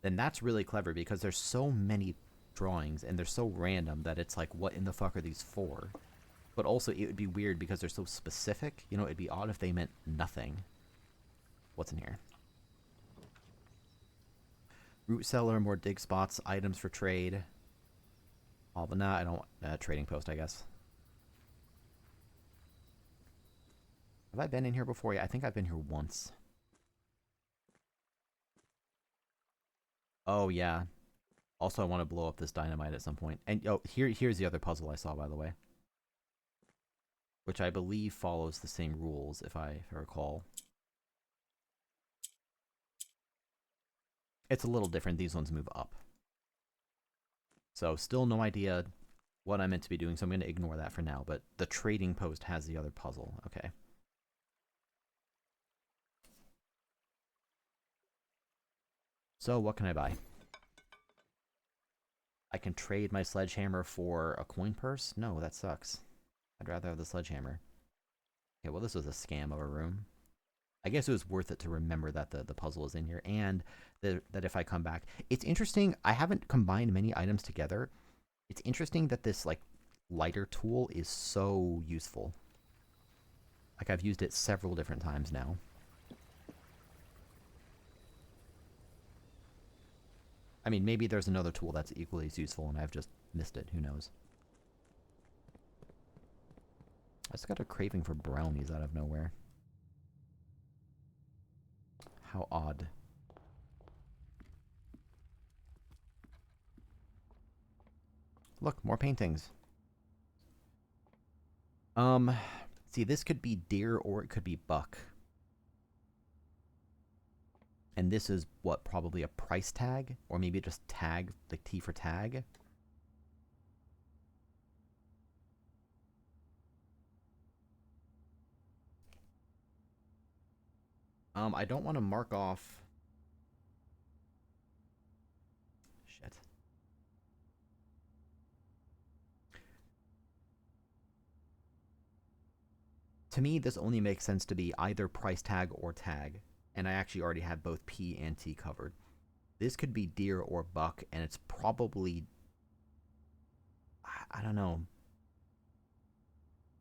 then that's really clever because there's so many drawings and they're so random that it's like, what in the fuck are these for? But also, it would be weird because they're so specific. You know, it'd be odd if they meant nothing. What's in here? Root cellar, more dig spots, items for trade. Oh, but nah, I don't. Trading post, I guess. Have I been in here before? Yeah, I think I've been here once. Oh, yeah. Also, I want to blow up this dynamite at some point. And, oh, here's the other puzzle I saw, by the way. Which I believe follows the same rules, if I recall. It's a little different. These ones move up. So, still no idea what I'm meant to be doing, so I'm going to ignore that for now. But the trading post has the other puzzle. Okay. So, what can I buy? I can trade my sledgehammer for a coin purse? No, that sucks. I'd rather have the sledgehammer. Okay, well, this was a scam of a room. I guess it was worth it to remember that the puzzle is in here, and that if I come back... It's interesting, I haven't combined many items together. It's interesting that this, like, lighter tool is so useful. Like, I've used it several different times now. I mean, maybe there's another tool that's equally as useful and I've just missed it. Who knows? I just got a craving for brownies out of nowhere. How odd. Look, more paintings. See, this could be deer or it could be buck. And this is, what, probably a price tag? Or maybe just tag, like T for tag? I don't want to mark off... Shit. To me, this only makes sense to be either price tag or tag. And I actually already have both P and T covered. This could be deer or buck, and it's probably... I don't know.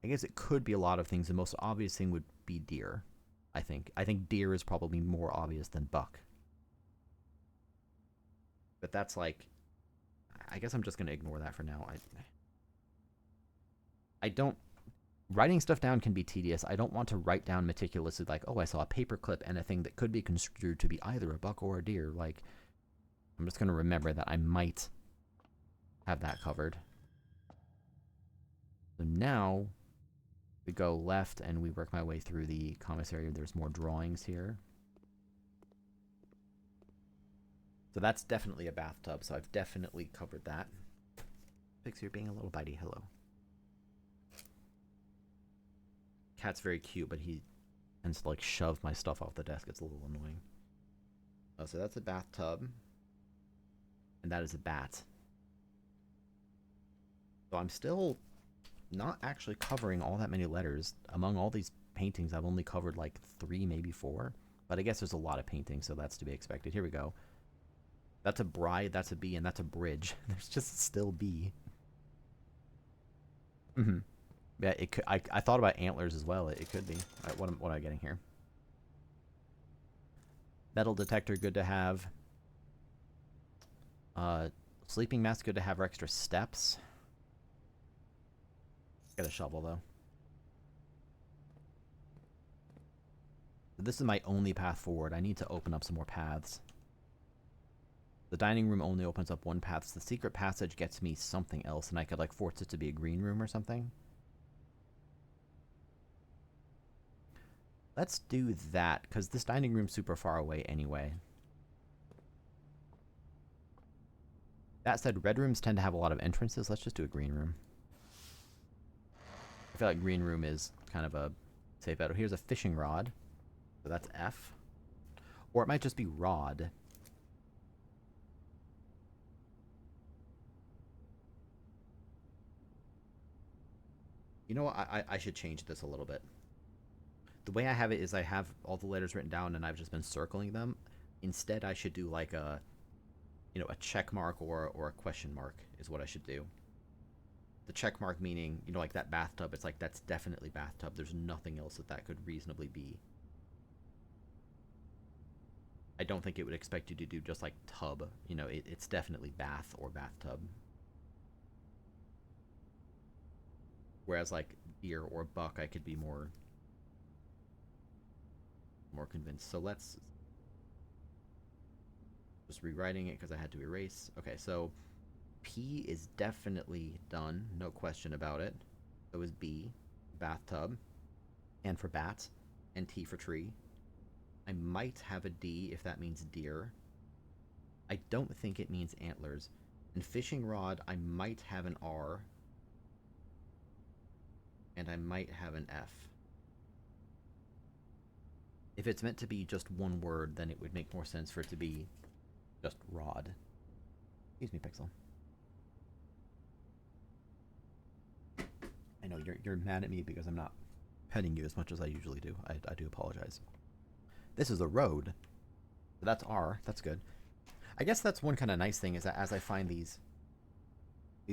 I guess it could be a lot of things. The most obvious thing would be deer, I think. I think deer is probably more obvious than buck. But that's like... I guess I'm just going to ignore that for now. I don't... Writing stuff down can be tedious. I don't want to write down meticulously like, oh, I saw a paperclip and a thing that could be construed to be either a buck or a deer. Like, I'm just going to remember that I might have that covered. So now we go left and we work my way through the commissary. There's more drawings here. So that's definitely a bathtub, so I've definitely covered that. Fix, you're being a little bitey. Hello. Cat's very cute, but he tends to like shove my stuff off the desk. It's a little annoying. Oh, so that's a bathtub. And that is a bat. So I'm still not actually covering all that many letters. Among all these paintings, I've only covered like 3, maybe 4. But I guess there's a lot of paintings, so that's to be expected. Here we go. That's a bride, that's a B, and that's a bridge. There's just still B. Mm-hmm. Yeah, it could. I thought about antlers as well. It could be. All right, what am I getting here? Metal detector, good to have. Sleeping mask, good to have for extra steps. Get a shovel though. This is my only path forward. I need to open up some more paths. The dining room only opens up one path. So the secret passage gets me something else, and I could like force it to be a green room or something. Let's do that, because this dining room's super far away anyway. That said, red rooms tend to have a lot of entrances. Let's just do a green room. I feel like green room is kind of a safe bet. Here's a fishing rod. So that's F. Or it might just be rod. You know what? I should change this a little bit. The way I have it is I have all the letters written down and I've just been circling them. Instead, I should do like a, a check mark or a question mark is what I should do. The check mark meaning, like that bathtub, it's like that's definitely bathtub. There's nothing else that could reasonably be. I don't think it would expect you to do just like tub. It's definitely bath or bathtub. Whereas like deer or buck, I could be more convinced. So let's just rewriting it because I had to erase. Okay, so P is definitely done, no question about it. So is B, bathtub, and for bat, and T for tree. I might have a D if that means deer. I don't think it means antlers. And fishing rod, I might have an R, and I might have an F. If it's meant to be just one word, then it would make more sense for it to be just rod. Excuse me, Pixel. I know you're mad at me because I'm not petting you as much as I usually do. I do apologize. This is a road. That's R. That's good. I guess that's one kind of nice thing is that as I find these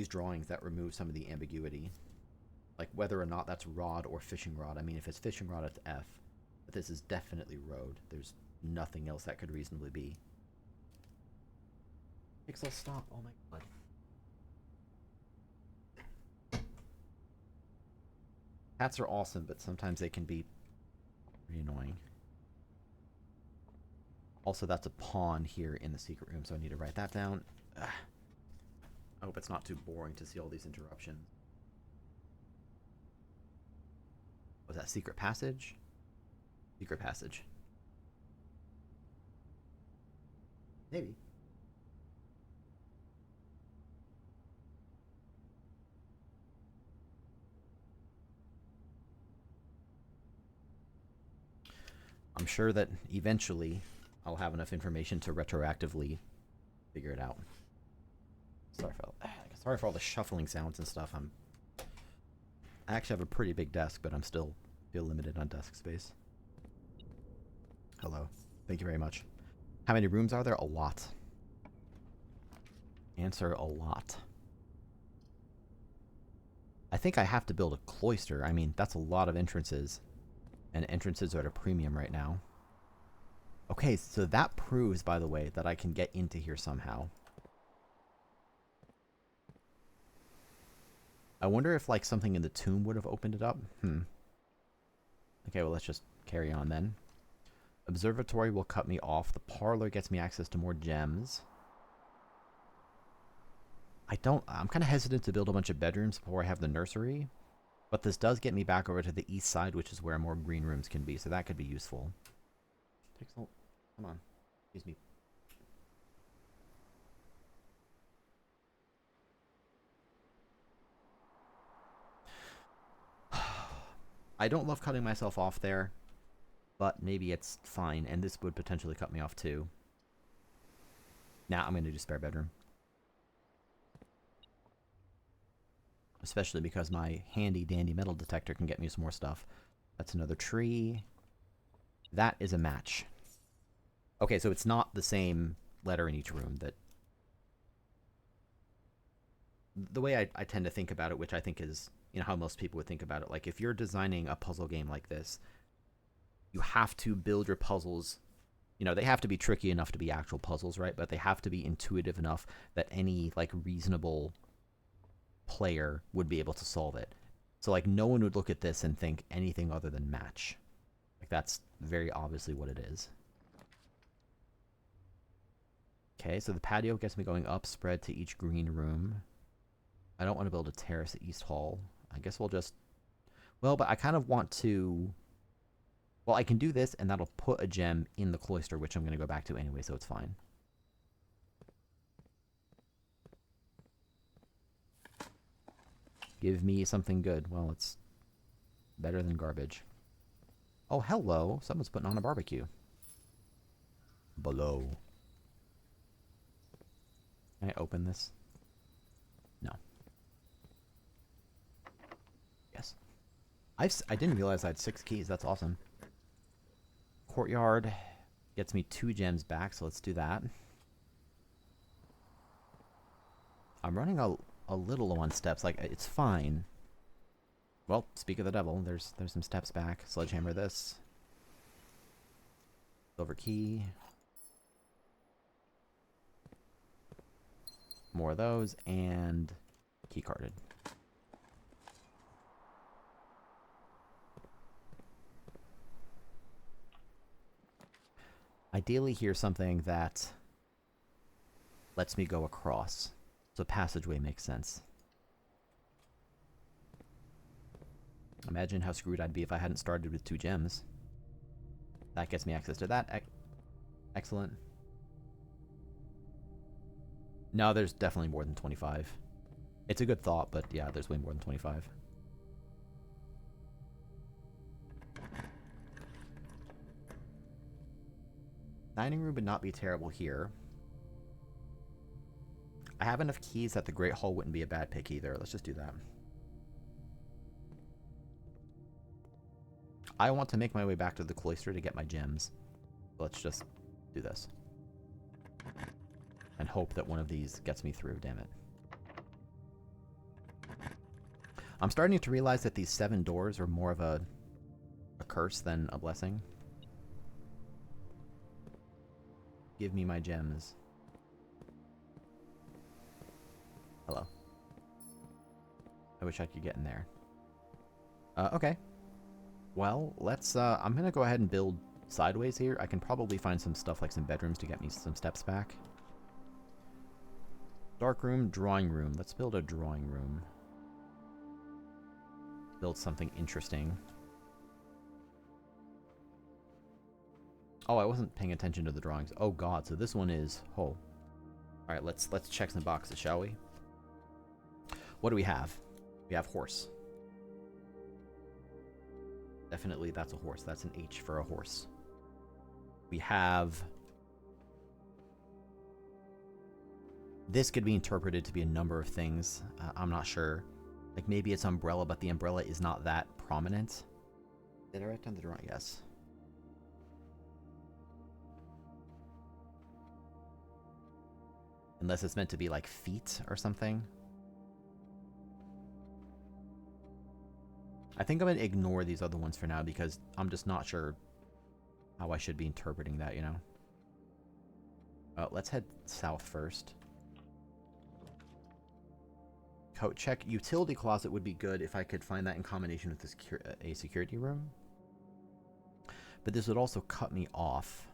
drawings that remove some of the ambiguity, like whether or not that's rod or fishing rod. I mean, if it's fishing rod, it's F. But this is definitely road. There's nothing else that could reasonably be. Pixel, stop. Oh my god. Cats are awesome, but sometimes they can be pretty annoying. Also, that's a pawn here in the secret room, so I need to write that down. Ugh. I hope it's not too boring to see all these interruptions. Was that secret passage? Secret passage. Maybe. I'm sure that eventually I'll have enough information to retroactively figure it out. Sorry for all the shuffling sounds and stuff. I actually have a pretty big desk, but I'm still feel limited on desk space. Hello. Thank you very much. How many rooms are there? A lot. Answer: a lot. I think I have to build a cloister. I mean, that's a lot of entrances. And entrances are at a premium right now. Okay, so that proves, by the way, that I can get into here somehow. I wonder if, like, something in the tomb would have opened it up. Okay, well, let's just carry on then. Observatory will cut me off. The parlor gets me access to more gems. I'm kind of hesitant to build a bunch of bedrooms before I have the nursery. But this does get me back over to the east side, which is where more green rooms can be. So that could be useful. Pixel, come on. Excuse me. I don't love cutting myself off there. But maybe it's fine. And this would potentially cut me off too. Now I'm going to do spare bedroom. Especially because my handy dandy metal detector can get me some more stuff. That's another tree. That is a match. Okay, so it's not the same letter in each room. That the way I tend to think about it, which I think is how most people would think about it. Like if you're designing a puzzle game like this, you have to build your puzzles. They have to be tricky enough to be actual puzzles, right? But they have to be intuitive enough that any like reasonable player would be able to solve it. So like no one would look at this and think anything other than match. Like that's very obviously what it is. Okay, so the patio gets me going up, spread to each green room. I don't want to build a terrace at East Hall. I guess we'll just... Well, but I kind of want to... Well, I can do this, and that'll put a gem in the cloister, which I'm going to go back to anyway, so it's fine. Give me something good. Well, it's better than garbage. Oh, hello. Someone's putting on a barbecue. Below. Can I open this? No. Yes. I didn't realize I had 6 keys. That's awesome. Courtyard gets me 2 gems back, so let's do that. I'm running a little low on steps. Like, it's fine. Well, speak of the devil, there's some steps back. Sledgehammer this. Silver key. More of those, and key carded. Ideally, here's something that lets me go across. So passageway makes sense. Imagine how screwed I'd be if I hadn't started with 2 gems. That gets me access to that. Excellent. No, there's definitely more than 25. It's a good thought, but yeah, there's way more than 25. Dining room would not be terrible here. I have enough keys that the Great Hall wouldn't be a bad pick either. Let's just do that. I want to make my way back to the cloister to get my gems. Let's just do this. And hope that one of these gets me through, damn it. I'm starting to realize that these 7 doors are more of a curse than a blessing. Give me my gems. Hello. I wish I could get in there. Okay. Well, let's, I'm gonna go ahead and build sideways here. I can probably find some stuff like some bedrooms to get me some steps back. Dark room, drawing room. Let's build a drawing room. Build something interesting. Oh, I wasn't paying attention to the drawings. Oh god, so this one is... Oh. Alright, let's check some boxes, shall we? What do we have? We have horse. Definitely that's a horse. That's an H for a horse. We have... This could be interpreted to be a number of things. I'm not sure. Like, maybe it's umbrella, but the umbrella is not that prominent. Did I write down the drawing? Yes. Unless it's meant to be like feet or something. I think I'm going to ignore these other ones for now because I'm just not sure how I should be interpreting that, you know? Let's head south first. Coat check. Utility closet would be good if I could find that in combination with a security room. But this would also cut me off.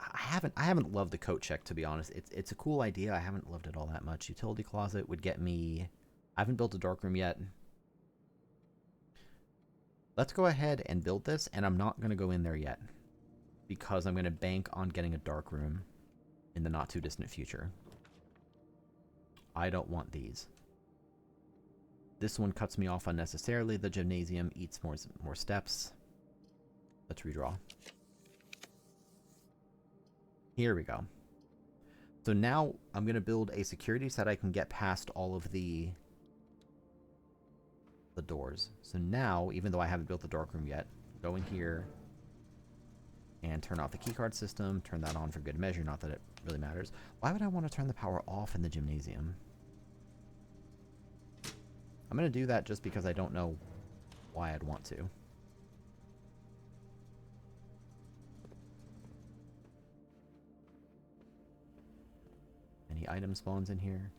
I haven't loved the coat check, to be honest. It's a cool idea. I haven't loved it all that much. Utility closet would get me... I haven't built a dark room yet. Let's go ahead and build this, and I'm not going to go in there yet. Because I'm going to bank on getting a dark room in the not too distant future. I don't want these. This one cuts me off unnecessarily. The gymnasium eats more steps. Let's redraw. Here we go. So now I'm going to build a security so that I can get past all of the doors. So now, even though I haven't built the dark room yet, go in here and turn off the keycard system, turn that on for good measure, not that it really matters. Why would I want to turn the power off in the gymnasium? I'm going to do that just because I don't know why I'd want to. Any item spawns in here?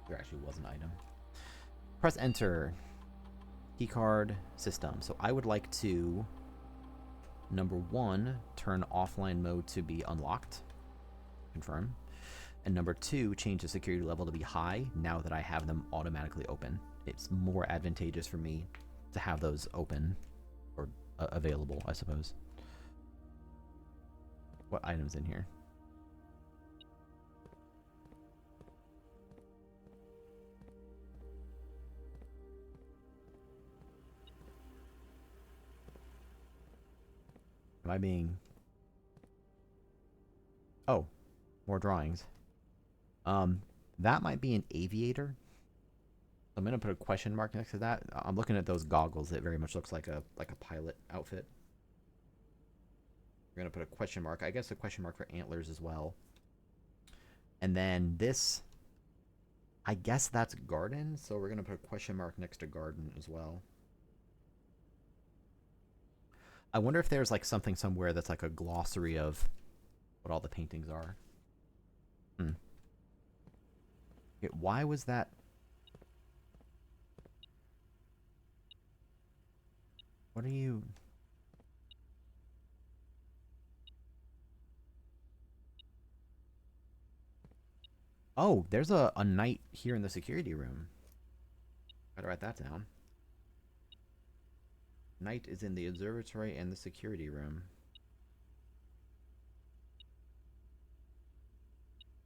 There actually was an item. Press enter. Keycard system. So I would like to, number 1, turn offline mode to be unlocked. Confirm. And number 2, change the security level to be high now that I have them automatically open. It's more advantageous for me to have those open or available, I suppose. What items in here? Am I being... Oh, More drawings. That might be an aviator. I'm gonna put a question mark next to that. I'm looking at those goggles. It very much looks like a pilot outfit. We're gonna put a question mark. I guess a question mark for antlers as well. And then this, I guess that's garden. So we're gonna put a question mark next to garden as well. I wonder if there's like something somewhere that's like a glossary of what all the paintings are. Okay, why was that? What are you? Oh, there's a knight here in the security room. Gotta write that down. Knight is in the observatory and the security room.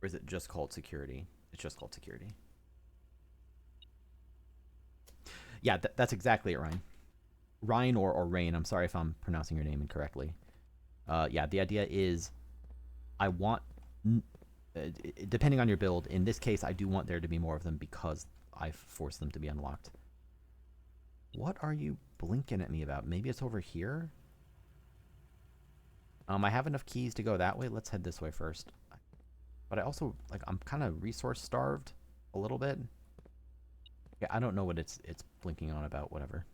Or is it just called security? It's just called security. Yeah, that's exactly it, Ryan. Ryan or Rain. I'm sorry if I'm pronouncing your name incorrectly. Yeah, the idea is I want, depending on your build, in this case, I do want there to be more of them because I've forced them to be unlocked. What are you blinking at me about? Maybe it's over here? I have enough keys to go that way. Let's head this way first. But I also, like, I'm kind of resource starved a little bit. Yeah, I don't know what it's blinking on about, whatever.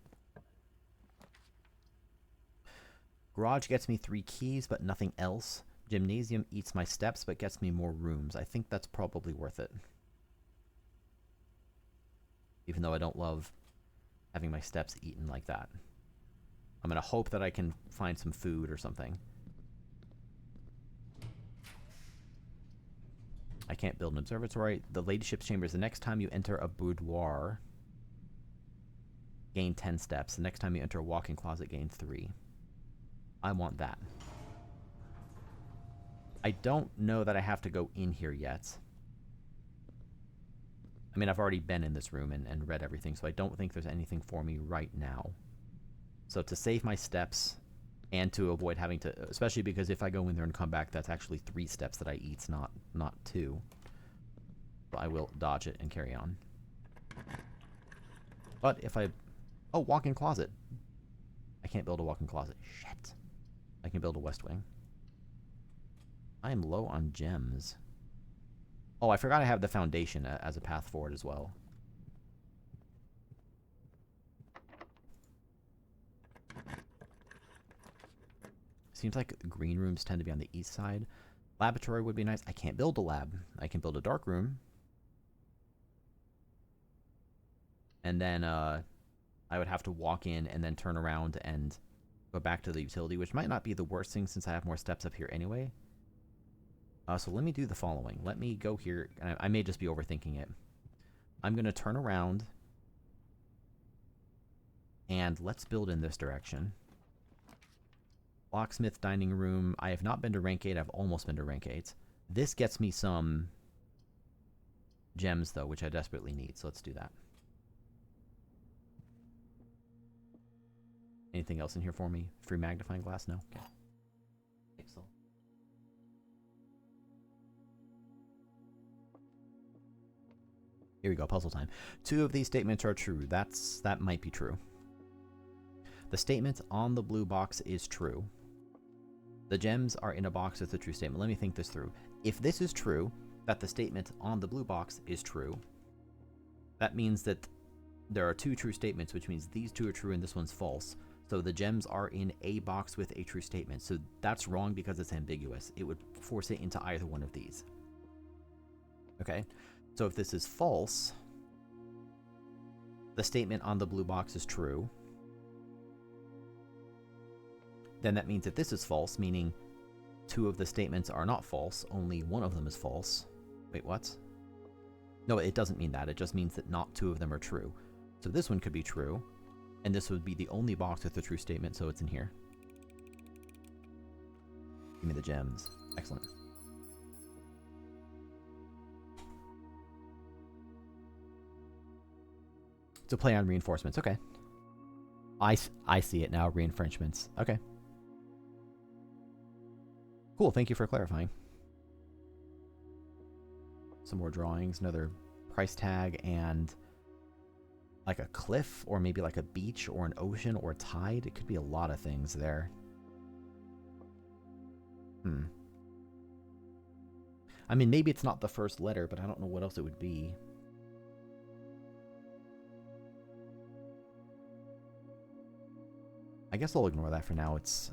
Garage gets me 3 keys, but nothing else. Gymnasium eats my steps, but gets me more rooms. I think that's probably worth it. Even though I don't love having my steps eaten like that. I'm going to hope that I can find some food or something. I can't build an observatory. The ladyship's chamber is the next time you enter a boudoir, gain 10 steps. The next time you enter a walk-in closet, gain 3. I want that. I don't know that I have to go in here yet. I mean, I've already been in this room and read everything, so I don't think there's anything for me right now. So to save my steps and to avoid having to, especially because if I go in there and come back, that's actually 3 steps that I eat, not 2. So I will dodge it and carry on. But if I... Oh, walk-in closet. I can't build a walk-in closet. Shit. I can build a west wing. I am low on gems. Oh, I forgot I have the foundation as a path forward as well. Seems like green rooms tend to be on the east side. Laboratory would be nice. I can't build a lab. I can build a dark room. And then I would have to walk in and then turn around and go back to the utility, which might not be the worst thing since I have more steps up here anyway. So let me do the following. Let me go here. I may just be overthinking it. I'm going to turn around. And let's build in this direction. Locksmith dining room. I have not been to rank 8. I've almost been to rank 8. This gets me some gems, though, which I desperately need. So let's do that. Anything else in here for me? Free magnifying glass? No? Okay. Pixel. Here we go, puzzle time. 2 of these statements are true. That might be true. The statement on the blue box is true. The gems are in a box with a true statement. Let me think this through. If this is true, that the statement on the blue box is true, that means that there are 2 true statements, which means these 2 are true and this one's false. So the gems are in a box with a true statement. So that's wrong because it's ambiguous. It would force it into either one of these. Okay? So if this is false, the statement on the blue box is true. Then that means that this is false, meaning 2 of the statements are not false. Only one of them is false. Wait, what? No, it doesn't mean that. It just means that not 2 of them are true. So this one could be true. And this would be the only box with a true statement, so it's in here. Give me the gems. Excellent. To play on reinforcements. Okay. I see it now. Reinforcements. Okay. Cool. Thank you for clarifying. some more drawings, another price tag, and like a cliff, or maybe like a beach, or an ocean, or a tide. It could be a lot of things there. I mean, maybe it's not the first letter, but I don't know what else it would be. I guess I'll ignore that for now. It's,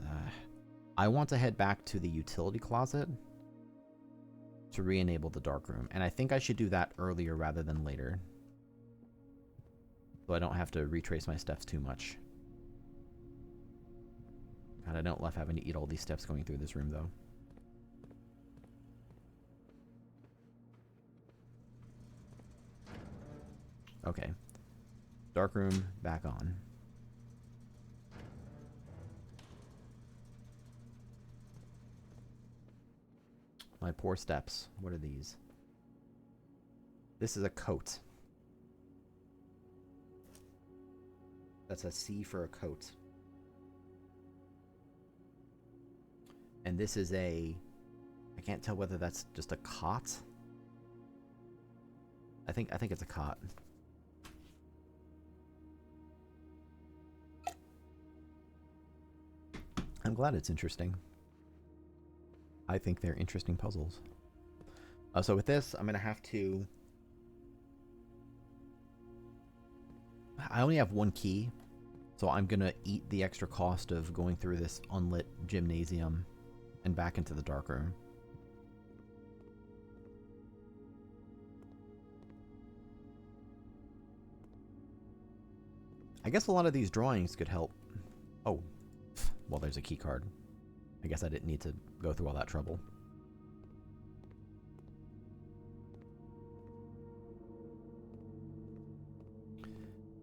I want to head back to the utility closet to re-enable the darkroom, and I think I should do that earlier rather than later, so I don't have to retrace my steps too much. God, I don't love having to eat all these steps going through this room, though. Okay. Darkroom back on. My poor steps. What are these? This is a coat. That's a C for a coat. And this is a... I can't tell whether that's just a cot. I think it's a cot. I'm glad it's interesting. I think they're interesting puzzles. So with this, I'm going to have to... I only have one key, so I'm going to eat the extra cost of going through this unlit gymnasium and back into the darkroom. I guess a lot of these drawings could help. Oh, well, there's a key card. I guess I didn't need to go through all that trouble.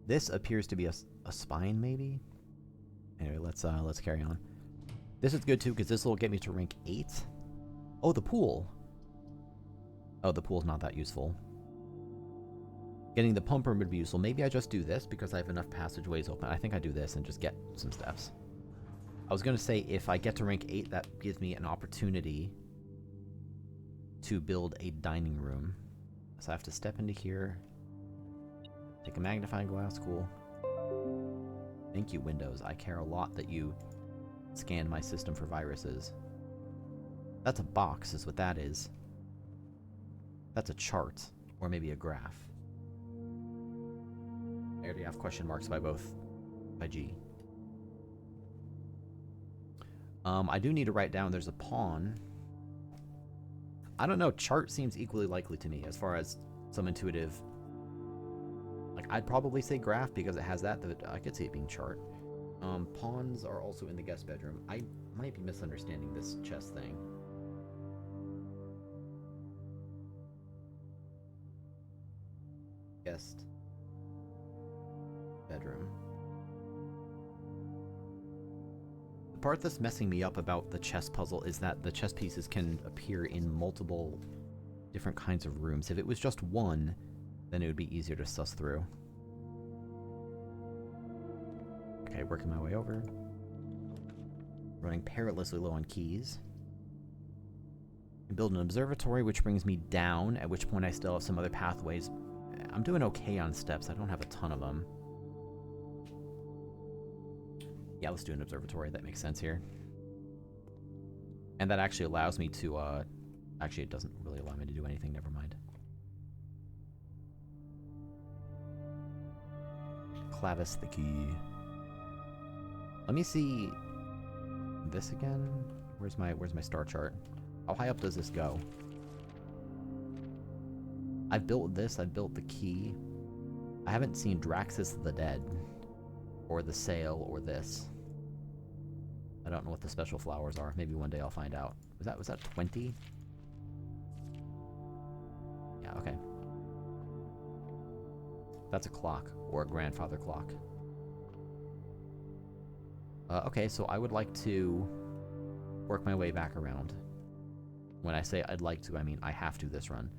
This appears to be a spine, maybe? Anyway, let's carry on. This is good, too, because this will get me to rank 8. Oh, the pool. Oh, the pool's not that useful. Getting the pump room would be useful. Maybe I just do this because I have enough passageways open. I think I do this and just get some steps. I was going to say, if I get to rank 8, that gives me an opportunity to build a dining room. So I have to step into here. Take a magnifying glass, cool. Thank you, Windows. I care a lot that you scanned my system for viruses. That's a box, is what that is. That's a chart, or maybe a graph. I already have question marks by G. I do need to write down there's a pawn. I don't know, chart seems equally likely to me as far as some intuitive... Like, I'd probably say graph because it has that, but I could see it being chart. Pawns are also in the guest bedroom. I might be misunderstanding this chess thing. Guest bedroom. The part that's messing me up about the chess puzzle is that the chess pieces can appear in multiple different kinds of rooms. If it was just one, then it would be easier to suss through. Okay, working my way over. Running perilously low on keys. And build an observatory, which brings me down, at which point I still have some other pathways. I'm doing okay on steps. I don't have a ton of them. Yeah, let's do an observatory. That makes sense here. And that actually allows me to, actually, it doesn't really allow me to do anything. Never mind. Clavis the key. Let me see this again. Where's my star chart? How high up does this go? I've built this. I've built the key. I haven't seen Draxus the Dead, or the Sail, or this. I don't know what the special flowers are. Maybe one day I'll find out. Was that 20? Yeah, okay. That's a clock, or a grandfather clock. Okay, so I would like to work my way back around. When I say I'd like to, I mean I have to this run.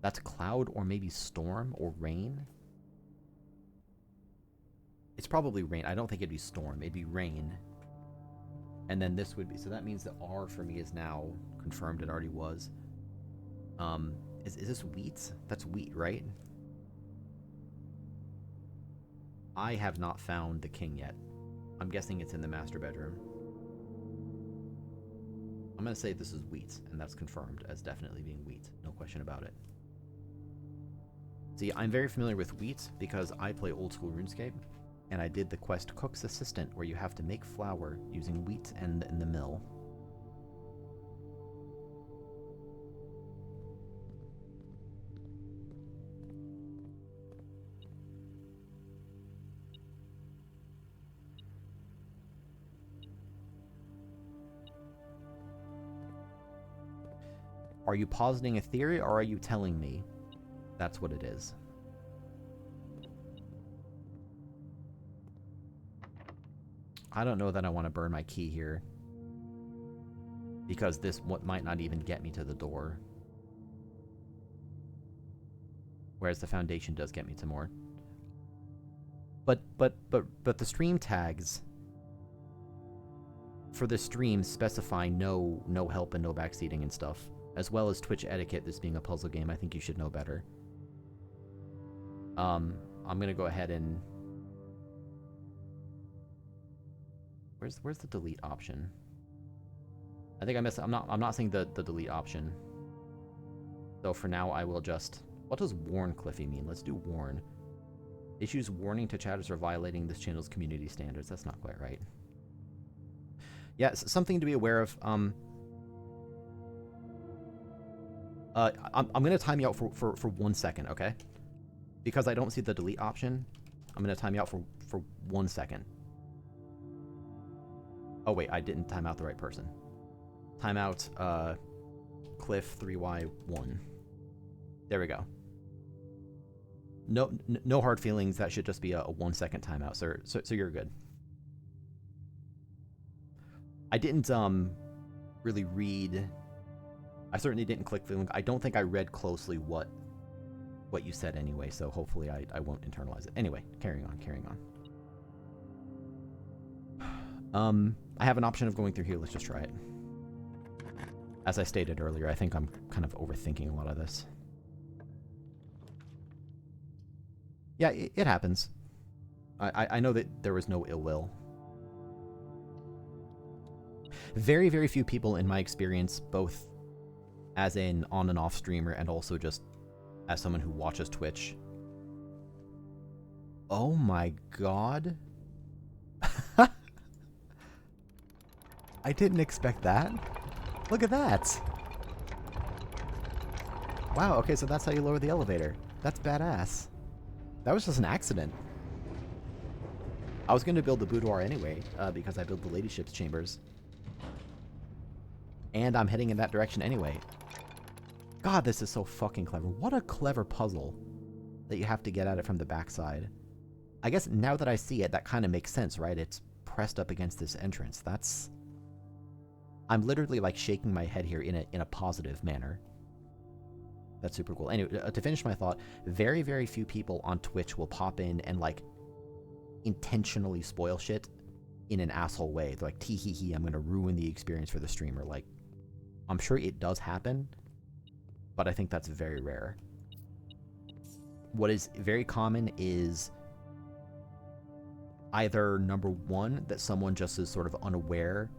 That's cloud, or maybe storm, or rain. It's probably rain. I don't think it'd be storm. It'd be rain. And then this would be... So that means that R for me is now confirmed. It already was. Is this wheat? That's wheat, right? I have not found the king yet. I'm guessing it's in the master bedroom. I'm going to say this is wheat, and that's confirmed as definitely being wheat. No question about it. See, I'm very familiar with wheat because I play old school RuneScape, and I did the quest Cook's Assistant, where you have to make flour using wheat and in the mill. Are you positing a theory, or are you telling me that's what it is? I don't know that I want to burn my key here, because this might not even get me to the door. Whereas the foundation does get me to more. But the stream tags for the stream specify no help and no backseating and stuff, as well as Twitch etiquette. This being a puzzle game, I think you should know better. I'm gonna go ahead and where's the delete option? I think I missed. I'm not seeing the delete option. So for now, I will just. What does warn Cliffy mean? Let's do warn. Issues warning to chatters for violating this channel's community standards. That's not quite right. Yeah, something to be aware of. I'm gonna time you out for 1 second, okay? Because I don't see the delete option, I'm gonna time you out for 1 second. Oh wait, I didn't time out the right person. Timeout, Cliff 3Y1. There we go. No hard feelings. That should just be a 1 second timeout, sir. So you're good. I didn't really read. I certainly didn't click the link. I don't think I read closely what you said anyway. So hopefully I won't internalize it. Anyway, carrying on. I have an option of going through here. Let's just try it. As I stated earlier, I think I'm kind of overthinking a lot of this. Yeah, it happens. I know that there was no ill will. Very, very few people in my experience, both as an on and off streamer and also just as someone who watches Twitch. Oh my god. I didn't expect that. Look at that. Wow, okay, so that's how you lower the elevator. That's badass. That was just an accident. I was going to build the boudoir anyway, because I built the ladyship's chambers. And I'm heading in that direction anyway. God, this is so fucking clever. What a clever puzzle that you have to get at it from the backside. I guess now that I see it, that kind of makes sense, right? It's pressed up against this entrance. That's... I'm literally like shaking my head here in a positive manner. That's super cool. Anyway, to finish my thought, very, very few people on Twitch will pop in and like intentionally spoil shit in an asshole way. They're like, tee hee hee, I'm going to ruin the experience for the streamer. Like, I'm sure it does happen, but I think that's very rare. What is very common is either number one, that someone just is sort of unaware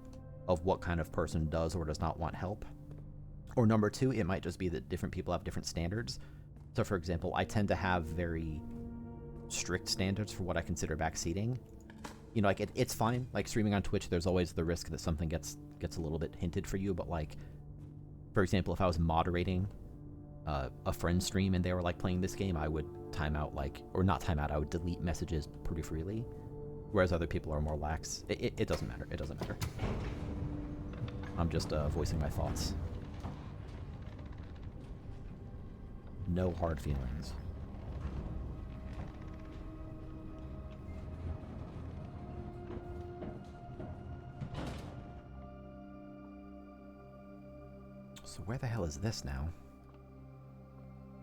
of what kind of person does or does not want help. Or number two, it might just be that different people have different standards. So for example, I tend to have very strict standards for what I consider backseating. You know, like it's fine. Like streaming on Twitch, there's always the risk that something gets a little bit hinted for you. But like, for example, if I was moderating a friend's stream and they were like playing this game, I would time out, like, or not time out, I would delete messages pretty freely. Whereas other people are more lax. It doesn't matter. It doesn't matter. I'm just voicing my thoughts. No hard feelings. So where the hell is this now?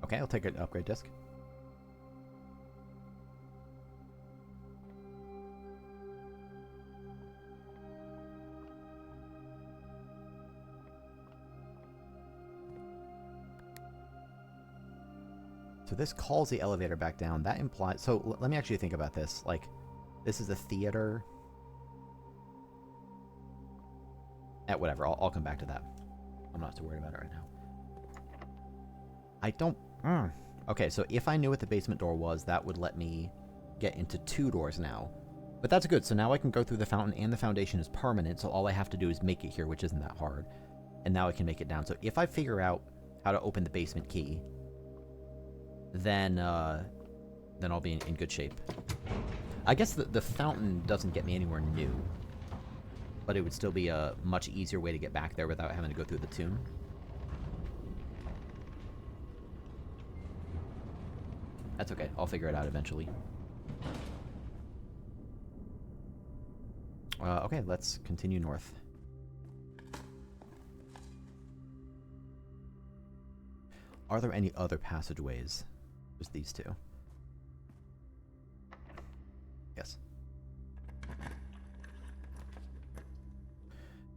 Okay, I'll take an upgrade disc. So this calls the elevator back down. That implies... So let me actually think about this. Like, this is a theater. Whatever. I'll come back to that. I'm not too worried about it right now. I don't... Okay, so if I knew what the basement door was, that would let me get into 2 doors now. But that's good. So now I can go through the fountain, and the foundation is permanent, so all I have to do is make it here, which isn't that hard. And now I can make it down. So if I figure out how to open the basement key, then I'll be in good shape. I guess the fountain doesn't get me anywhere new, but it would still be a much easier way to get back there without having to go through the tomb. That's okay. I'll figure it out eventually. Okay, let's continue north. Are there any other passageways? Just these 2. Yes.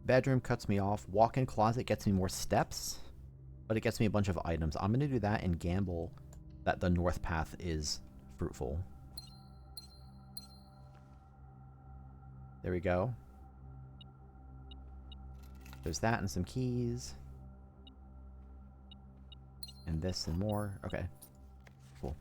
Bedroom cuts me off. Walk-in closet gets me more steps, but it gets me a bunch of items. I'm going to do that and gamble that the north path is fruitful. There we go. There's that and some keys. And this and more. Okay. Cool.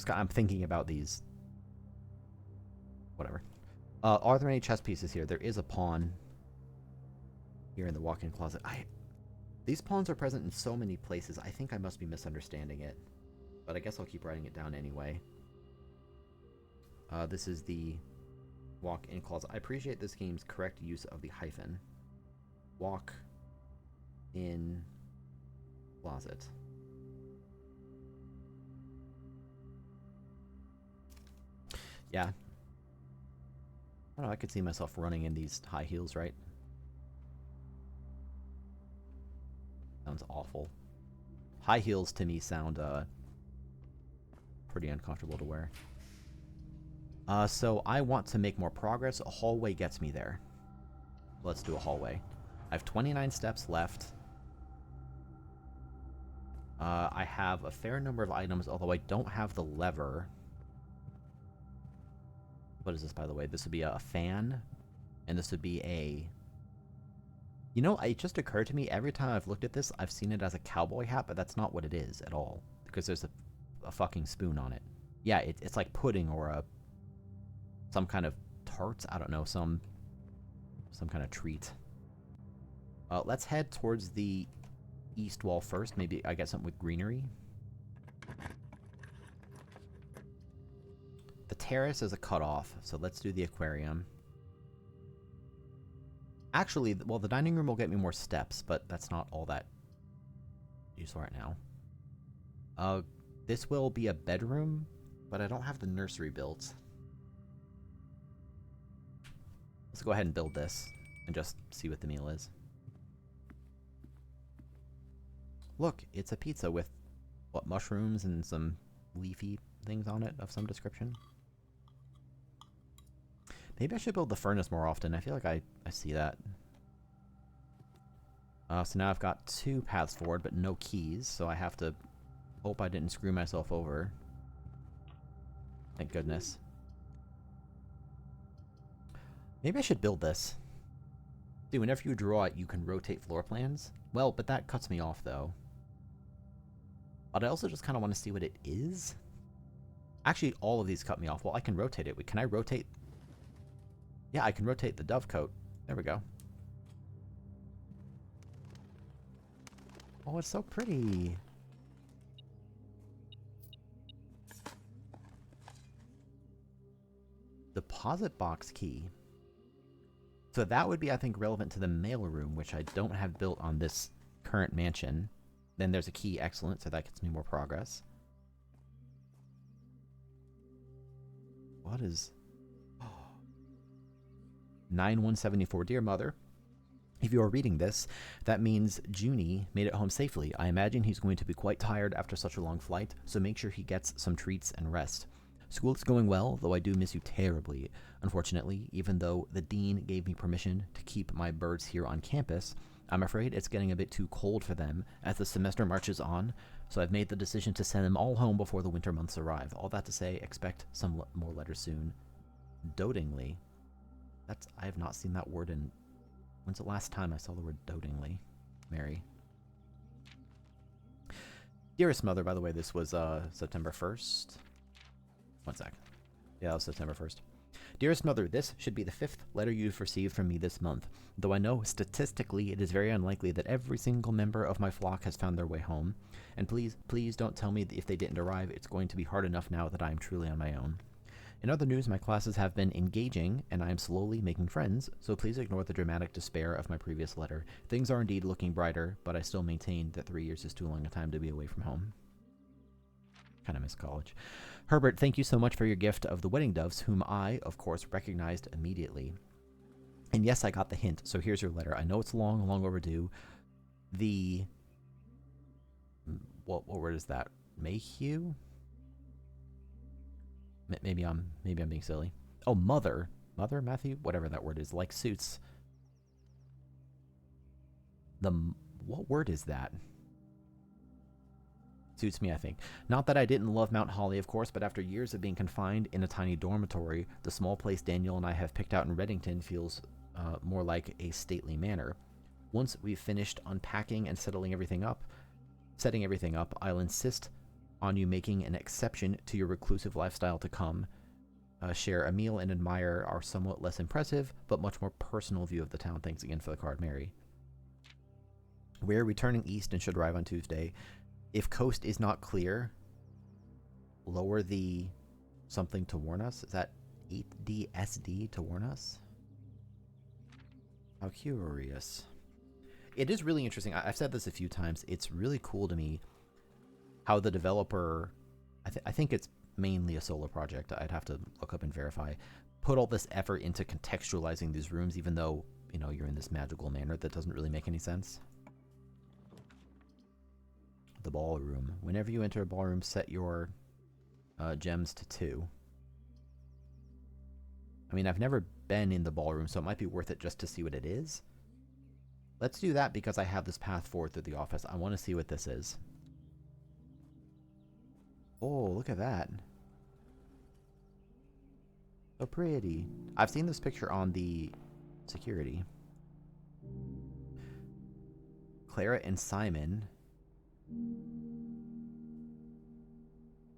I'm thinking about these. Whatever. Are there any chess pieces here? There is a pawn here in the walk-in closet. These pawns are present in so many places. I think I must be misunderstanding it. But I guess I'll keep writing it down anyway. This is the walk-in closet. I appreciate this game's correct use of the hyphen. Walk-in closet. Yeah. I don't know, I could see myself running in these high heels, right? Sounds awful. High heels to me sound pretty uncomfortable to wear. So I want to make more progress. A hallway gets me there. Let's do a hallway. I have 29 steps left. I have a fair number of items, although I don't have the lever. What is this, by the way? This would be a fan, and this would be a... You know, it just occurred to me, every time I've looked at this, I've seen it as a cowboy hat, but that's not what it is at all. Because there's a fucking spoon on it. Yeah, it's like pudding or some kind of tart. I don't know, some kind of treat. Let's head towards the east wall first. Maybe I get something with greenery. The terrace is a cutoff, so let's do the aquarium. Actually, well, the dining room will get me more steps, but that's not all that useful right now. This will be a bedroom, but I don't have the nursery built. Let's go ahead and build this and just see what the meal is. Look, it's a pizza with, what, mushrooms and some leafy things on it of some description. Maybe I should build the furnace more often. I feel like I see that. So now I've got 2 paths forward, but no keys, so I have to hope I didn't screw myself over. Thank goodness. Maybe I should build this. See, whenever you draw it, you can rotate floor plans. Well, but that cuts me off, though. But I also just kind of want to see what it is. Actually, all of these cut me off. Well, I can rotate it. Wait, can I rotate... Yeah, I can rotate the dovecote. There we go. Oh, it's so pretty. Deposit box key. So that would be, I think, relevant to the mailroom, which I don't have built on this current mansion. Then there's a key, excellent, so that gets me more progress. What is... 9174. Dear Mother, if you are reading this, that means Junie made it home safely. I imagine he's going to be quite tired after such a long flight, so make sure he gets some treats and rest. School is going well, though I do miss you terribly. Unfortunately, even though the dean gave me permission to keep my birds here on campus, I'm afraid it's getting a bit too cold for them as the semester marches on, so I've made the decision to send them all home before the winter months arrive. All that to say, expect some more letters soon. Dotingly. I have not seen that word in... When's the last time I saw the word dotingly? Mary. Dearest Mother, by the way, this was September 1st. One sec. Yeah, that was September 1st. Dearest Mother, this should be the 5th letter you've received from me this month, though I know statistically it is very unlikely that every single member of my flock has found their way home. And please, please don't tell me that if they didn't arrive, it's going to be hard enough now that I am truly on my own. In other news, my classes have been engaging, and I am slowly making friends, so please ignore the dramatic despair of my previous letter. Things are indeed looking brighter, but I still maintain that 3 years is too long a time to be away from home. Kind of miss college. Herbert, thank you so much for your gift of the wedding doves, whom I, of course, recognized immediately. And yes, I got the hint, so here's your letter. I know it's long, long overdue. The... What word is that? Mayhew? Maybe I'm being silly. Oh, mother. Mother, Matthew? Whatever that word is. Like suits. What word is that? Suits me, I think. Not that I didn't love Mount Holly, of course, but after years of being confined in a tiny dormitory, the small place Daniel and I have picked out in Reddington feels more like a stately manor. Once we've finished unpacking and setting everything up, I'll insist on you making an exception to your reclusive lifestyle to come, share a meal, and admire our somewhat less impressive but much more personal view of the town. Thanks again for the card, Mary. We're returning east and should arrive on Tuesday. If coast is not clear, lower the something to warn us. Is that 8DSD to warn us? How curious. It is really interesting. I've said this a few times. It's really cool to me how the developer, I think it's mainly a solo project, I'd have to look up and verify, put all this effort into contextualizing these rooms, even though, you know, you're in this magical manor that doesn't really make any sense. The ballroom. Whenever you enter a ballroom, set your gems to 2. I mean, I've never been in the ballroom, so it might be worth it just to see what it is. Let's do that because I have this path forward through the office. I want to see what this is. Oh, look at that. So pretty. I've seen this picture on the security. Clara and Simon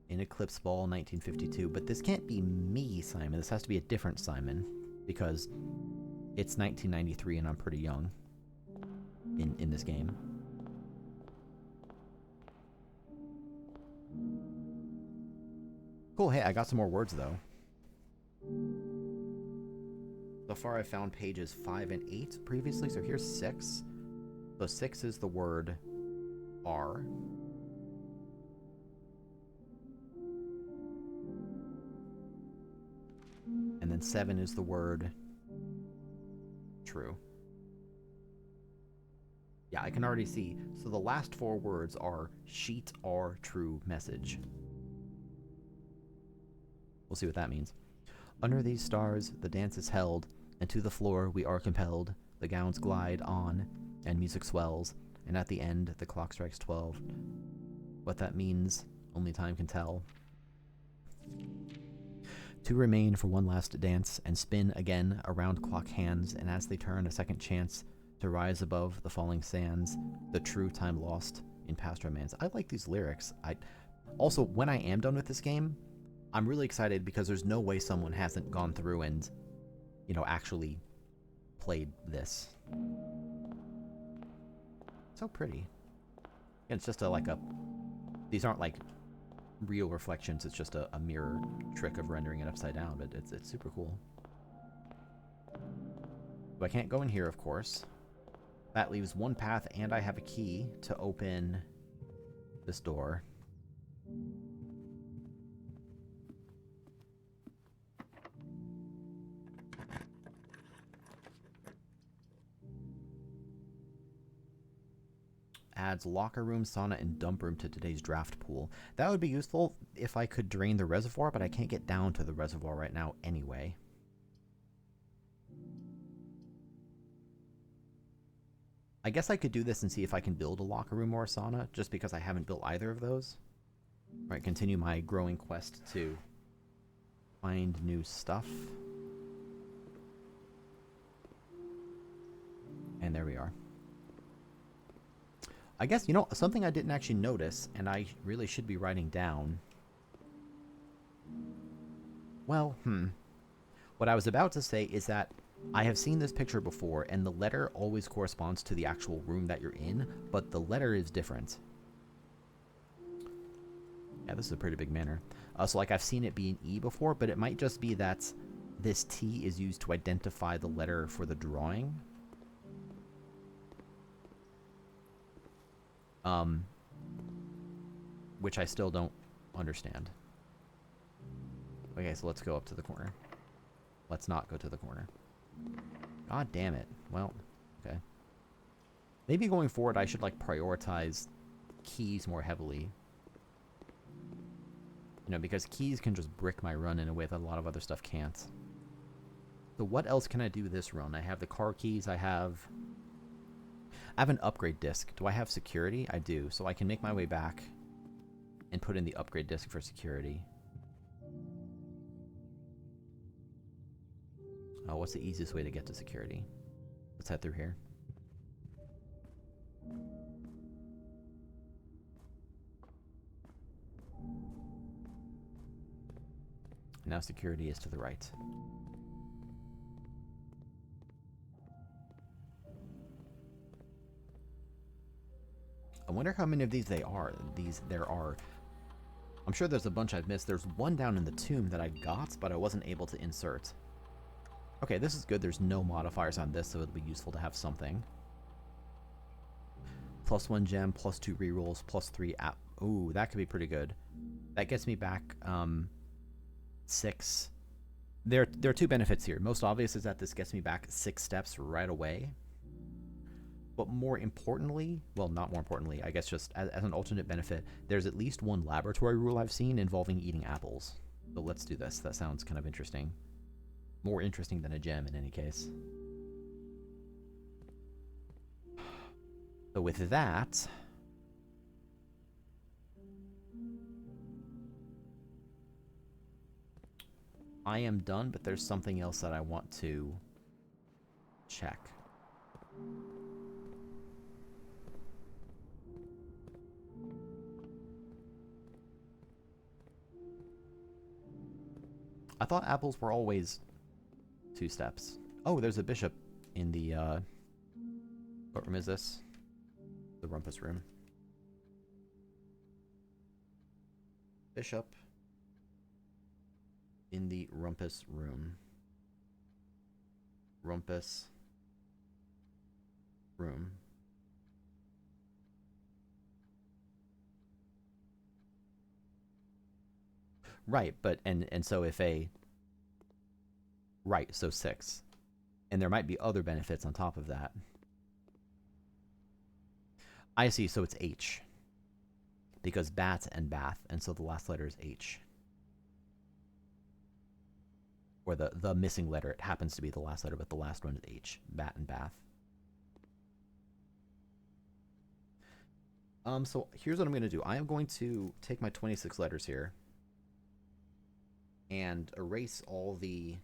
in Eclipse Ball 1952. But this can't be me, Simon. This has to be a different Simon because it's 1993 and I'm pretty young in this game. Cool. Hey, I got some more words, though. So far, I found pages 5 and 8 previously, so here's 6. So 6 is the word R. And then 7 is the word true. Yeah, I can already see. So the last 4 words are sheet R true message. We'll see what that means. Under these stars, the dance is held, and to the floor we are compelled. The gowns glide on, and music swells, and at the end, the clock strikes 12. What that means, only time can tell. Two remain for one last dance, and spin again around clock hands, and as they turn, a second chance to rise above the falling sands, the true time lost in past romance. I like these lyrics. Also, when I am done with this game, I'm really excited because there's no way someone hasn't gone through and, you know, actually played this. So pretty. And it's just these aren't like real reflections, it's just a mirror trick of rendering it upside down, but it's super cool. So I can't go in here, of course. That leaves one path, and I have a key to open this door. adds locker room, sauna, and dump room to today's draft pool. That would be useful if I could drain the reservoir, but I can't get down to the reservoir right now anyway. I guess I could do this and see if I can build a locker room or a sauna, just because I haven't built either of those. All right, continue my growing quest to find new stuff. And there we are. I guess, you know, something I didn't actually notice, and I really should be writing down. Well, what I was about to say is that I have seen this picture before, and the letter always corresponds to the actual room that you're in, but the letter is different. Yeah, this is a pretty big manor. So, like, I've seen it be an E before, but it might just be that this T is used to identify the letter for the drawing. Which I still don't understand. Okay, so let's go up to the corner. Let's not go to the corner. God damn it. Well, okay. Maybe going forward I should, like, prioritize keys more heavily. You know, because keys can just brick my run in a way that a lot of other stuff can't. So what else can I do this run? I have the car keys, I have an upgrade disc. Do I have security? I do. So I can make my way back and put in the upgrade disc for security. Oh, what's the easiest way to get to security? Let's head through here. Now security is to the right. I wonder how many of these there are. I'm sure there's a bunch I've missed. There's one down in the tomb that I got, but I wasn't able to insert. Okay, this is good. There's no modifiers on this, so it'll be useful to have something. +1 gem, +2 rerolls, +3 app. Ooh, that could be pretty good. That gets me back 6. There are two benefits here. Most obvious is that this gets me back 6 steps right away. But more importantly, well, not more importantly, I guess just as an alternate benefit, there's at least one laboratory rule I've seen involving eating apples. So let's do this. That sounds kind of interesting. More interesting than a gem in any case. So with that, I am done, but there's something else that I want to check. I thought apples were always 2 steps. Oh, there's a bishop in the, what room is this? The rumpus room. Bishop in the rumpus room. Rumpus room. Right, but and so if a right, so 6. And there might be other benefits on top of that. I see, so it's H. Because bat and bath, and so the last letter is H. Or the missing letter, it happens to be the last letter, but the last one is H. Bat and bath. So here's what I'm going to do. I am going to take my 26 letters here and erase all the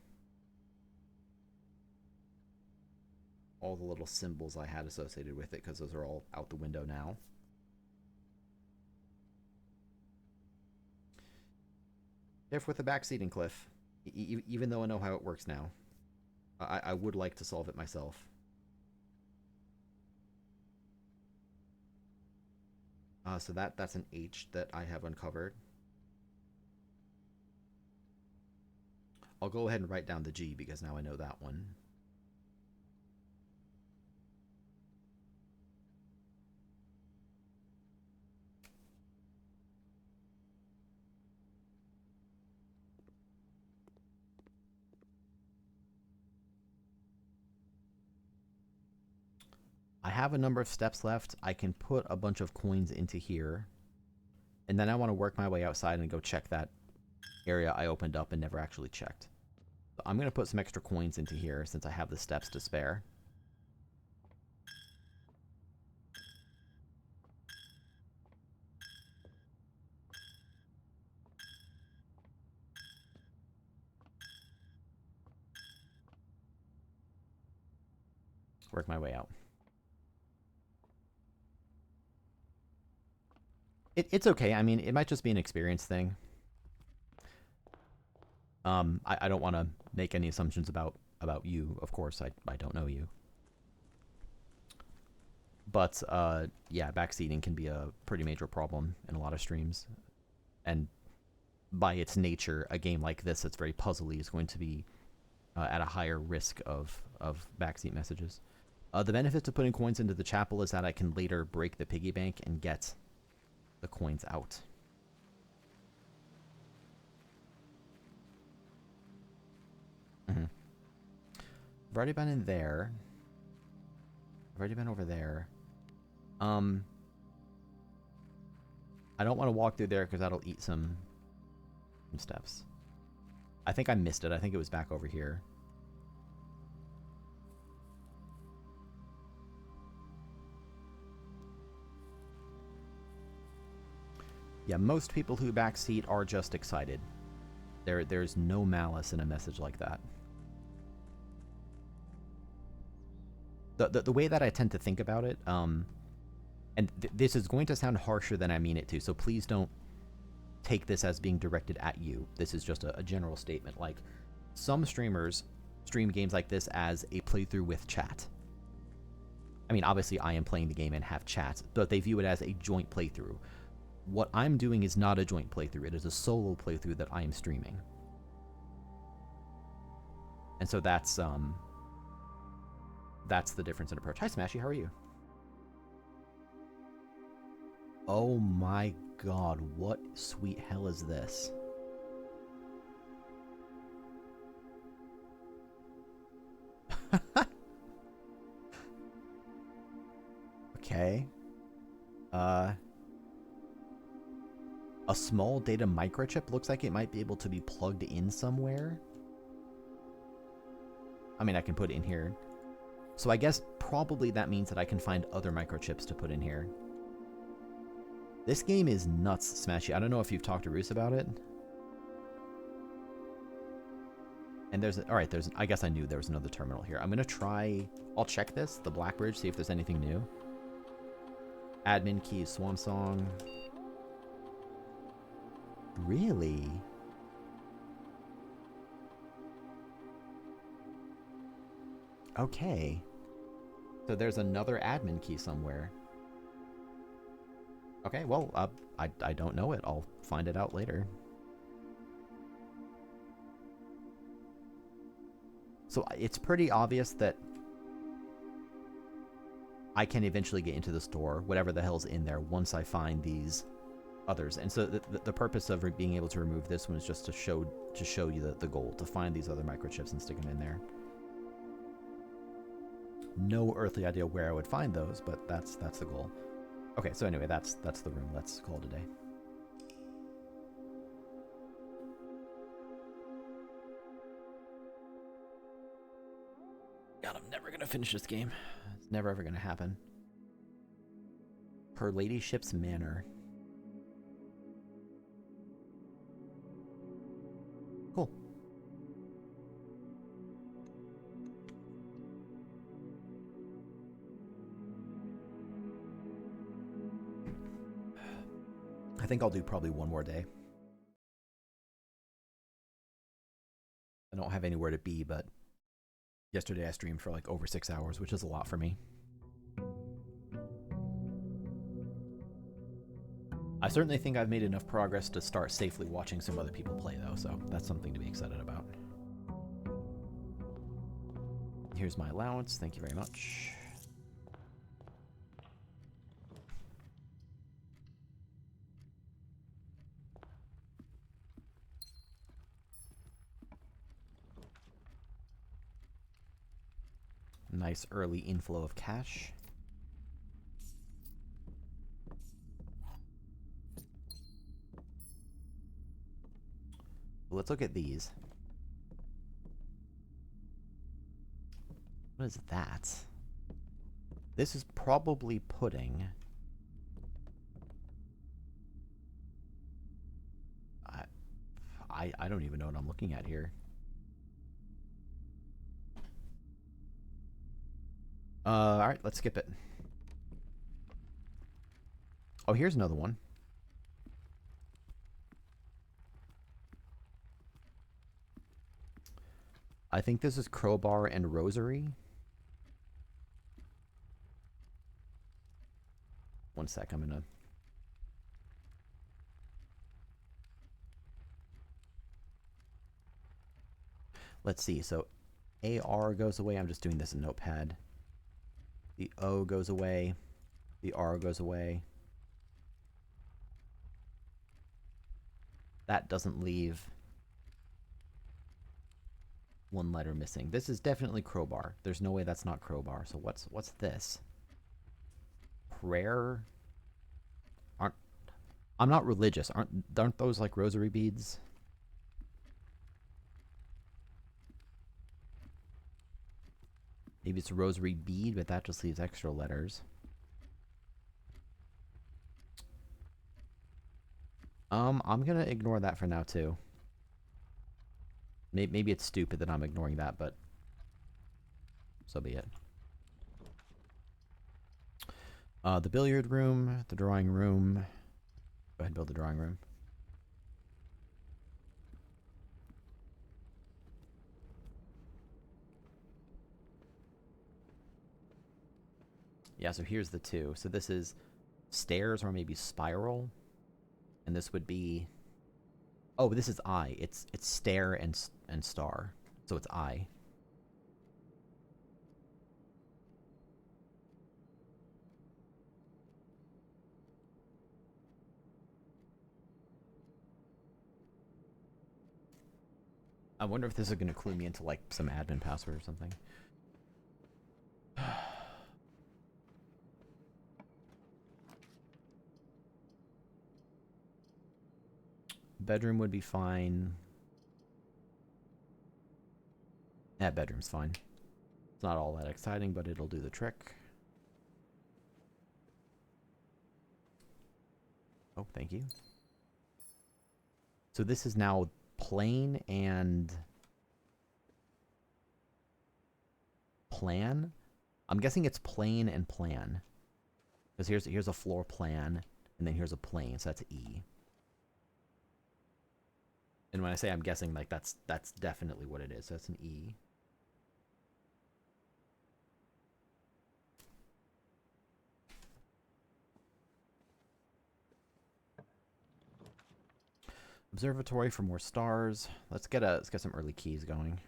little symbols I had associated with it, because those are all out the window now. Careful with the backseating, Cliff. Even though I know how it works now. I would like to solve it myself. So that's an H that I have uncovered. I'll go ahead and write down the G, because now I know that one. I have a number of steps left. I can put a bunch of coins into here. And then I want to work my way outside and go check that area I opened up and never actually checked. So I'm going to put some extra coins into here since I have the steps to spare. Work my way out. It's okay. I mean, it might just be an experience thing. I don't want to make any assumptions about you. Of course, I don't know you. But yeah, backseating can be a pretty major problem in a lot of streams. And by its nature, a game like this that's very puzzly is going to be at a higher risk of backseat messages. The benefit to putting coins into the chapel is that I can later break the piggy bank and get the coins out. I've already been in there. I've already been over there. I don't want to walk through there because that'll eat some steps. I think I missed it. I think it was back over here. Yeah, most people who backseat are just excited. There's no malice in a message like that. The way that I tend to think about it, and this is going to sound harsher than I mean it to, so please don't take this as being directed at you. This is just a general statement. Like, some streamers stream games like this as a playthrough with chat. I mean, obviously I am playing the game and have chat, but they view it as a joint playthrough. What I'm doing is not a joint playthrough. It is a solo playthrough that I am streaming. And so that's the difference in approach. Hi, Smashy. How are you? Oh my god. What sweet hell is this? Okay. A small data microchip looks like it might be able to be plugged in somewhere. I mean, I can put it in here. So I guess probably that means that I can find other microchips to put in here. This game is nuts, Smashy. I don't know if you've talked to Roos about it. And alright, I guess I knew there was another terminal here. I'm gonna try, I'll check this, the Black Bridge, see if there's anything new. Admin key, Swan Song. Really? Okay. So there's another admin key somewhere. Okay, well, I don't know it. I'll find it out later. So it's pretty obvious that I can eventually get into the store, whatever the hell's in there, once I find these others. And so the purpose of being able to remove this one is just to show you the goal, to find these other microchips and stick them in there. No earthly idea where I would find those, but that's the goal. Okay, so anyway, that's the room. Let's call it a day. God, I'm never gonna finish this game. It's never ever gonna happen. Her Ladyship's Manor. Cool. I think I'll do probably one more day. I don't have anywhere to be, but yesterday I streamed for like over 6 hours, which is a lot for me. I certainly think I've made enough progress to start safely watching some other people play, though, so that's something to be excited about. Here's my allowance. Thank you very much. Nice early inflow of cash. Let's look at these. What is that? This is probably pudding. I don't even know what I'm looking at here. Alright, let's skip it. Oh, here's another one. I think this is crowbar and rosary. One sec, I'm gonna... Let's see, so AR goes away. I'm just doing this in Notepad. The O goes away. The R goes away. That doesn't leave one letter missing. This is definitely crowbar. There's no way that's not crowbar. So what's this? Prayer? I'm not religious. Aren't those like rosary beads? Maybe it's a rosary bead, but that just leaves extra letters. I'm gonna ignore that for now too. Maybe it's stupid that I'm ignoring that, but so be it. The billiard room, the drawing room. Go ahead and build the drawing room. Yeah, so here's the two. So this is stairs or maybe spiral. And this would be... Oh, this is I. It's stair and star. So it's I. I wonder if this is going to clue me into like some admin password or something. Bedroom would be fine. That bedroom's fine. It's not all that exciting, but it'll do the trick. Oh, thank you. So this is now plain and plan. I'm guessing it's plain and plan. Because here's a floor plan, and then here's a plane, so that's E. And when I say I'm guessing, like that's definitely what it is. So that's an E. Observatory for more stars. Let's get some early keys going.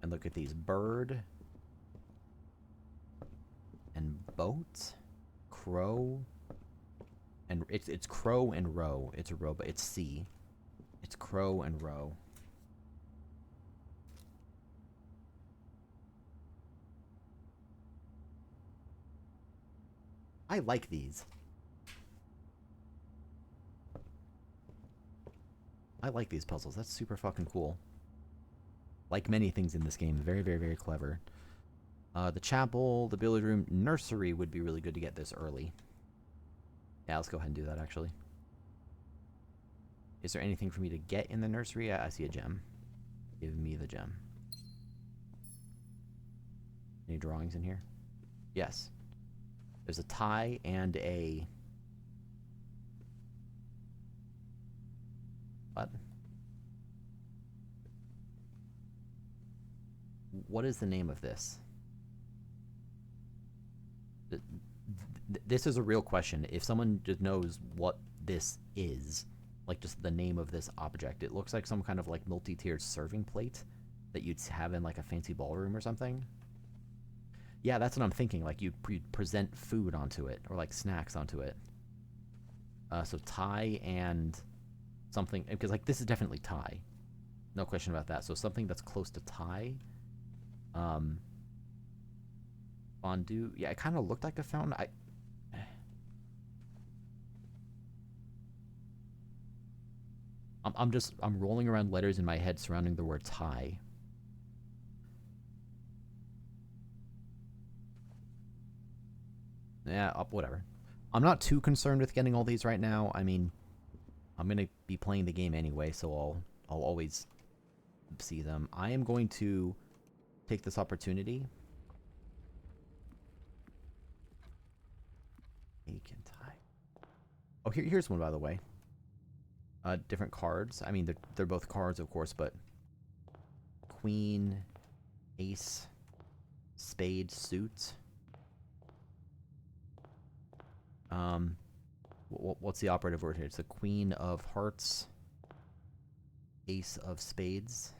And look at these: bird and boat, crow, and it's crow and row. It's a row, but it's C. It's crow and row. I like these. I like these puzzles. That's super fucking cool. Like many things in this game, very, very, very clever. The chapel, the billiard room, nursery would be really good to get this early. Yeah, let's go ahead and do that, actually. Is there anything for me to get in the nursery? I see a gem. Give me the gem. Any drawings in here? Yes. There's a tie and a... What? What is the name of this? This is a real question. If someone just knows what this is, like just the name of this object, it looks like some kind of like multi-tiered serving plate that you'd have in like a fancy ballroom or something. Yeah, that's what I'm thinking. Like you'd present food onto it or like snacks onto it. So Thai and something, because like this is definitely Thai. No question about that. So something that's close to Thai. Fondue. Yeah, it kind of looked like a fountain. I'm rolling around letters in my head surrounding the word tie. Yeah, whatever. I'm not too concerned with getting all these right now. I mean, I'm going to be playing the game anyway, so I'll always see them. I am going to take this opportunity. Vacant tie. Oh, here's one, by the way. Different cards. I mean, they're both cards, of course, but queen, ace, spade, suit. What's the operative word here? It's the queen of hearts, ace of spades,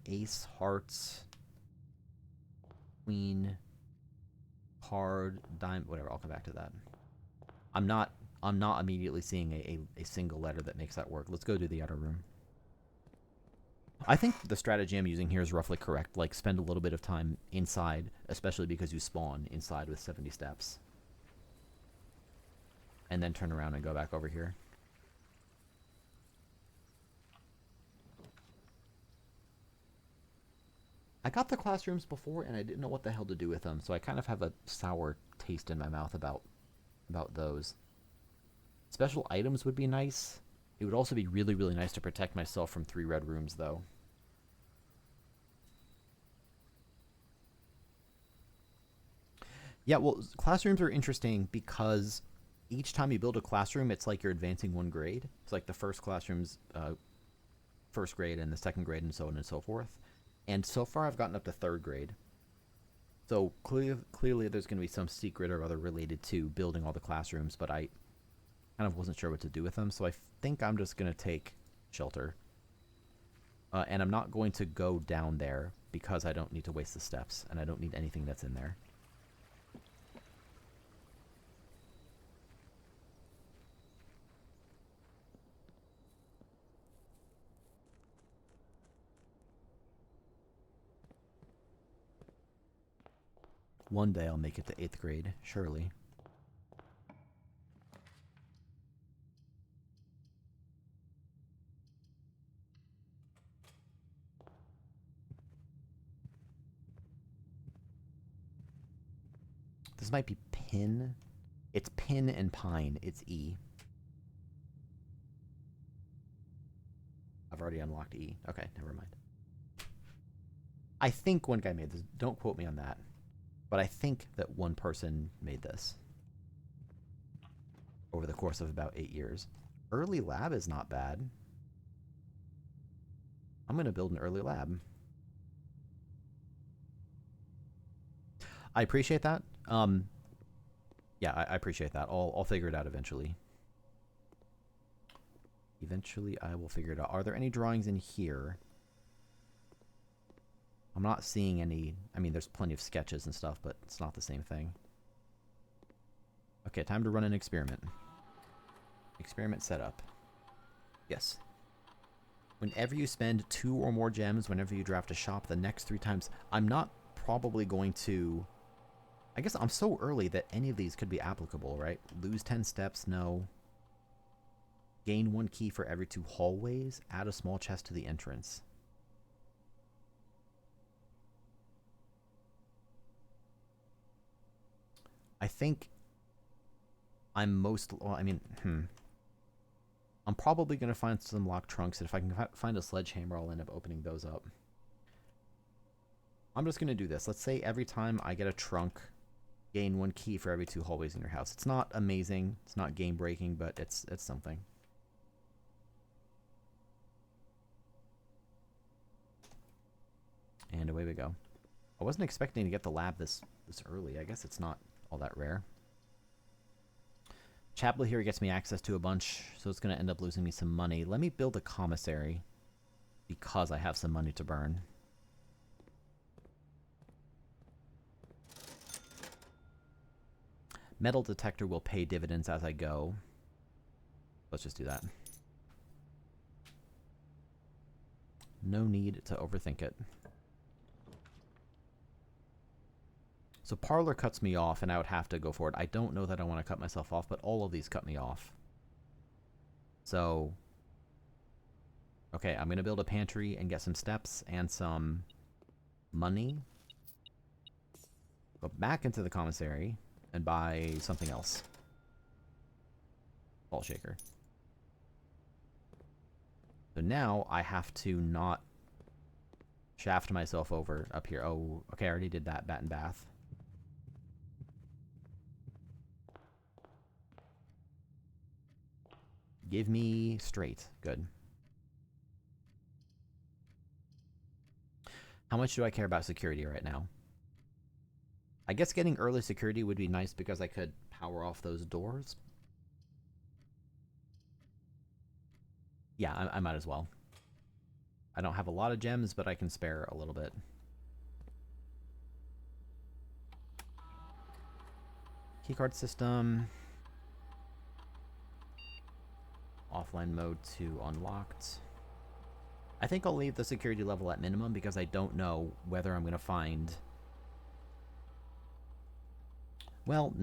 ace, hearts, queen, card, diamond, whatever. I'll come back to that. I'm not immediately seeing a single letter that makes that work. Let's go to the outer room. I think the strategy I'm using here is roughly correct. Like, spend a little bit of time inside, especially because you spawn inside with 70 steps. And then turn around and go back over here. I got the classrooms before, and I didn't know what the hell to do with them, so I kind of have a sour taste in my mouth about those. Special items would be nice. It would also be really, really nice to protect myself from 3 red rooms, though. Yeah, well, classrooms are interesting because each time you build a classroom, it's like you're advancing 1 grade. It's like the first classroom's first grade and the second grade and so on and so forth. And so far, I've gotten up to 3rd grade. So clearly there's going to be some secret or other related to building all the classrooms, but I kind of wasn't sure what to do with them, so I think I'm just going to take shelter. And I'm not going to go down there because I don't need to waste the steps, and I don't need anything that's in there. One day I'll make it to 8th grade, surely. This might be pin. It's pin and pine. It's E. I've already unlocked E. Okay, never mind. I think one guy made this. Don't quote me on that. But I think that one person made this over the course of about 8 years. Early lab is not bad. I'm going to build an early lab. I appreciate that. Yeah, I appreciate that. I'll figure it out eventually. Eventually, I will figure it out. Are there any drawings in here? I'm not seeing any. I mean, there's plenty of sketches and stuff, but it's not the same thing. Okay, time to run an experiment. Experiment setup. Yes. Whenever you spend 2 or more gems, whenever you draft a shop, the next 3 times. I'm not probably going to... I guess I'm so early that any of these could be applicable, right? Lose 10 steps, no. Gain 1 key for every 2 hallways. Add a small chest to the entrance. I think I'm most... Well, I mean, I'm probably going to find some locked trunks, and if I can find a sledgehammer, I'll end up opening those up. I'm just going to do this. Let's say every time I get a trunk, gain 1 key for every 2 hallways in your house. It's not amazing. It's not game-breaking, but it's something. And away we go. I wasn't expecting to get the lab this early. I guess it's not all that rare. Chapel here gets me access to a bunch, so it's going to end up losing me some money. Let me build a commissary because I have some money to burn. Metal detector will pay dividends as I go. Let's just do that. No need to overthink it. So Parlor cuts me off, and I would have to go for it. I don't know that I want to cut myself off, but all of these cut me off. So, okay, I'm going to build a pantry and get some steps and some money. Go back into the commissary and buy something else. Salt shaker. So now I have to not shaft myself over up here. Oh, okay, I already did that. Bat and bath. Give me straight. Good. How much do I care about security right now? I guess getting early security would be nice because I could power off those doors. Yeah, I might as well. I don't have a lot of gems, but I can spare a little bit. Keycard system. Offline mode 2 unlocked. I think I'll leave the security level at minimum because I don't know whether I'm going to find... Well,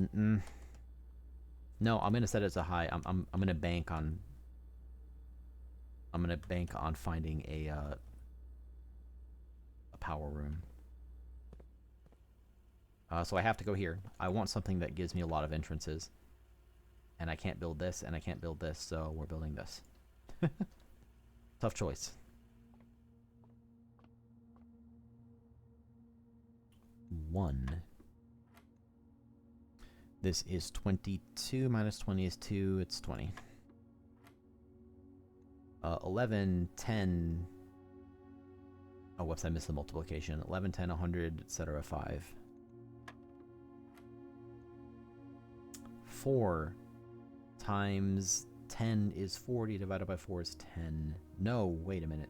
no, I'm going to set it as a high. I'm going to bank on... I'm going to bank on finding a power room. So I have to go here. I want something that gives me a lot of entrances. And I can't build this, and I can't build this, so we're building this. Tough choice. One. This is 22 minus 20 is 2. It's 20. 11, 10. Oh, whoops, I missed the multiplication. 11, 10, 100, etc. 5. 4 times 10 is 40, divided by 4 is 10. No, wait a minute.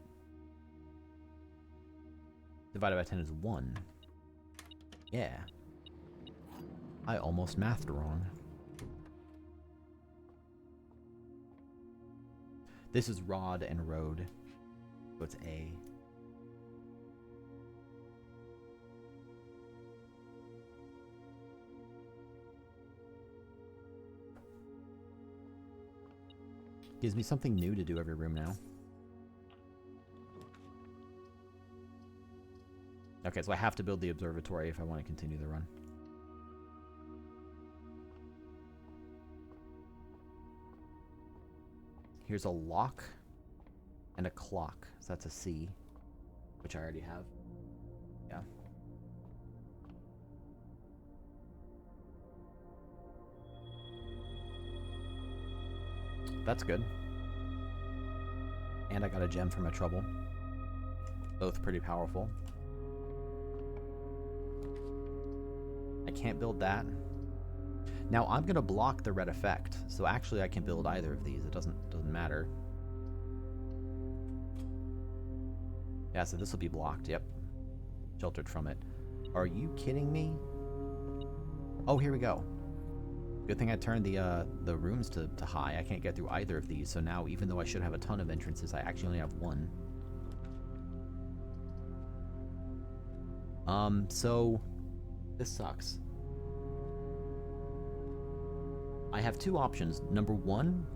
Divided by 10 is 1. Yeah. I almost mathed wrong. This is rod and road. So it's A. Gives me something new to do every room now. Okay, so I have to build the observatory if I want to continue the run. Here's a lock and a clock. So that's a C, which I already have. Yeah. That's good. And I got a gem for my trouble. Both pretty powerful. I can't build that. Now I'm gonna block the red effect, so actually I can build either of these. It doesn't matter. Yeah, so this will be blocked. Yep, sheltered from it. Are you kidding me? Oh, here we go. Good thing I turned the rooms to high. I can't get through either of these, so now even though I should have a ton of entrances, I actually only have one. So this sucks. I have two options. Number one,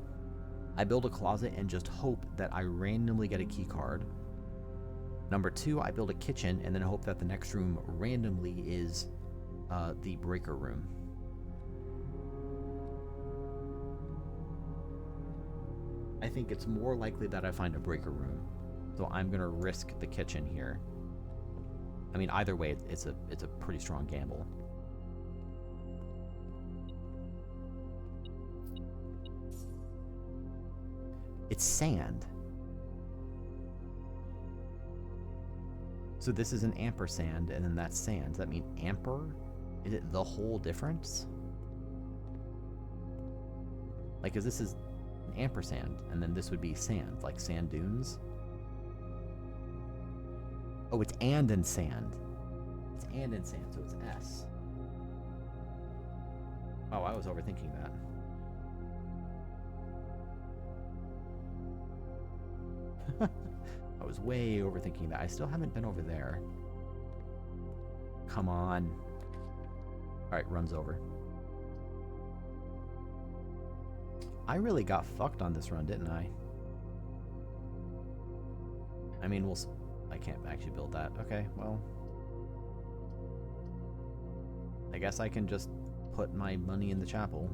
I build a closet and just hope that I randomly get a key card. Number two, I build a kitchen and then hope that the next room randomly is the breaker room. I think it's more likely that I find a breaker room, so I'm gonna risk the kitchen here. I mean, either way, it's a pretty strong gamble. It's sand. So this is an ampersand, and then that's sand. Does that mean amper? Is it the whole difference? Like, cause this is an ampersand, and then this would be sand, like sand dunes. Oh, it's and in sand. It's and in sand, so it's S. Oh, I was overthinking that. I was way overthinking that. I still haven't been over there. Come on. Alright, runs over. I really got fucked on this run, didn't I? I mean, I can't actually build that. Okay, well. I guess I can just put my money in the chapel.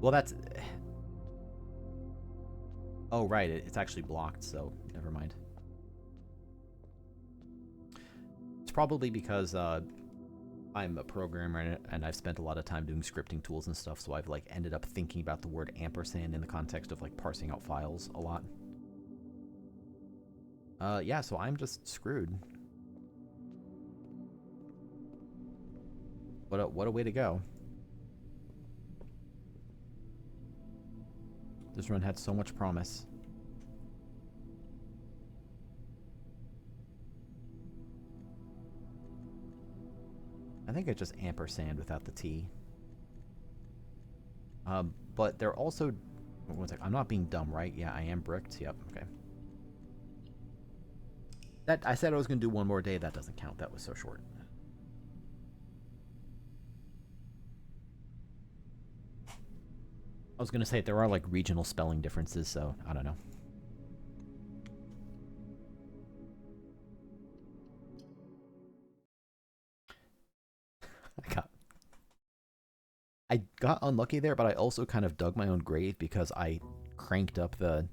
Well, that's... Oh, right, it's actually blocked, so never mind. It's probably because I'm a programmer and I've spent a lot of time doing scripting tools and stuff, so I've like ended up thinking about the word ampersand in the context of like parsing out files a lot. Yeah, so I'm just screwed. What a way to go. This run had so much promise. I think it's just ampersand without the T. But they're also... One sec, I'm not being dumb, right? Yeah, I am bricked. Yep, okay. I said I was going to do one more day. That doesn't count. That was so short. I was going to say there are like regional spelling differences, so I don't know. I got unlucky there, but I also kind of dug my own grave because I cranked up the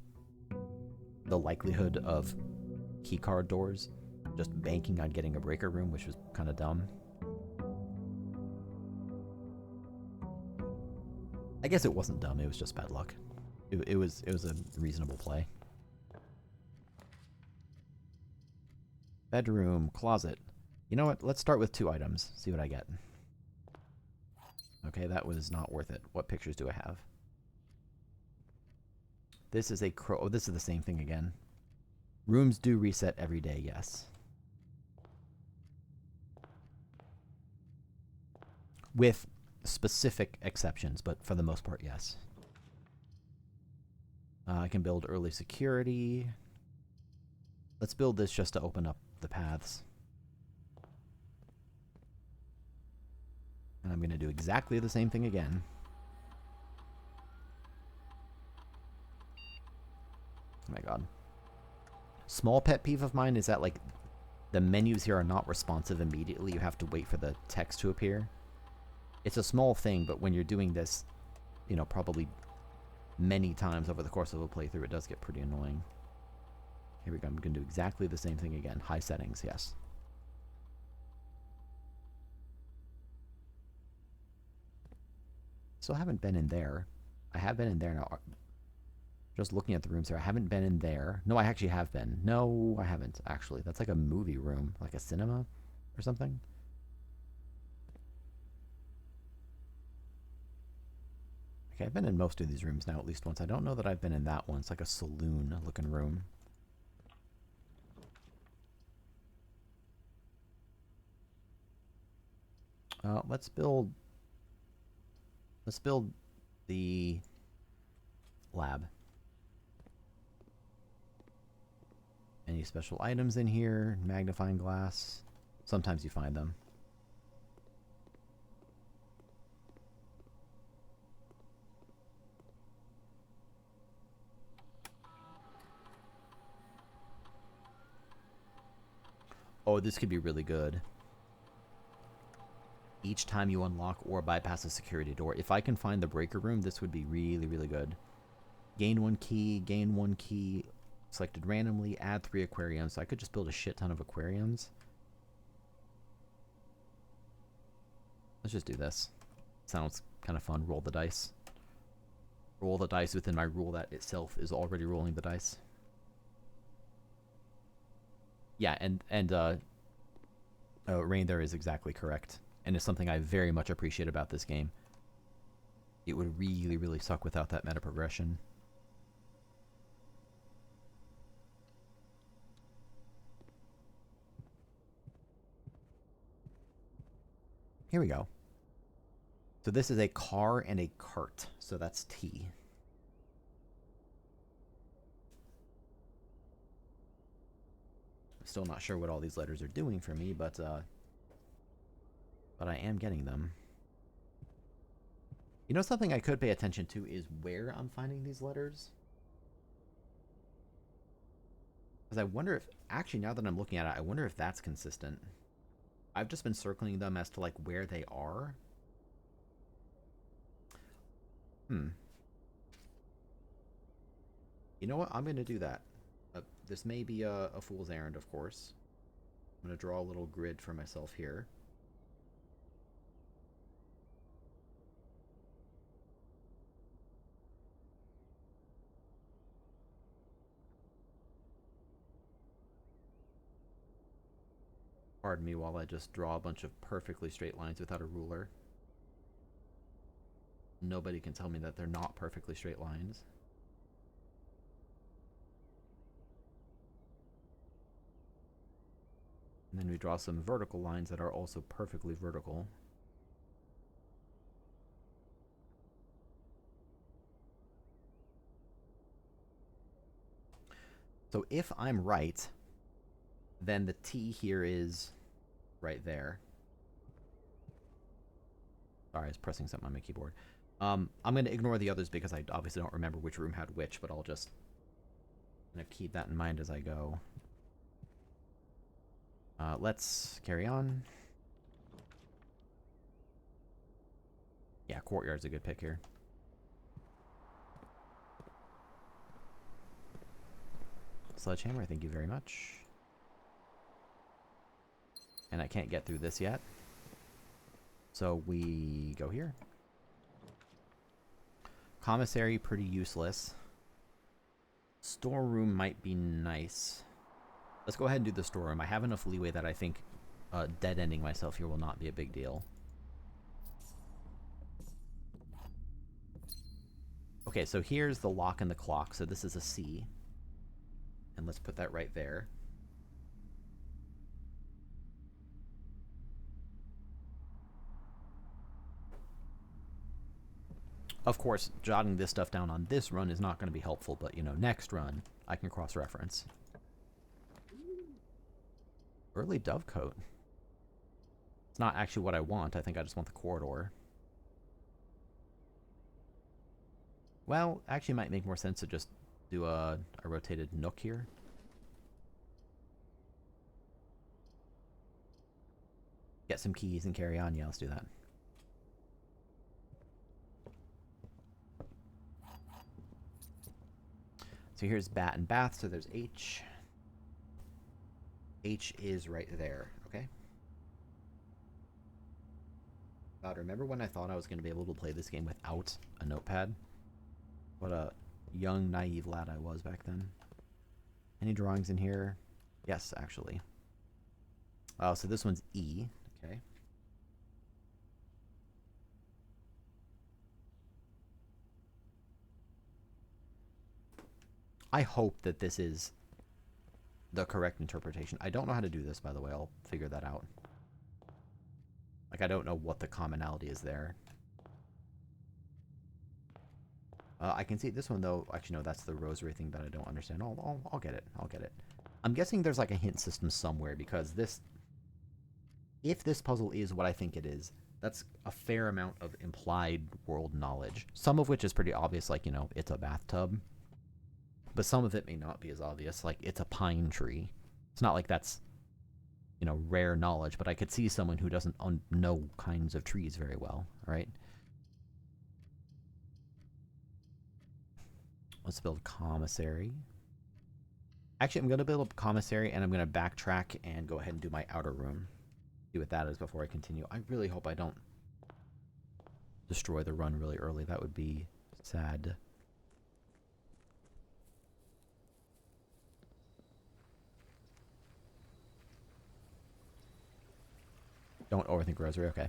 likelihood of keycard doors, just banking on getting a breaker room, which was kind of dumb. I guess it wasn't dumb, it was just bad luck. It was a reasonable play. Bedroom, closet. You know what? Let's start with 2 items. See what I get. Okay, that was not worth it. What pictures do I have? This is a crow. Oh, this is the same thing again. Rooms do reset every day, yes. With specific exceptions, but for the most part, yes. I can build early security. Let's build this just to open up the paths. And I'm going to do exactly the same thing again. Oh my god. Small pet peeve of mine is that, like, the menus here are not responsive immediately. You have to wait for the text to appear. It's a small thing, but when you're doing this, you know, probably many times over the course of a playthrough, it does get pretty annoying. Here we go. I'm going to do exactly the same thing again. High settings, yes. Still haven't been in there. I have been in there now. Just looking at the rooms here. I haven't been in there. No, I actually have been. No, I haven't, actually. That's like a movie room. Like a cinema or something. Okay, I've been in most of these rooms now at least once. I don't know that I've been in that one. It's like a saloon-looking room. Let's build the lab. Any special items in here? Magnifying glass. Sometimes you find them. Oh, this could be really good. Each time you unlock or bypass a security door. If I can find the breaker room, this would be really, really good. Gain 1 key, gain 1 key, selected randomly, add 3 aquariums. So I could just build a shit ton of aquariums. Let's just do this. Sounds kind of fun. Roll the dice. Roll the dice within my rule that itself is already rolling the dice. Yeah, Rain there is exactly correct. And it's something I very much appreciate about this game. It would really, really suck without that meta progression. Here we go. So this is a car and a cart. So that's T. Still not sure what all these letters are doing for me, but I am getting them. You You know, something I could pay attention to is where I'm finding these letters. Because I wonder if, actually, now that I'm looking at it, I wonder if that's consistent. I've just been circling them as to, like, where they are. You know what? I'm going to do that. This may be a fool's errand, of course. I'm going to draw a little grid for myself here. Pardon me while I just draw a bunch of perfectly straight lines without a ruler. Nobody can tell me that they're not perfectly straight lines. And then we draw some vertical lines that are also perfectly vertical. So if I'm right, then the T here is right there. Sorry, I was pressing something on my keyboard. I'm going to ignore the others because I obviously don't remember which room had which, but I'll just keep that in mind as I go. Let's carry on. Yeah, courtyard's a good pick here. Sledgehammer, thank you very much. And I can't get through this yet. So we go here. Commissary, pretty useless. Storeroom might be nice. Let's go ahead and do the storeroom. I have enough leeway that I think dead-ending myself here will not be a big deal. Okay, so here's the lock and the clock. So this is a C. And let's put that right there. Of course, jotting this stuff down on this run is not going to be helpful, but, you know, next run, I can cross-reference. Early Dovecote. It's not actually what I want. I think I just want the corridor. Well, actually it might make more sense to just do a rotated nook here. Get some keys and carry on. Yeah, let's do that. So here's bat and bath, so there's H. H is right there, okay? God, remember when I thought I was going to be able to play this game without a notepad? What a young, naive lad I was back then. Any drawings in here? Yes, actually. Oh, so this one's E, okay. I hope that this is the correct interpretation. I don't know how to do this, by the way. I'll figure that out. Like, I don't know what the commonality is there. I can see this one, though. Actually, no, that's the rosary thing that I don't understand. I'll get it. I'll get it. I'm guessing there's, like, a hint system somewhere, because this... If this puzzle is what I think it is, that's a fair amount of implied world knowledge. Some of which is pretty obvious, like, you know, it's a bathtub. But some of it may not be as obvious, like it's a pine tree. It's not like that's, you know, rare knowledge, but I could see someone who doesn't know kinds of trees very well, right? Let's build commissary. Actually, I'm going to build a commissary, and I'm going to backtrack and go ahead and do my outer room. See what that is before I continue. I really hope I don't destroy the run really early. That would be sad. Don't overthink rosary. Okay.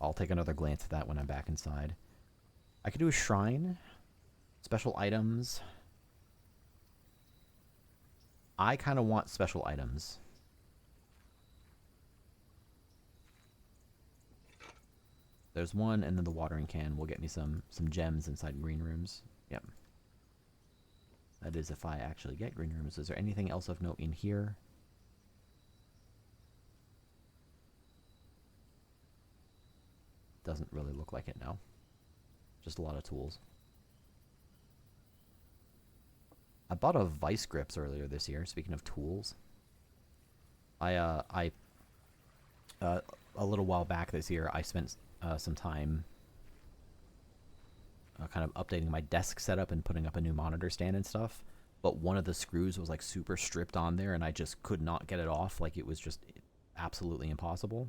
I'll take another glance at that when I'm back inside. I could do a shrine. Special items. I kind of want special items. There's one, and then the watering can will get me some gems inside green rooms. Yep. That is if I actually get green rooms. Is there anything else of note in here? doesn't really look like it now. Just a lot of tools. I bought a vice grips earlier this year. Speaking of tools, I a little while back this year, I spent some time kind of updating my desk setup and putting up a new monitor stand and stuff. But one of the screws was like super stripped on there, and I just could not get it off. Like it was just absolutely impossible.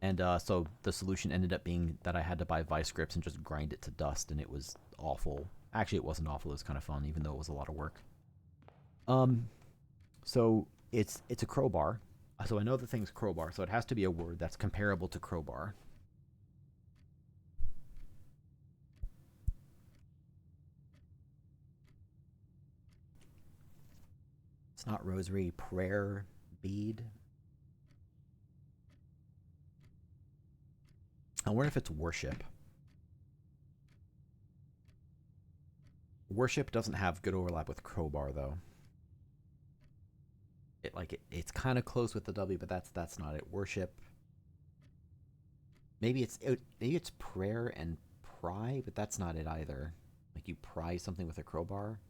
And so the solution ended up being that I had to buy vice grips and just grind it to dust, and it was awful. Actually, it wasn't awful. It was kind of fun, even though it was a lot of work. So it's a crowbar. So I know the thing's crowbar, so it has to be a word that's comparable to crowbar. It's not rosary, prayer, bead. I wonder if it's worship. Worship doesn't have good overlap with crowbar though. It's kind of close with the W, but that's not it. Worship. Maybe it's prayer and pry, but that's not it either. Like you pry something with a crowbar.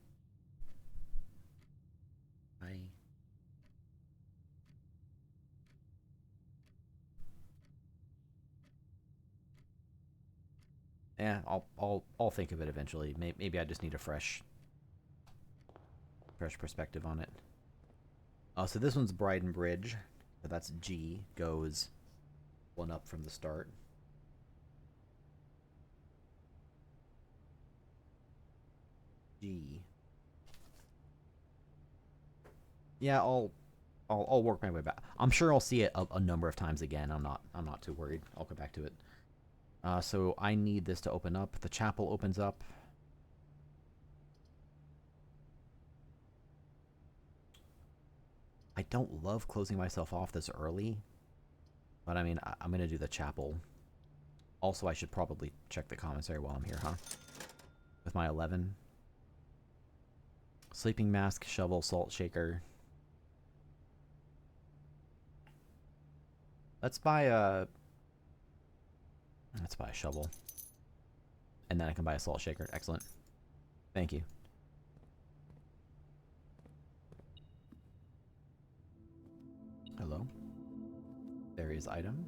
Yeah, I'll think of it eventually. Maybe I just need a fresh perspective on it. So this one's Bride and Bridge. So that's G, goes one up from the start. G. Yeah, I'll work my way back. I'm sure I'll see it a number of times again. I'm not too worried. I'll come back to it. So I need this to open up. The chapel opens up. I don't love closing myself off this early, but I mean, I'm going to do the chapel. Also, I should probably check the commissary while I'm here, huh? With my 11. Sleeping mask, shovel, salt shaker. Let's buy a shovel. And then I can buy a salt shaker. Excellent. Thank you. Hello. There is item.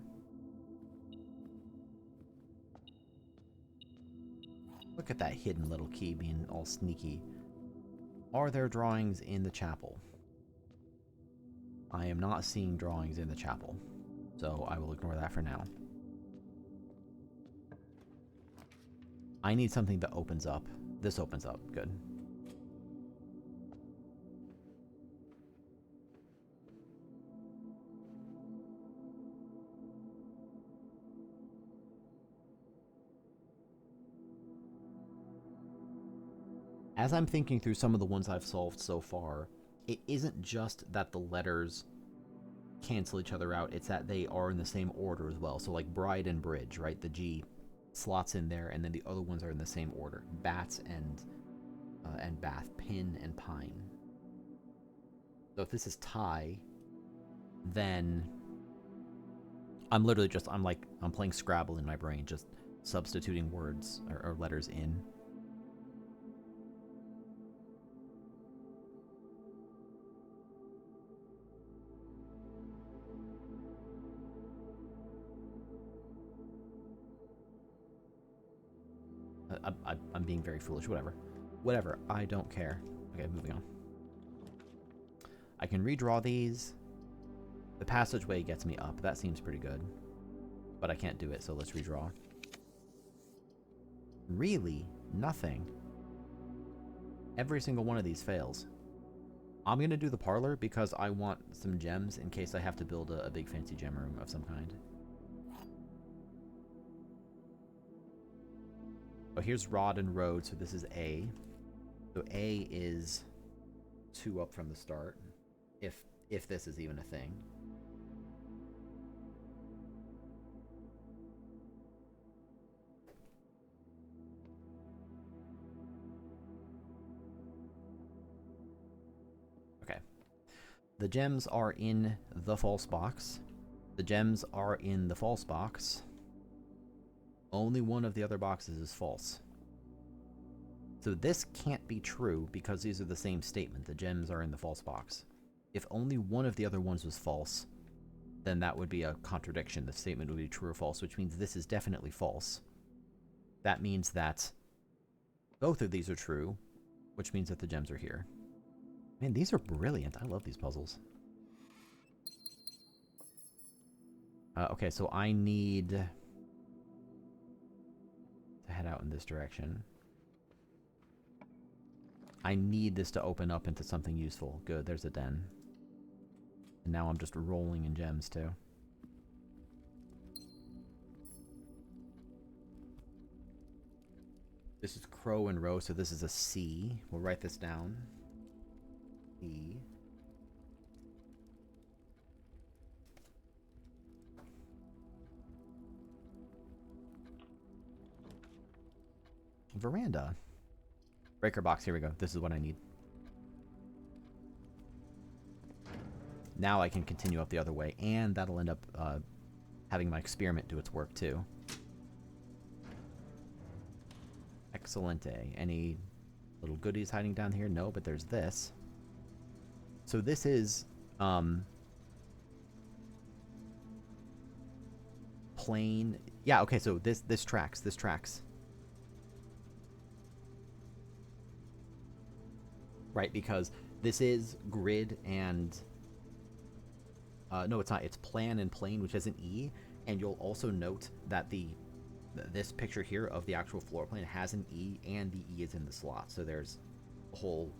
Look at that hidden little key being all sneaky. Are there drawings in the chapel? I am not seeing drawings in the chapel, so I will ignore that for now. I need something that opens up. This opens up. Good. As I'm thinking through some of the ones I've solved so far, it isn't just that the letters cancel each other out, it's that they are in the same order as well. So like bride and bridge, right? The G slots in there, and then the other ones are in the same order. Bats and bath, pin and pine. So if this is tie, then I'm literally just I'm playing Scrabble in my brain, just substituting words or letters in. I'm being very foolish. Whatever. I don't care. Okay, moving on. I can redraw these. The passageway gets me up. That seems pretty good. But I can't do it, so let's redraw. Really? Nothing. Every single one of these fails. I'm going to do the parlor because I want some gems in case I have to build a big fancy gem room of some kind. Oh, here's Rod and Road, so this is A. So A is 2 up from the start, if this is even a thing. Okay. The gems are in the false box. The gems are in the false box. Only one of the other boxes is false. So this can't be true because these are the same statement. The gems are in the false box. If only one of the other ones was false, then that would be a contradiction. The statement would be true or false, which means this is definitely false. That means that both of these are true, which means that the gems are here. Man, these are brilliant. I love these puzzles. Okay, so I need to head out in this direction. I need this to open up into something useful. Good, there's a den. And now I'm just rolling in gems, too. This is Crow and Row, so this is a C. We'll write this down. C. Veranda. Breaker box, here we go. This is what I need. Now I can continue up the other way, and that'll end up having my experiment do its work, too. Excelente. Any little goodies hiding down here? No, but there's this. So this is plain. Yeah, okay, so this tracks. This tracks. Right, because this is grid and no, it's not. It's plan and plane, which has an E, and you'll also note that this picture here of the actual floor plan has an E, and the E is in the slot. So there's a whole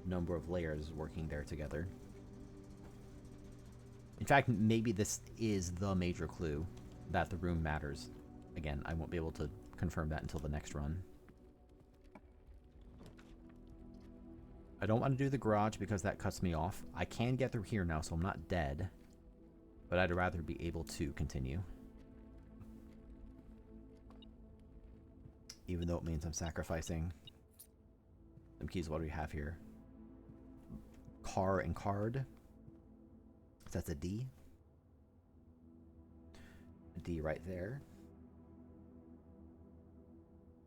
number of layers working there together. In fact, maybe this is the major clue that the room matters. Again, I won't be able to confirm that until the next run. I don't want to do the garage because that cuts me off. I can get through here now, so I'm not dead. But I'd rather be able to continue. Even though it means I'm sacrificing some keys. What do we have here? Car and card. So that's a D. A D right there.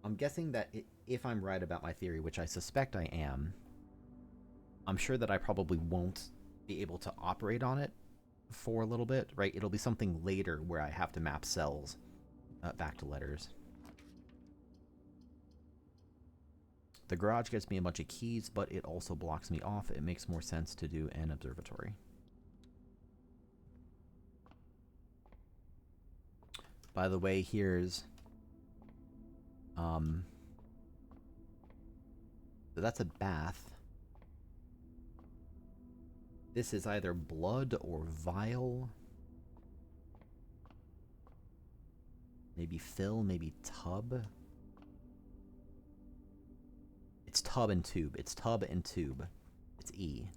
I'm guessing that if I'm right about my theory, which I suspect I am, I'm sure that I probably won't be able to operate on it for a little bit, right? It'll be something later where I have to map cells back to letters. The garage gets me a bunch of keys, but it also blocks me off. It makes more sense to do an observatory. By the way, here's so that's a bath. This is either blood or vial. Maybe fill, maybe tub. It's tub and tube. It's tub and tube. It's E.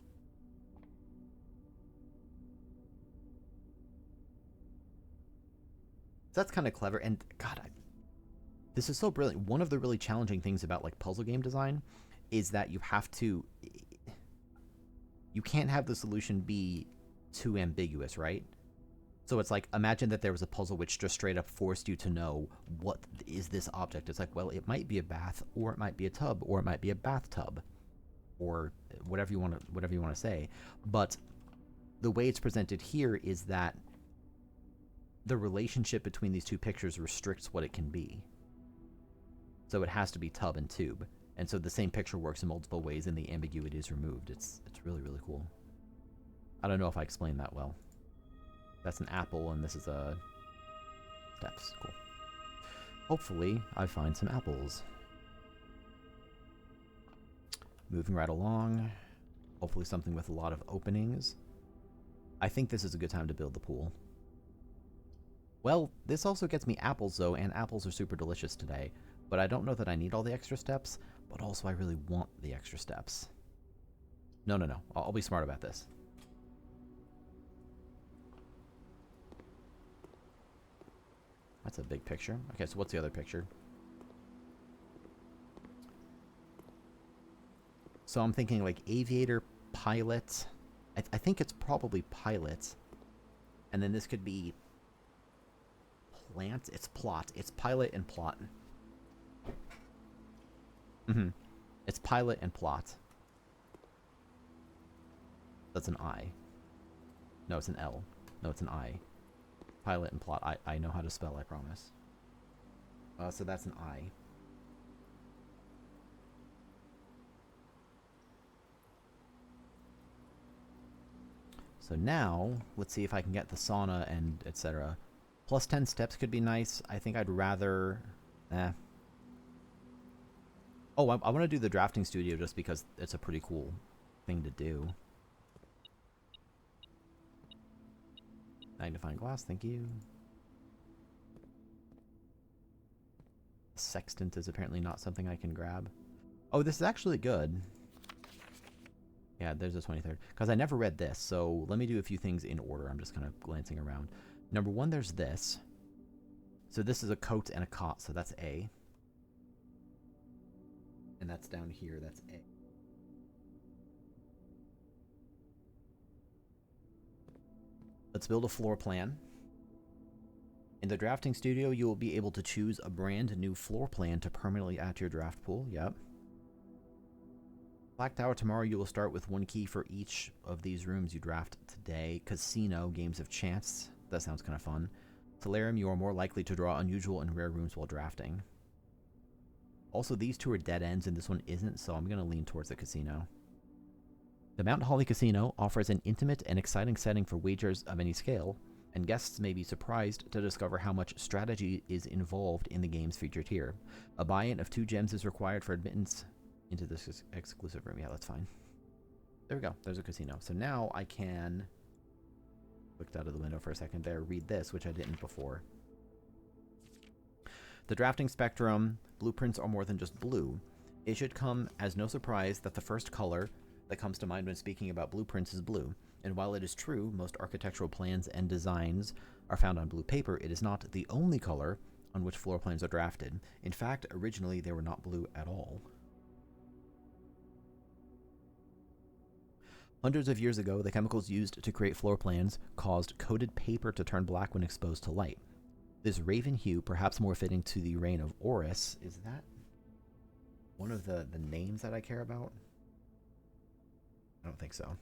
So that's kind of clever. And God, this is so brilliant. One of the really challenging things about like puzzle game design is that you have to... You can't have the solution be too ambiguous, right? So it's like, imagine that there was a puzzle which just straight up forced you to know what is this object. It's like, well, it might be a bath, or it might be a tub, or it might be a bathtub, or whatever you want to say. But the way it's presented here is that the relationship between these two pictures restricts what it can be. So it has to be tub and tube. And so the same picture works in multiple ways and the ambiguity is removed. It's really, really cool. I don't know if I explained that well. That's an apple and this is a steps. Cool. Hopefully I find some apples. Moving right along. Hopefully something with a lot of openings. I think this is a good time to build the pool. Well, this also gets me apples though, and apples are super delicious today. But I don't know that I need all the extra steps, but also I really want the extra steps. No. I'll be smart about this. That's a big picture. Okay, so what's the other picture? So I'm thinking like aviator, pilot, I think it's probably pilot. And then this could be plant. It's plot. It's pilot and plot. Mm-hmm. It's pilot and plot. That's an I. No, it's an L. No, it's an I. Pilot and plot. I know how to spell, I promise. So that's an I. So now, let's see if I can get the sauna and etc. Plus 10 steps could be nice. I think I'd rather... Oh, I want to do the drafting studio just because it's a pretty cool thing to do. Magnifying glass, thank you. Sextant is apparently not something I can grab. Oh, this is actually good. Yeah, there's the 23rd. Because I never read this, so let me do a few things in order. I'm just kind of glancing around. Number one, there's this. So this is a coat and a cot, so that's A. And that's down here, that's A. Let's build a floor plan. In the drafting studio, you will be able to choose a brand new floor plan to permanently add to your draft pool. Yep. Black Tower, tomorrow you will start with one key for each of these rooms you draft today. Casino, games of chance. That sounds kind of fun. Solarium, you are more likely to draw unusual and rare rooms while drafting. Also, these two are dead ends and this one isn't, so I'm going to lean towards the casino. The Mount Holly Casino offers an intimate and exciting setting for wagers of any scale, and guests may be surprised to discover how much strategy is involved in the games featured here. A buy-in of 2 gems is required for admittance into this exclusive room. Yeah, that's fine. There we go. There's a casino. So now I can... Looked out of the window for a second there. Read this, which I didn't before. The drafting spectrum, blueprints are more than just blue. It should come as no surprise that the first color that comes to mind when speaking about blueprints is blue. And while it is true most architectural plans and designs are found on blue paper, it is not the only color on which floor plans are drafted. In fact, originally they were not blue at all. Hundreds of years ago, the chemicals used to create floor plans caused coated paper to turn black when exposed to light. This raven hue, perhaps more fitting to the reign of Horus, is that one of the names that I care about? I don't think so.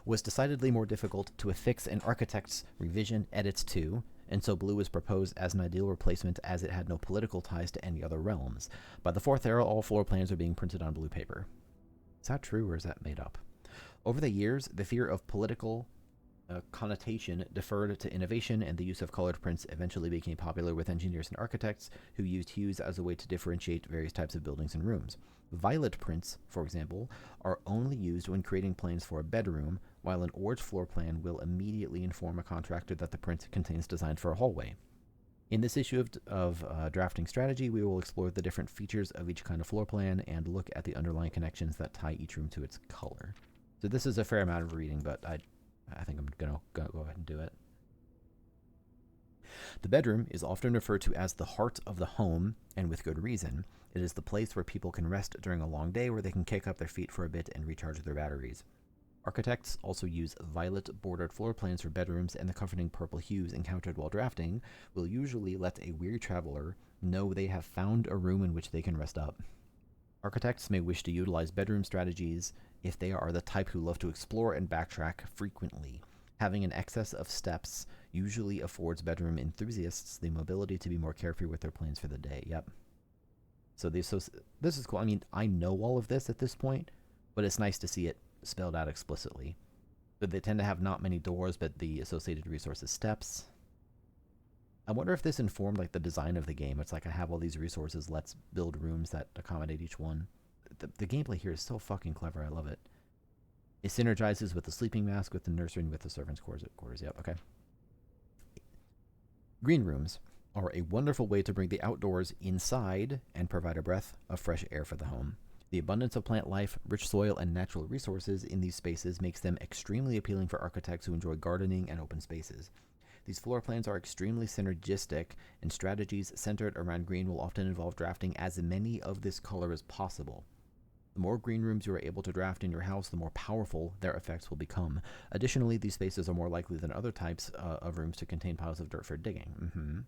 Was decidedly more difficult to affix an architect's revision edits to, and so blue was proposed as an ideal replacement as it had no political ties to any other realms. By the 4th era, all floor plans are being printed on blue paper. Is that true or is that made up? Over the years, the fear of political connotation deferred to innovation, and the use of colored prints eventually became popular with engineers and architects who used hues as a way to differentiate various types of buildings and rooms. Violet prints, for example, are only used when creating plans for a bedroom, while an orange floor plan will immediately inform a contractor that the print contains design for a hallway. In this issue of drafting strategy, we will explore the different features of each kind of floor plan and look at the underlying connections that tie each room to its color. So this is a fair amount of reading, but I think I'm going to go ahead and do it. The bedroom is often referred to as the heart of the home, and with good reason. It is the place where people can rest during a long day, where they can kick up their feet for a bit and recharge their batteries. Architects also use violet-bordered floor plans for bedrooms, and the comforting purple hues encountered while drafting will usually let a weary traveler know they have found a room in which they can rest up. Architects may wish to utilize bedroom strategies if they are the type who love to explore and backtrack frequently. Having an excess of steps usually affords bedroom enthusiasts the mobility to be more carefree with their plans for the day. Yep. So this is cool. I mean, I know all of this at this point, but it's nice to see it spelled out explicitly. But they tend to have not many doors, but the associated resources steps. I wonder if this informed like the design of the game. It's like I have all these resources, let's build rooms that accommodate each one. The gameplay here is so fucking clever, I love it. It synergizes with the sleeping mask, with the nursery, and with the servants' quarters. Yep, okay. Green rooms are a wonderful way to bring the outdoors inside and provide a breath of fresh air for the home. The abundance of plant life, rich soil, and natural resources in these spaces makes them extremely appealing for architects who enjoy gardening and open spaces. These floor plans are extremely synergistic, and strategies centered around green will often involve drafting as many of this color as possible. The more green rooms you are able to draft in your house, the more powerful their effects will become. Additionally, these spaces are more likely than other types of rooms to contain piles of dirt for digging.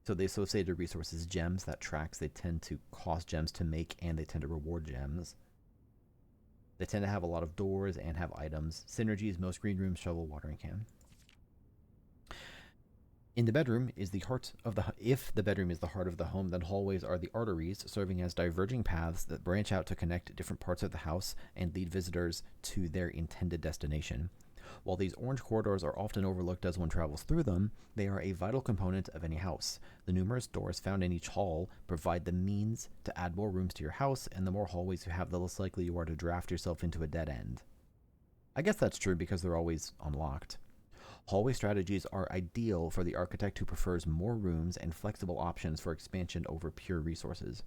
So the associated resources, gems, that tracks, they tend to cost gems to make and they tend to reward gems. They tend to have a lot of doors and have items. Synergies, most green rooms, shovel, watering can. In the bedroom is the heart of the if the bedroom is the heart of the home, then hallways are the arteries, serving as diverging paths that branch out to connect different parts of the house and lead visitors to their intended destination. While these orange corridors are often overlooked as one travels through them, they are a vital component of any house. The numerous doors found in each hall provide the means to add more rooms to your house, and the more hallways you have, the less likely you are to draft yourself into a dead end. I guess that's true because they're always unlocked. Hallway strategies are ideal for the architect who prefers more rooms and flexible options for expansion over pure resources.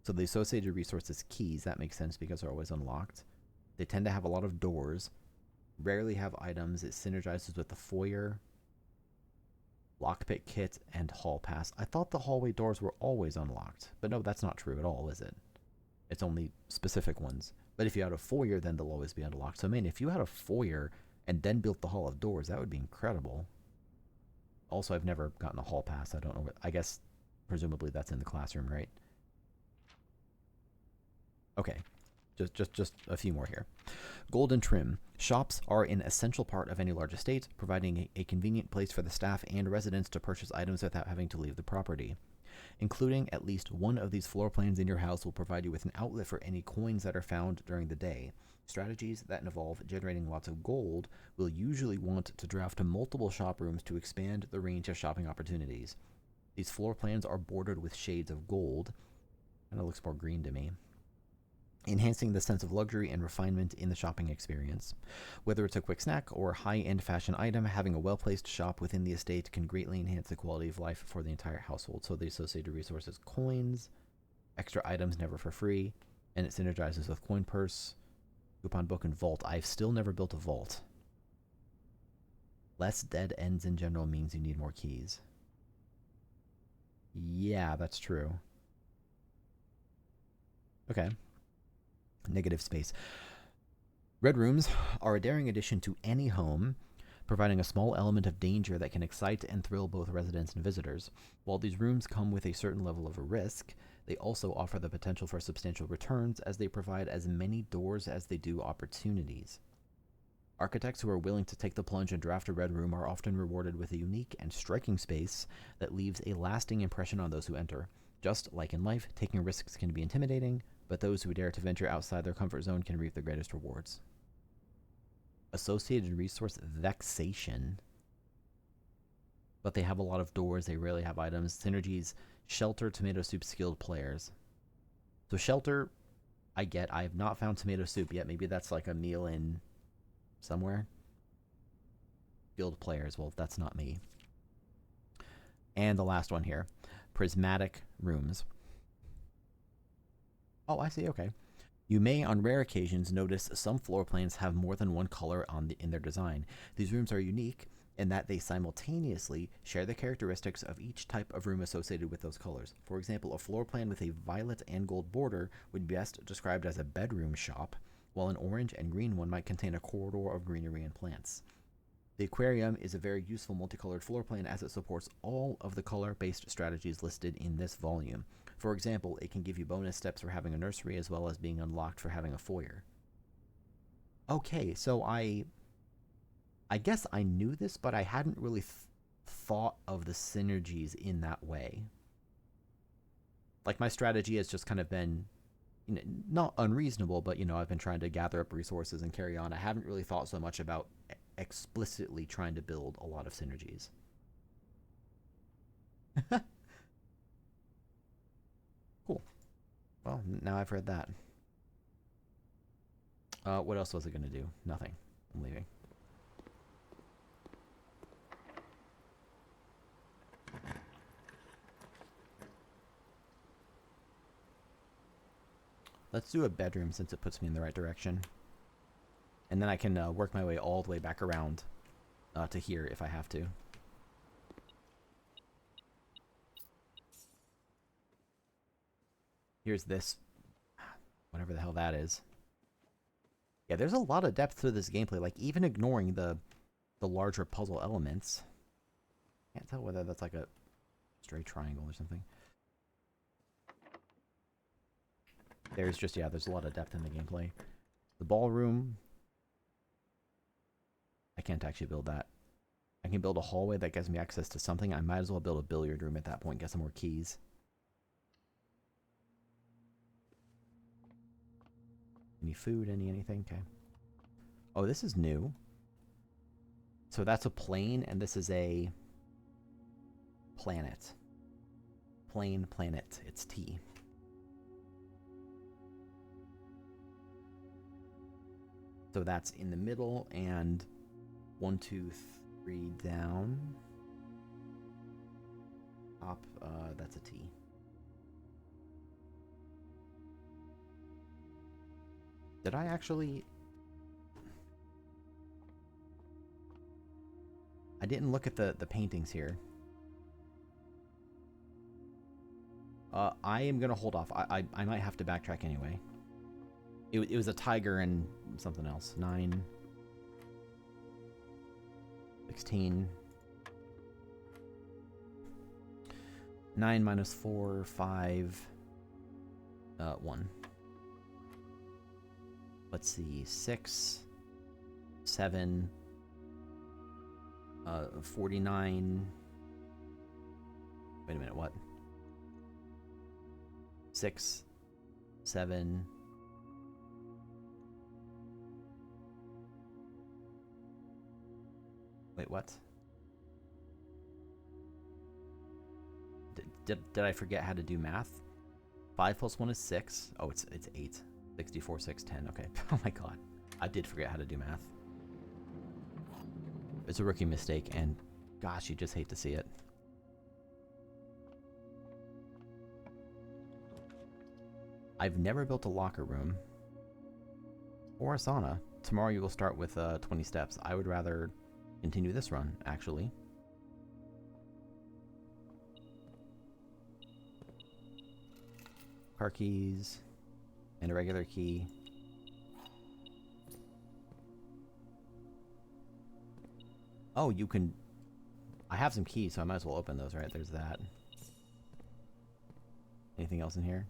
So the associated resources keys, that makes sense because they're always unlocked. They tend to have a lot of doors, rarely have items. It synergizes with the foyer, lockpick kit, and hall pass. I thought the hallway doors were always unlocked, but no, that's not true at all, is it? It's only specific ones. But if you had a foyer, then they'll always be unlocked. So, man, if you had a foyer and then built the Hall of Doors, that would be incredible. Also, I've never gotten a hall pass. I don't know. I guess, presumably, that's in the classroom, right? Okay, just a few more here. Golden trim. Shops are an essential part of any large estate, providing a convenient place for the staff and residents to purchase items without having to leave the property. Including at least one of these floor plans in your house will provide you with an outlet for any coins that are found during the day. Strategies that involve generating lots of gold will usually want to draft multiple shop rooms to expand the range of shopping opportunities. These floor plans are bordered with shades of gold. Kind of looks more green to me, enhancing the sense of luxury and refinement in the shopping experience. Whether it's a quick snack or high-end fashion item, having a well-placed shop within the estate can greatly enhance the quality of life for the entire household. So the associated resources, coins, extra items never for free, and it synergizes with coin purse, coupon book, and vault. I've still never built a vault. Less dead ends in general means you need more keys. Yeah, that's true. Okay. Negative space. Red rooms are a daring addition to any home, providing a small element of danger that can excite and thrill both residents and visitors. While these rooms come with a certain level of risk, they also offer the potential for substantial returns as they provide as many doors as they do opportunities. Architects who are willing to take the plunge and draft a red room are often rewarded with a unique and striking space that leaves a lasting impression on those who enter. Just like in life, taking risks can be intimidating, but those who dare to venture outside their comfort zone can reap the greatest rewards. Associated resource, vexation. But they have a lot of doors, they rarely have items. Synergies, shelter, tomato soup, skilled players. So shelter, I get. I have not found tomato soup yet. Maybe that's like a meal in somewhere. Skilled players, well, that's not me. And the last one here, prismatic rooms. Oh, I see, okay. You may, on rare occasions, notice some floor plans have more than one color in their design. These rooms are unique in that they simultaneously share the characteristics of each type of room associated with those colors. For example, a floor plan with a violet and gold border would be best described as a bedroom shop, while an orange and green one might contain a corridor of greenery and plants. The aquarium is a very useful multicolored floor plan as it supports all of the color-based strategies listed in this volume. For example, it can give you bonus steps for having a nursery as well as being unlocked for having a foyer. Okay, so I guess I knew this, but I hadn't really thought of the synergies in that way. Like, my strategy has just kind of been, you know, not unreasonable, but, you know, I've been trying to gather up resources and carry on. I haven't really thought so much about explicitly trying to build a lot of synergies. Cool. Well, now I've read that. What else was it going to do? Nothing. I'm leaving. Let's do a bedroom since it puts me in the right direction. And then I can work my way all the way back around to here if I have to. Here's this. whatever the hell that is. Yeah, there's a lot of depth to this gameplay, like even ignoring the larger puzzle elements. Can't tell whether that's like a straight triangle or something. There's just, yeah, there's a lot of depth in the gameplay. The ballroom, I can't actually build that. I can build a hallway that gives me access to something. I might as well build a billiard room at that point, get some more keys. Any food, anything? Okay. Oh, this is new. So that's a plane, and this is a planet. Plane, planet. It's T. So that's in the middle, and 1, 2, 3 down. Top, that's a T. Did I actually... I didn't look at the paintings here. I am going to hold off. I might have to backtrack anyway. It was a tiger and something else. 9, 16. 9 minus 4, 5, 1. Let's see. 6, 7, 49. Wait a minute, what? 6, 7. Wait, what? Did I forget how to do math? 5 plus 1 is 6. Oh, it's 8. 64, 6, 10. Okay. Oh my god. I did forget how to do math. It's a rookie mistake, and gosh, you just hate to see it. I've never built a locker room or a sauna. Tomorrow you will start with 20 steps. I would rather continue this run, actually. Car keys and a regular key. Oh, you can... I have some keys, so I might as well open those, right? There's that. Anything else in here?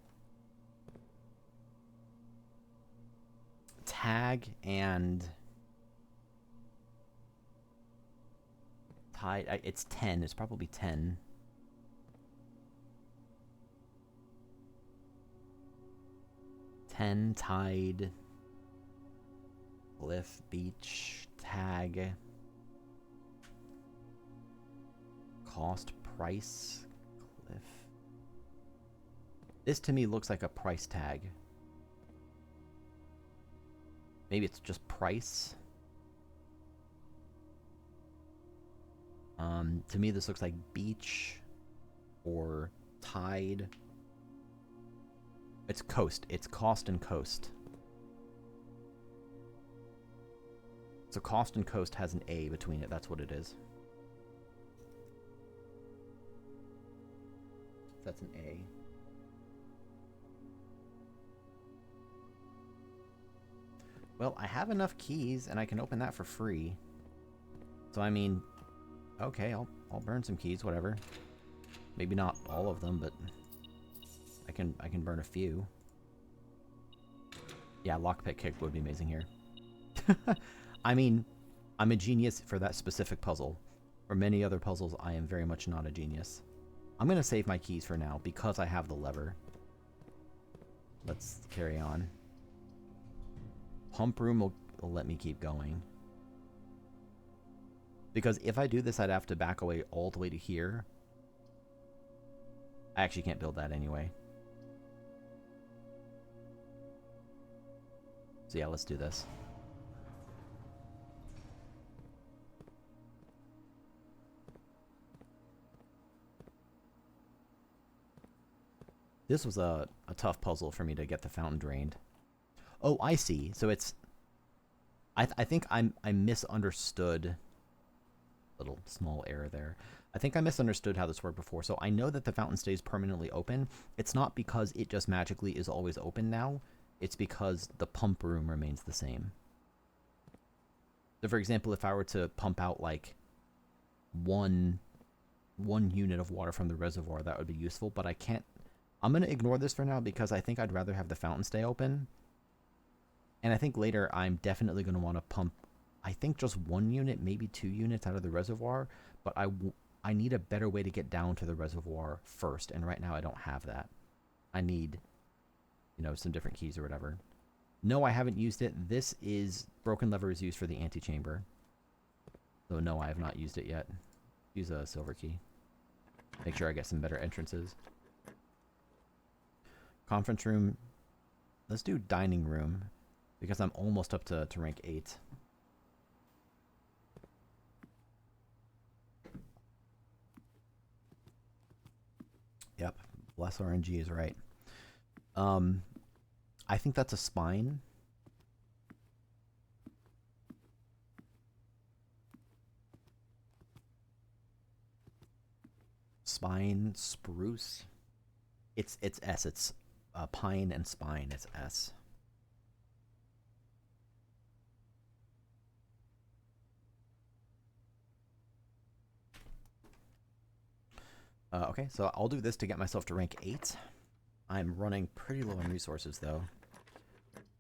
Tag and... Tide. It's 10. It's probably 10. Tide, cliff, beach, tag, cost, price, cliff. This to me looks like a price tag. Maybe it's just price. To me this looks like beach or tide. It's coast. It's cost and coast. So cost and coast has an A between it. That's what it is. That's an A. Well, I have enough keys and I can open that for free. So I mean, okay, I'll burn some keys, whatever. Maybe not all of them, but I can burn a few. Yeah, lockpick kick would be amazing here. I mean, I'm a genius for that specific puzzle. For many other puzzles, I am very much not a genius. I'm gonna save my keys for now because I have the lever. Let's carry on. Pump room will let me keep going. Because if I do this, I'd have to back away all the way to here. I actually can't build that anyway. So yeah, let's do this. This was a tough puzzle for me to get the fountain drained. Oh, I see. So it's... I think I misunderstood... Little small error there. I think I misunderstood how this worked before. So I know that the fountain stays permanently open. It's not because it just magically is always open now. it's because the pump room remains the same. So for example, if I were to pump out like one unit of water from the reservoir, that would be useful, but I can't. I'm going to ignore this for now because I think I'd rather have the fountain stay open. And I think later I'm definitely going to want to pump, I think just 1 unit, maybe 2 units out of the reservoir, but I need a better way to get down to the reservoir first, and right now I don't have that. I need, you know, some different keys or whatever. No, I haven't used it. This is, broken lever is used for the antechamber. So no, I have not used it yet. Use a silver key. Make sure I get some better entrances. Conference room. Let's do dining room, because I'm almost up to rank 8. Yep, Bless RNG is right. I think that's a spine. Spine, spruce. It's S. It's pine and spine. It's S. Okay, so I'll do this to get myself to rank 8. I'm running pretty low on resources, though.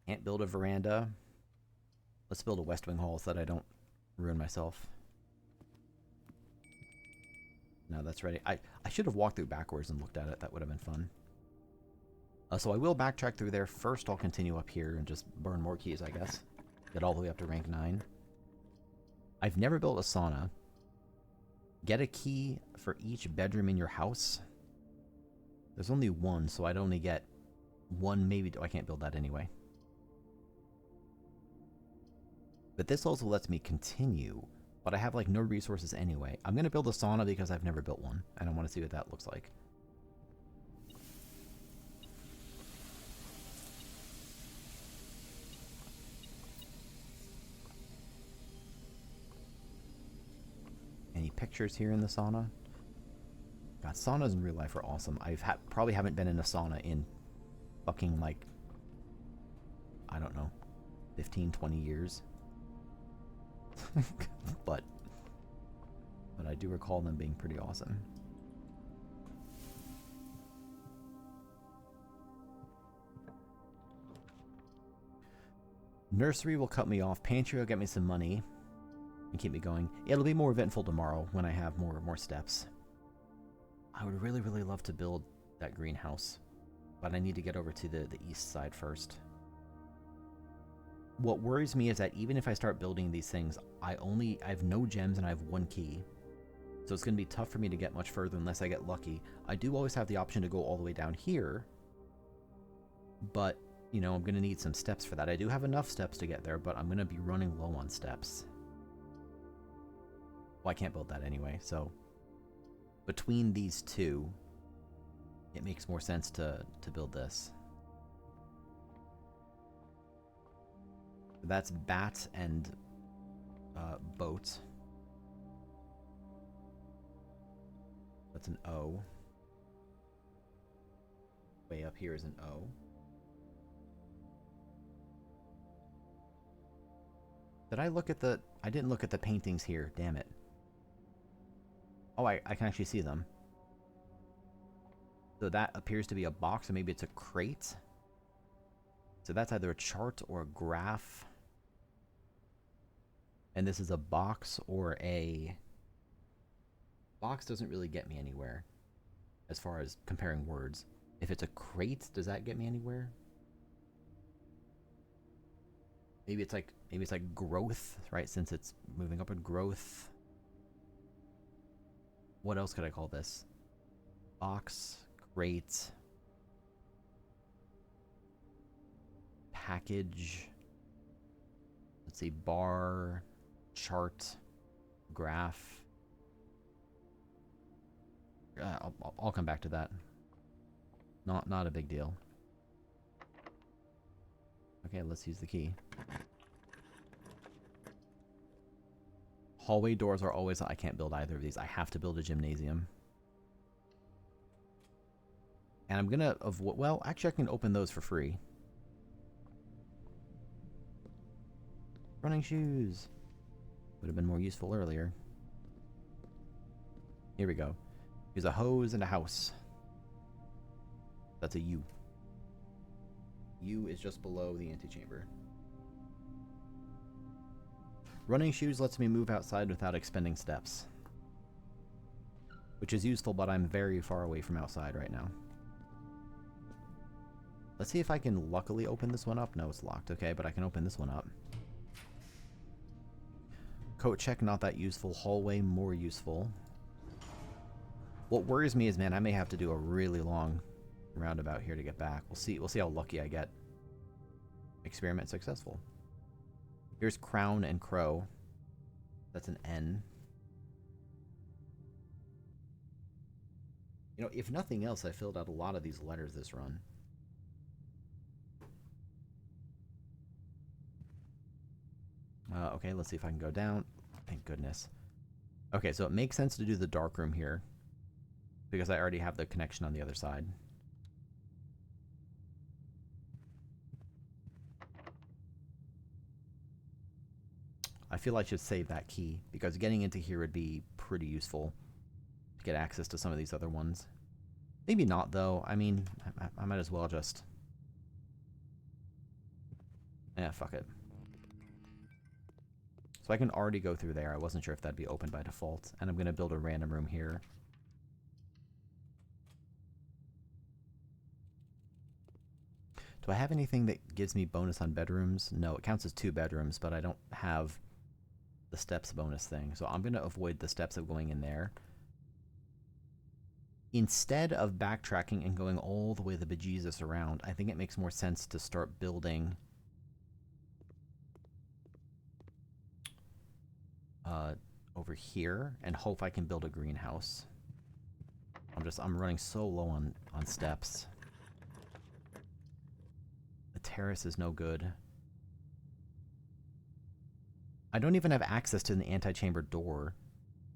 Can't build a veranda. Let's build a west wing hall so that I don't ruin myself. No, that's ready. I should have walked through backwards and looked at it. That would have been fun. So I will backtrack through there. First, I'll continue up here and just burn more keys, I guess. Get all the way up to rank 9. I've never built a sauna. Get a key for each bedroom in your house. There's only 1, so I'd only get 1, maybe. I can't build that anyway. But this also lets me continue, but I have like no resources anyway. I'm going to build a sauna because I've never built one, and I want to see what that looks like. Any pictures here in the sauna? God, saunas in real life are awesome. I've probably haven't been in a sauna in fucking like, I don't know, 15, 20 years. but I do recall them being pretty awesome. Nursery will cut me off. Pantry will get me some money and keep me going. It'll be more eventful tomorrow when I have more steps. I would really, really love to build that greenhouse, but I need to get over to the east side first. What worries me is that even if I start building these things, I have no gems and I have 1 key. So it's going to be tough for me to get much further unless I get lucky. I do always have the option to go all the way down here, but, you know, I'm going to need some steps for that. I do have enough steps to get there, but I'm going to be running low on steps. Well, I can't build that anyway, so between these two, it makes more sense to build this. That's bat and boat. That's an O. Way up here is an O. Did I look at the... I didn't look at the paintings here, damn it. Oh, I can actually see them. So that appears to be a box, or maybe it's a crate. So that's either a chart or a graph. And this is a box or a... Box doesn't really get me anywhere as far as comparing words. If it's a crate, does that get me anywhere? Maybe it's like growth, right? Since it's moving upward, growth. What else could I call this? Box, crate, package. Let's see, bar, chart, graph. I'll come back to that. Not a big deal. Okay, let's use the key. Hallway doors are always... I can't build either of these. I have to build a gymnasium. And I'm gonna... well, actually I can open those for free. Running shoes. Would have been more useful earlier. Here we go. Here's a hose and a house. That's a U. U is just below the antechamber. Running shoes lets me move outside without expending steps. Which is useful, but I'm very far away from outside right now. Let's see if I can luckily open this one up. No, it's locked. Okay, but I can open this one up. Coat check, not that useful. Hallway, more useful. What worries me is, man, I may have to do a really long roundabout here to get back. We'll see. We'll see how lucky I get. Experiment successful. Here's Crown and Crow. That's an N. You know, if nothing else, I filled out a lot of these letters this run. Okay, let's see if I can go down. Thank goodness. Okay, so it makes sense to do the dark room here, because I already have the connection on the other side. I feel I should save that key, because getting into here would be pretty useful to get access to some of these other ones. Maybe not, though. I mean, I might as well just... Yeah, fuck it. So I can already go through there. I wasn't sure if that'd be open by default. And I'm going to build a random room here. Do I have anything that gives me bonus on bedrooms? No, it counts as 2 bedrooms, but I don't have the steps bonus thing. So I'm going to avoid the steps of going in there. Instead of backtracking and going all the way the bejesus around, I think it makes more sense to start building over here and hope I can build a greenhouse. I'm running so low on steps. The terrace is no good. I don't even have access to the antechamber door.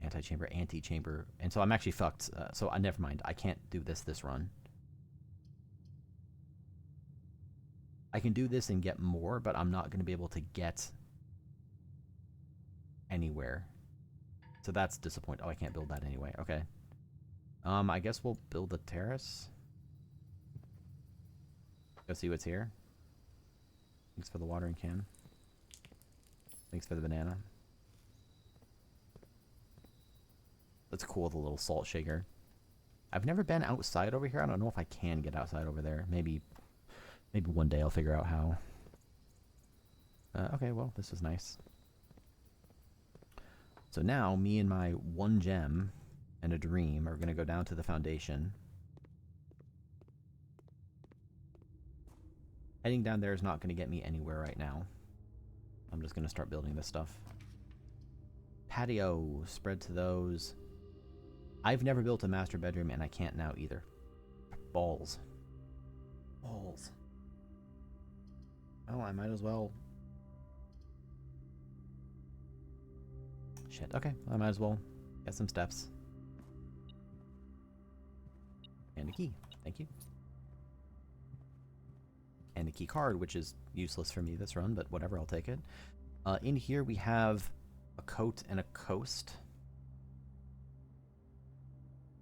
Antechamber. And so I'm actually fucked. So never mind. I can't do this run. I can do this and get more, but I'm not going to be able to get anywhere. So that's disappointing. Oh, I can't build that anyway. Okay. I guess we'll build the terrace. Go see what's here. Thanks for the watering can. Thanks for the banana. That's cool, the little salt shaker. I've never been outside over here. I don't know if I can get outside over there. Maybe one day I'll figure out how. Okay, well, this is nice. So now, me and my 1 gem and a dream are going to go down to the foundation. Heading down there is not going to get me anywhere right now. I'm just going to start building this stuff. Patio, spread to those. I've never built a master bedroom, and I can't now either. Balls. Balls. Oh, I might as well... Shit, okay. I might as well get some steps. And a key. Thank you. And a key card, which is useless for me this run, but whatever, I'll take it. In here we have a coat and a coast.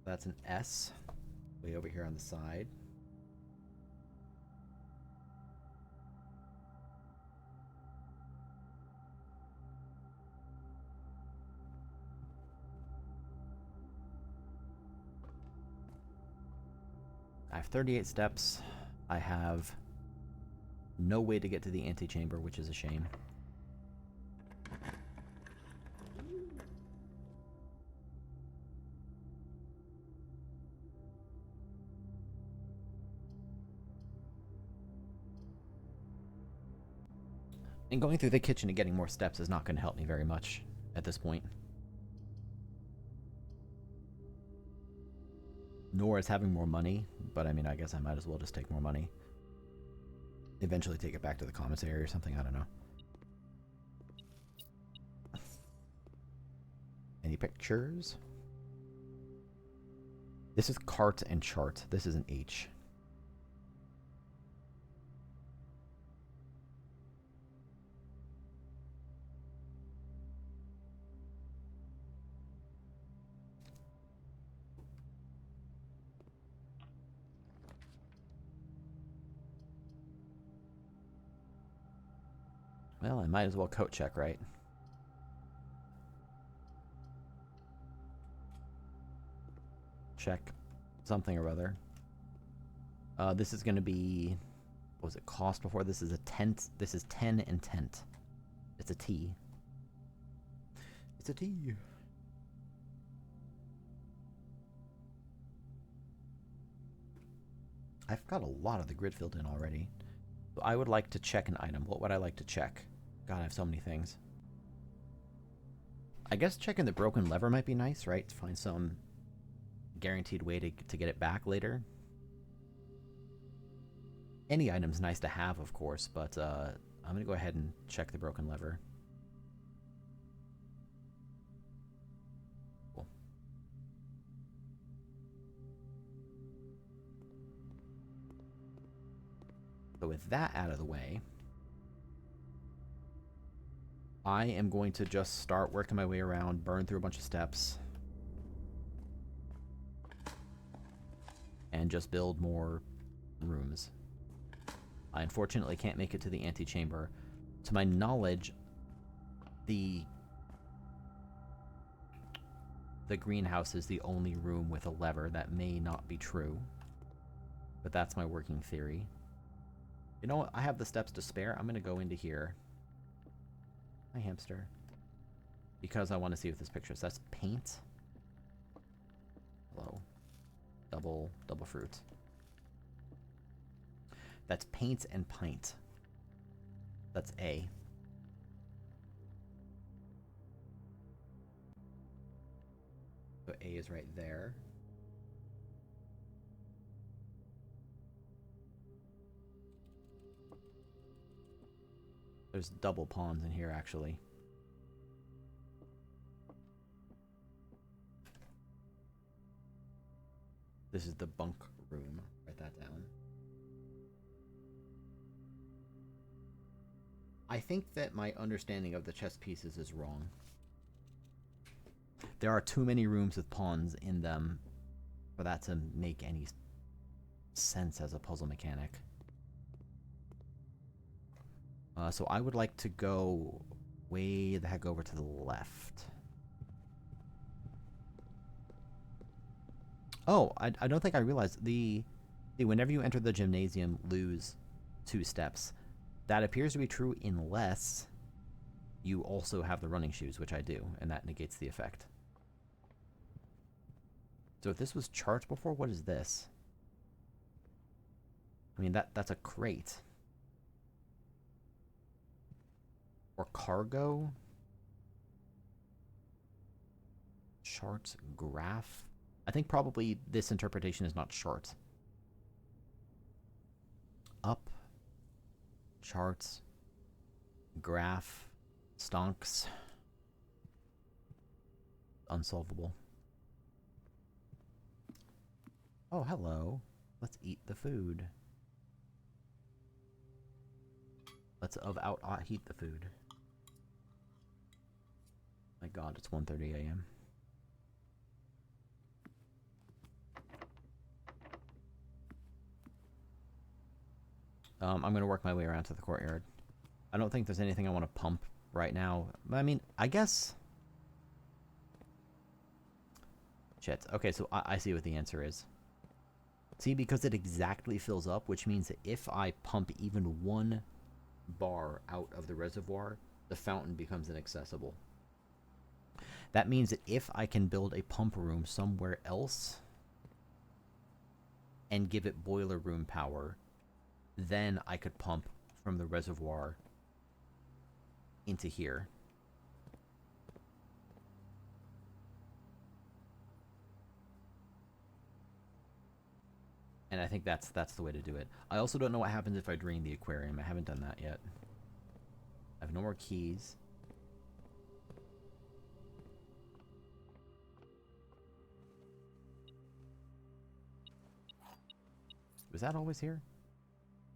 That's an S, way over here on the side. I have 38 steps. I have no way to get to the antechamber, which is a shame. And going through the kitchen and getting more steps is not going to help me very much at this point. Nor is having more money, but I mean, I guess I might as well just take more money. Eventually take it back to the commissary or something, I don't know. Any pictures? This is cart and chart. This is an H. Well, I might as well coat check, right? Check something or other. This is going to be... What was it, cost before? This is a tent. This is 10 and tent. It's a T. It's a T. I've got a lot of the grid filled in already. So I would like to check an item. What would I like to check? God, I have so many things. I guess checking the broken lever might be nice, right? To find some guaranteed way to get it back later. Any item's nice to have, of course, but I'm going to go ahead and check the broken lever. Cool. So with that out of the way, I am going to just start working my way around, burn through a bunch of steps, and just build more rooms. I unfortunately can't make it to the antechamber. To my knowledge, the greenhouse is the only room with a lever. That may not be true, but that's my working theory. You know what? I have the steps to spare. I'm going to go into here. Hi, hamster. Because I want to see what this picture is. That's paint. Hello. Double fruit. That's paint and pint. That's A. So A is right there. There's double pawns in here, actually. This is the bunk room. Write that down. I think that my understanding of the chess pieces is wrong. There are too many rooms with pawns in them for that to make any sense as a puzzle mechanic. So I would like to go way the heck over to the left. Oh, I don't think I realized whenever you enter the gymnasium, lose 2 steps. That appears to be true unless you also have the running shoes, which I do, and that negates the effect. So if this was charged before, what is this? I mean, that's a crate. Or cargo? Chart graph? I think probably this interpretation is not chart. Up. Charts. Graph. Stonks. Unsolvable. Oh, hello. Let's eat the food. Let's heat the food. My god, it's 1:30 a.m. I'm going to work my way around to the courtyard. I don't think there's anything I want to pump right now. I mean, I guess... Shit. Okay, so I see what the answer is. See, because it exactly fills up, which means that if I pump even 1 bar out of the reservoir, the fountain becomes inaccessible. That means that if I can build a pump room somewhere else and give it boiler room power, then I could pump from the reservoir into here. And I think that's the way to do it. I also don't know what happens if I drain the aquarium. I haven't done that yet. I have no more keys. Was that always here?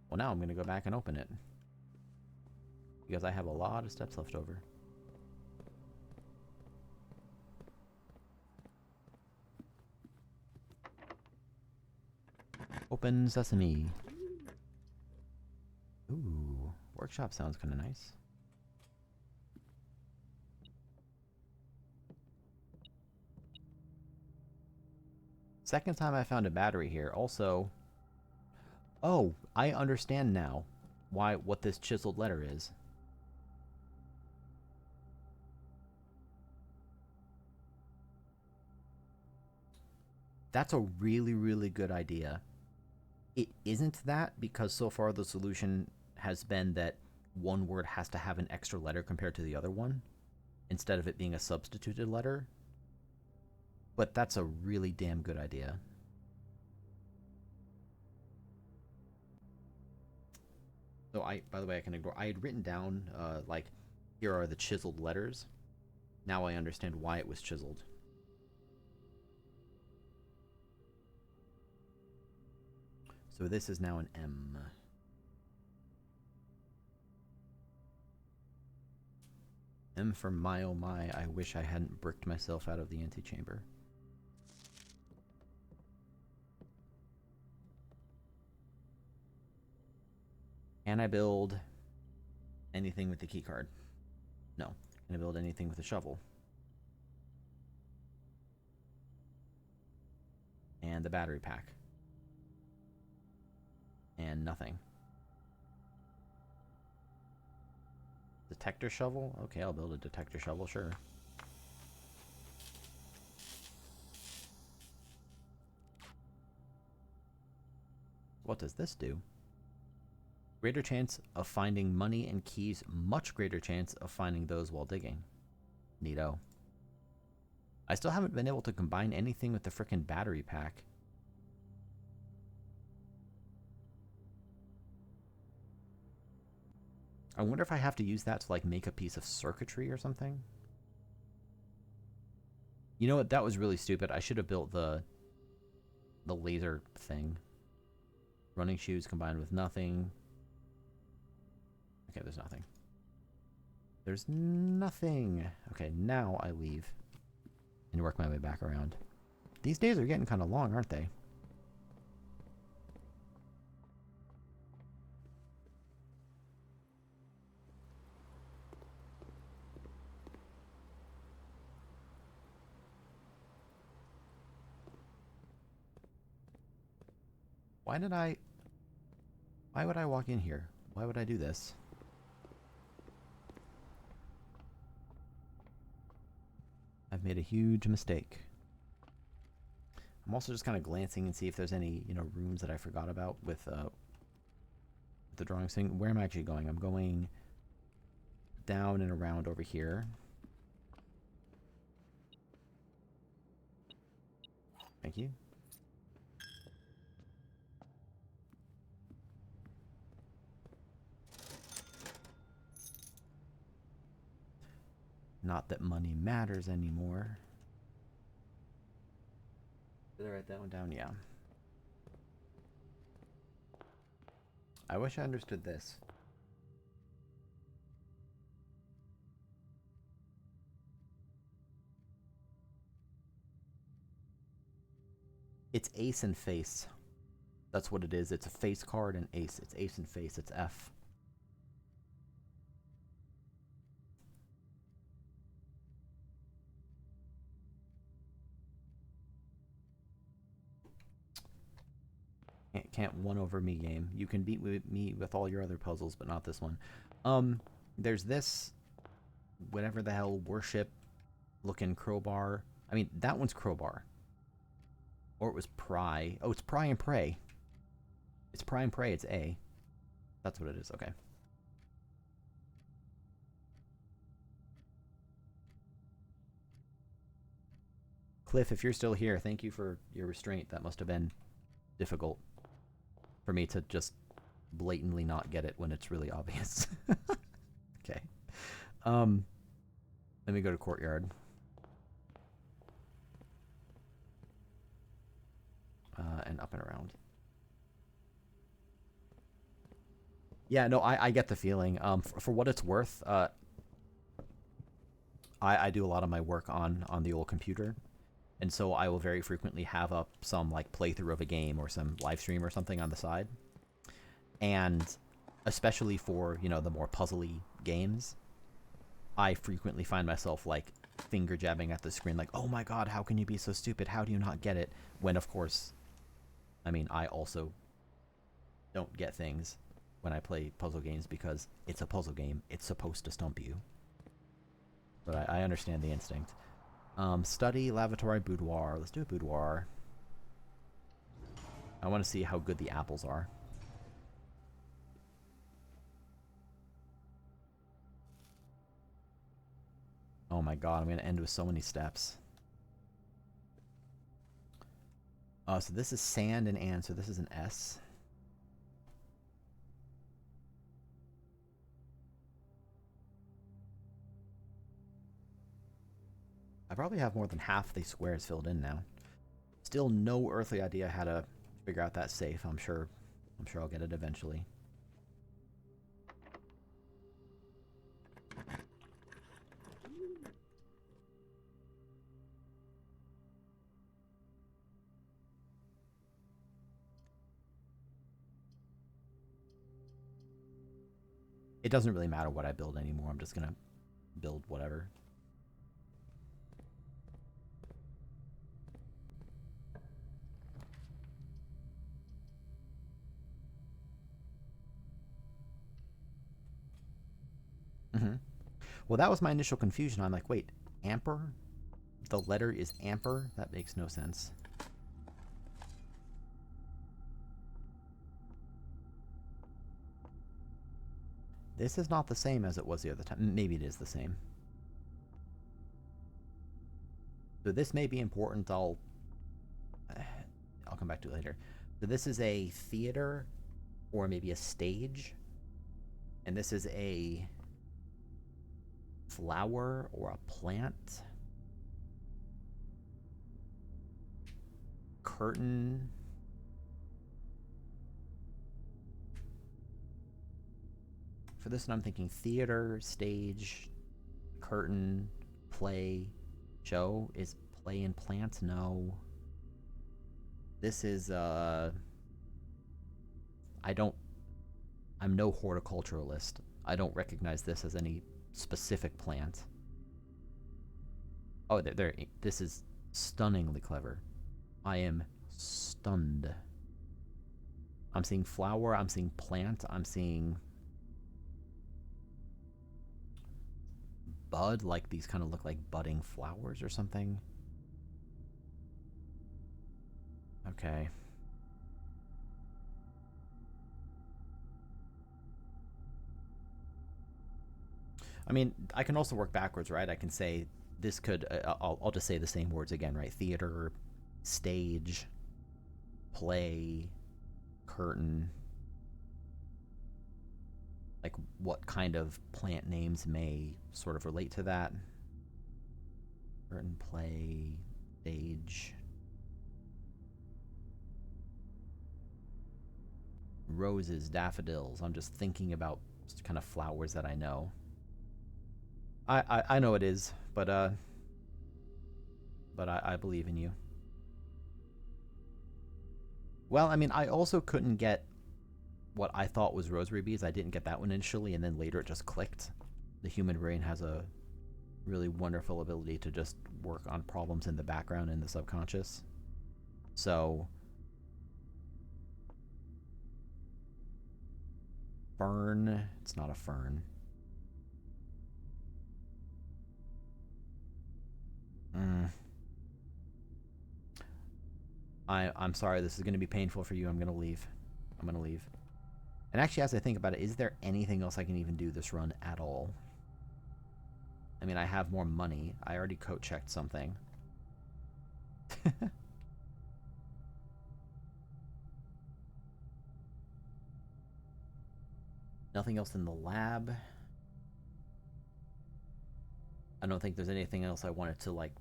Well, now I'm going to go back and open it. Because I have a lot of steps left over. Open sesame. Ooh, workshop sounds kind of nice. Second time I found a battery here. Also, oh, I understand now what this chiseled letter is. That's a really, really good idea. It isn't that because so far the solution has been that one word has to have an extra letter compared to the other one instead of it being a substituted letter. But that's a really damn good idea. So by the way, I can ignore. I had written down like, here are the chiseled letters. Now I understand why it was chiseled. So this is now an M. M for my oh my, I wish I hadn't bricked myself out of the antechamber. Can I build anything with the keycard? No. Can I build anything with a shovel? And the battery pack. And nothing. Detector shovel? Okay, I'll build a detector shovel, sure. What does this do? Greater chance of finding money and keys, much greater chance of finding those while digging. Neato. I still haven't been able to combine anything with the frickin' battery pack. I wonder if I have to use that to, like, make a piece of circuitry or something. You know what? That was really stupid. I should have built the laser thing. Running shoes combined with nothing. Okay, there's nothing. There's nothing. Okay, now I leave and work my way back around. These days are getting kind of long, aren't they? Why would I walk in here? Why would I do this? I've made a huge mistake. I'm also just kind of glancing and see if there's any, rooms that I forgot about with the drawing thing. Where am I actually going? I'm going down and around over here. Thank you. Not that money matters anymore. Did I write that one down? Yeah. I wish I understood this. It's ace and face. That's what it is. It's a face card and ace. It's ace and face. It's F. Can't one over me game. You can beat me with all your other puzzles, but not this one. There's this, whatever the hell, worship looking crowbar. I mean, that one's crowbar. Or it was pry. Oh, it's pry and pray. It's pry and pray. It's A. That's what it is. Okay. Cliff, if you're still here, thank you for your restraint. That must have been difficult for me to just blatantly not get it when it's really obvious. Okay. Let me go to courtyard. And up and around. Yeah, no, I get the feeling. For what it's worth, I do a lot of my work on the old computer. And so I will very frequently have up some like playthrough of a game or some live stream or something on the side. And especially for, the more puzzly games, I frequently find myself like finger jabbing at the screen like, oh my god, how can you be so stupid? How do you not get it? When, of course, I mean, I also don't get things when I play puzzle games because it's a puzzle game. It's supposed to stump you. But I understand the instinct. Study, lavatory, boudoir. Let's do a boudoir. I want to see how good the apples are. Oh my god, I'm going to end with so many steps. So this is sand and and, so this is an S. I probably have more than half the squares filled in now. Still no earthly idea how to figure out that safe. I'm sure I'll get it eventually. It doesn't really matter what I build anymore. I'm just gonna build whatever. Well, that was my initial confusion. I'm like, wait, amper? The letter is amper? That makes no sense. This is not the same as it was the other time. Maybe it is the same. So this may be important. I'll come back to it later. So this is a theater or maybe a stage. And this is a flower or a plant. Curtain. For this one, I'm thinking theater, stage, curtain, play, show. Is play and plant? No. This is, I'm no horticulturalist. I don't recognize this as any specific plant. Oh, this is stunningly clever. I am stunned. I'm seeing flower, I'm seeing plant, I'm seeing bud, like these kind of look like budding flowers or something. Okay. I mean, I can also work backwards, right? I can say this could, I'll just say the same words again, right? Theater, stage, play, curtain. Like, what kind of plant names may sort of relate to that? Curtain, play, stage. Roses, daffodils. I'm just thinking about kind of flowers that I know. I know it is, but I believe in you. Well, I mean, I also couldn't get what I thought was rosary beads. I didn't get that one initially, and then later it just clicked. The human brain has a really wonderful ability to just work on problems in the background in the subconscious. So, fern. It's not a fern. I'm sorry, this is going to be painful for you. I'm going to leave. And actually, as I think about it, is there anything else I can even do this run at all? I mean, I have more money. I already coat checked something. Nothing else in the lab. I don't think there's anything else I wanted to, like,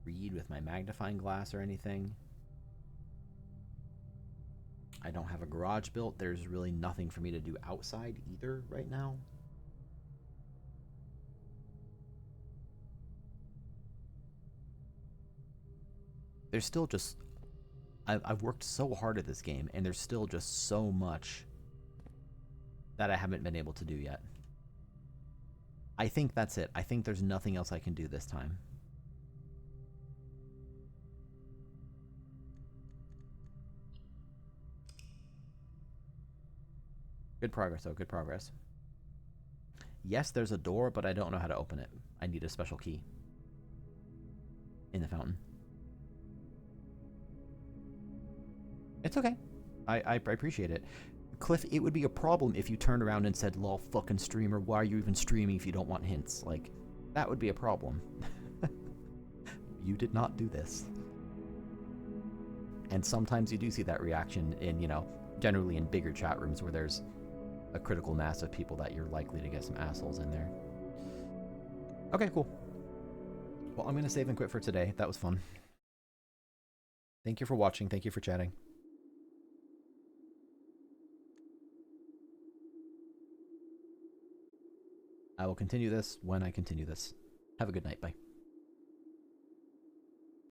read with my magnifying glass or anything. I don't have a garage built. There's really nothing for me to do outside either right now. There's still just... I've worked so hard at this game, and there's still just so much that I haven't been able to do yet. I think that's it. I think there's nothing else I can do this time. Good progress, though. Good progress. Yes, there's a door, but I don't know how to open it. I need a special key. In the fountain. It's okay. I appreciate it. Cliff, it would be a problem if you turned around and said, lol, fucking streamer, why are you even streaming if you don't want hints? Like, that would be a problem. You did not do this. And sometimes you do see that reaction in, generally in bigger chat rooms where there's a critical mass of people that you're likely to get some assholes in there. Okay, cool. Well, I'm going to save and quit for today. That was fun. Thank you for watching. Thank you for chatting. I will continue this when I continue this. Have a good night. Bye.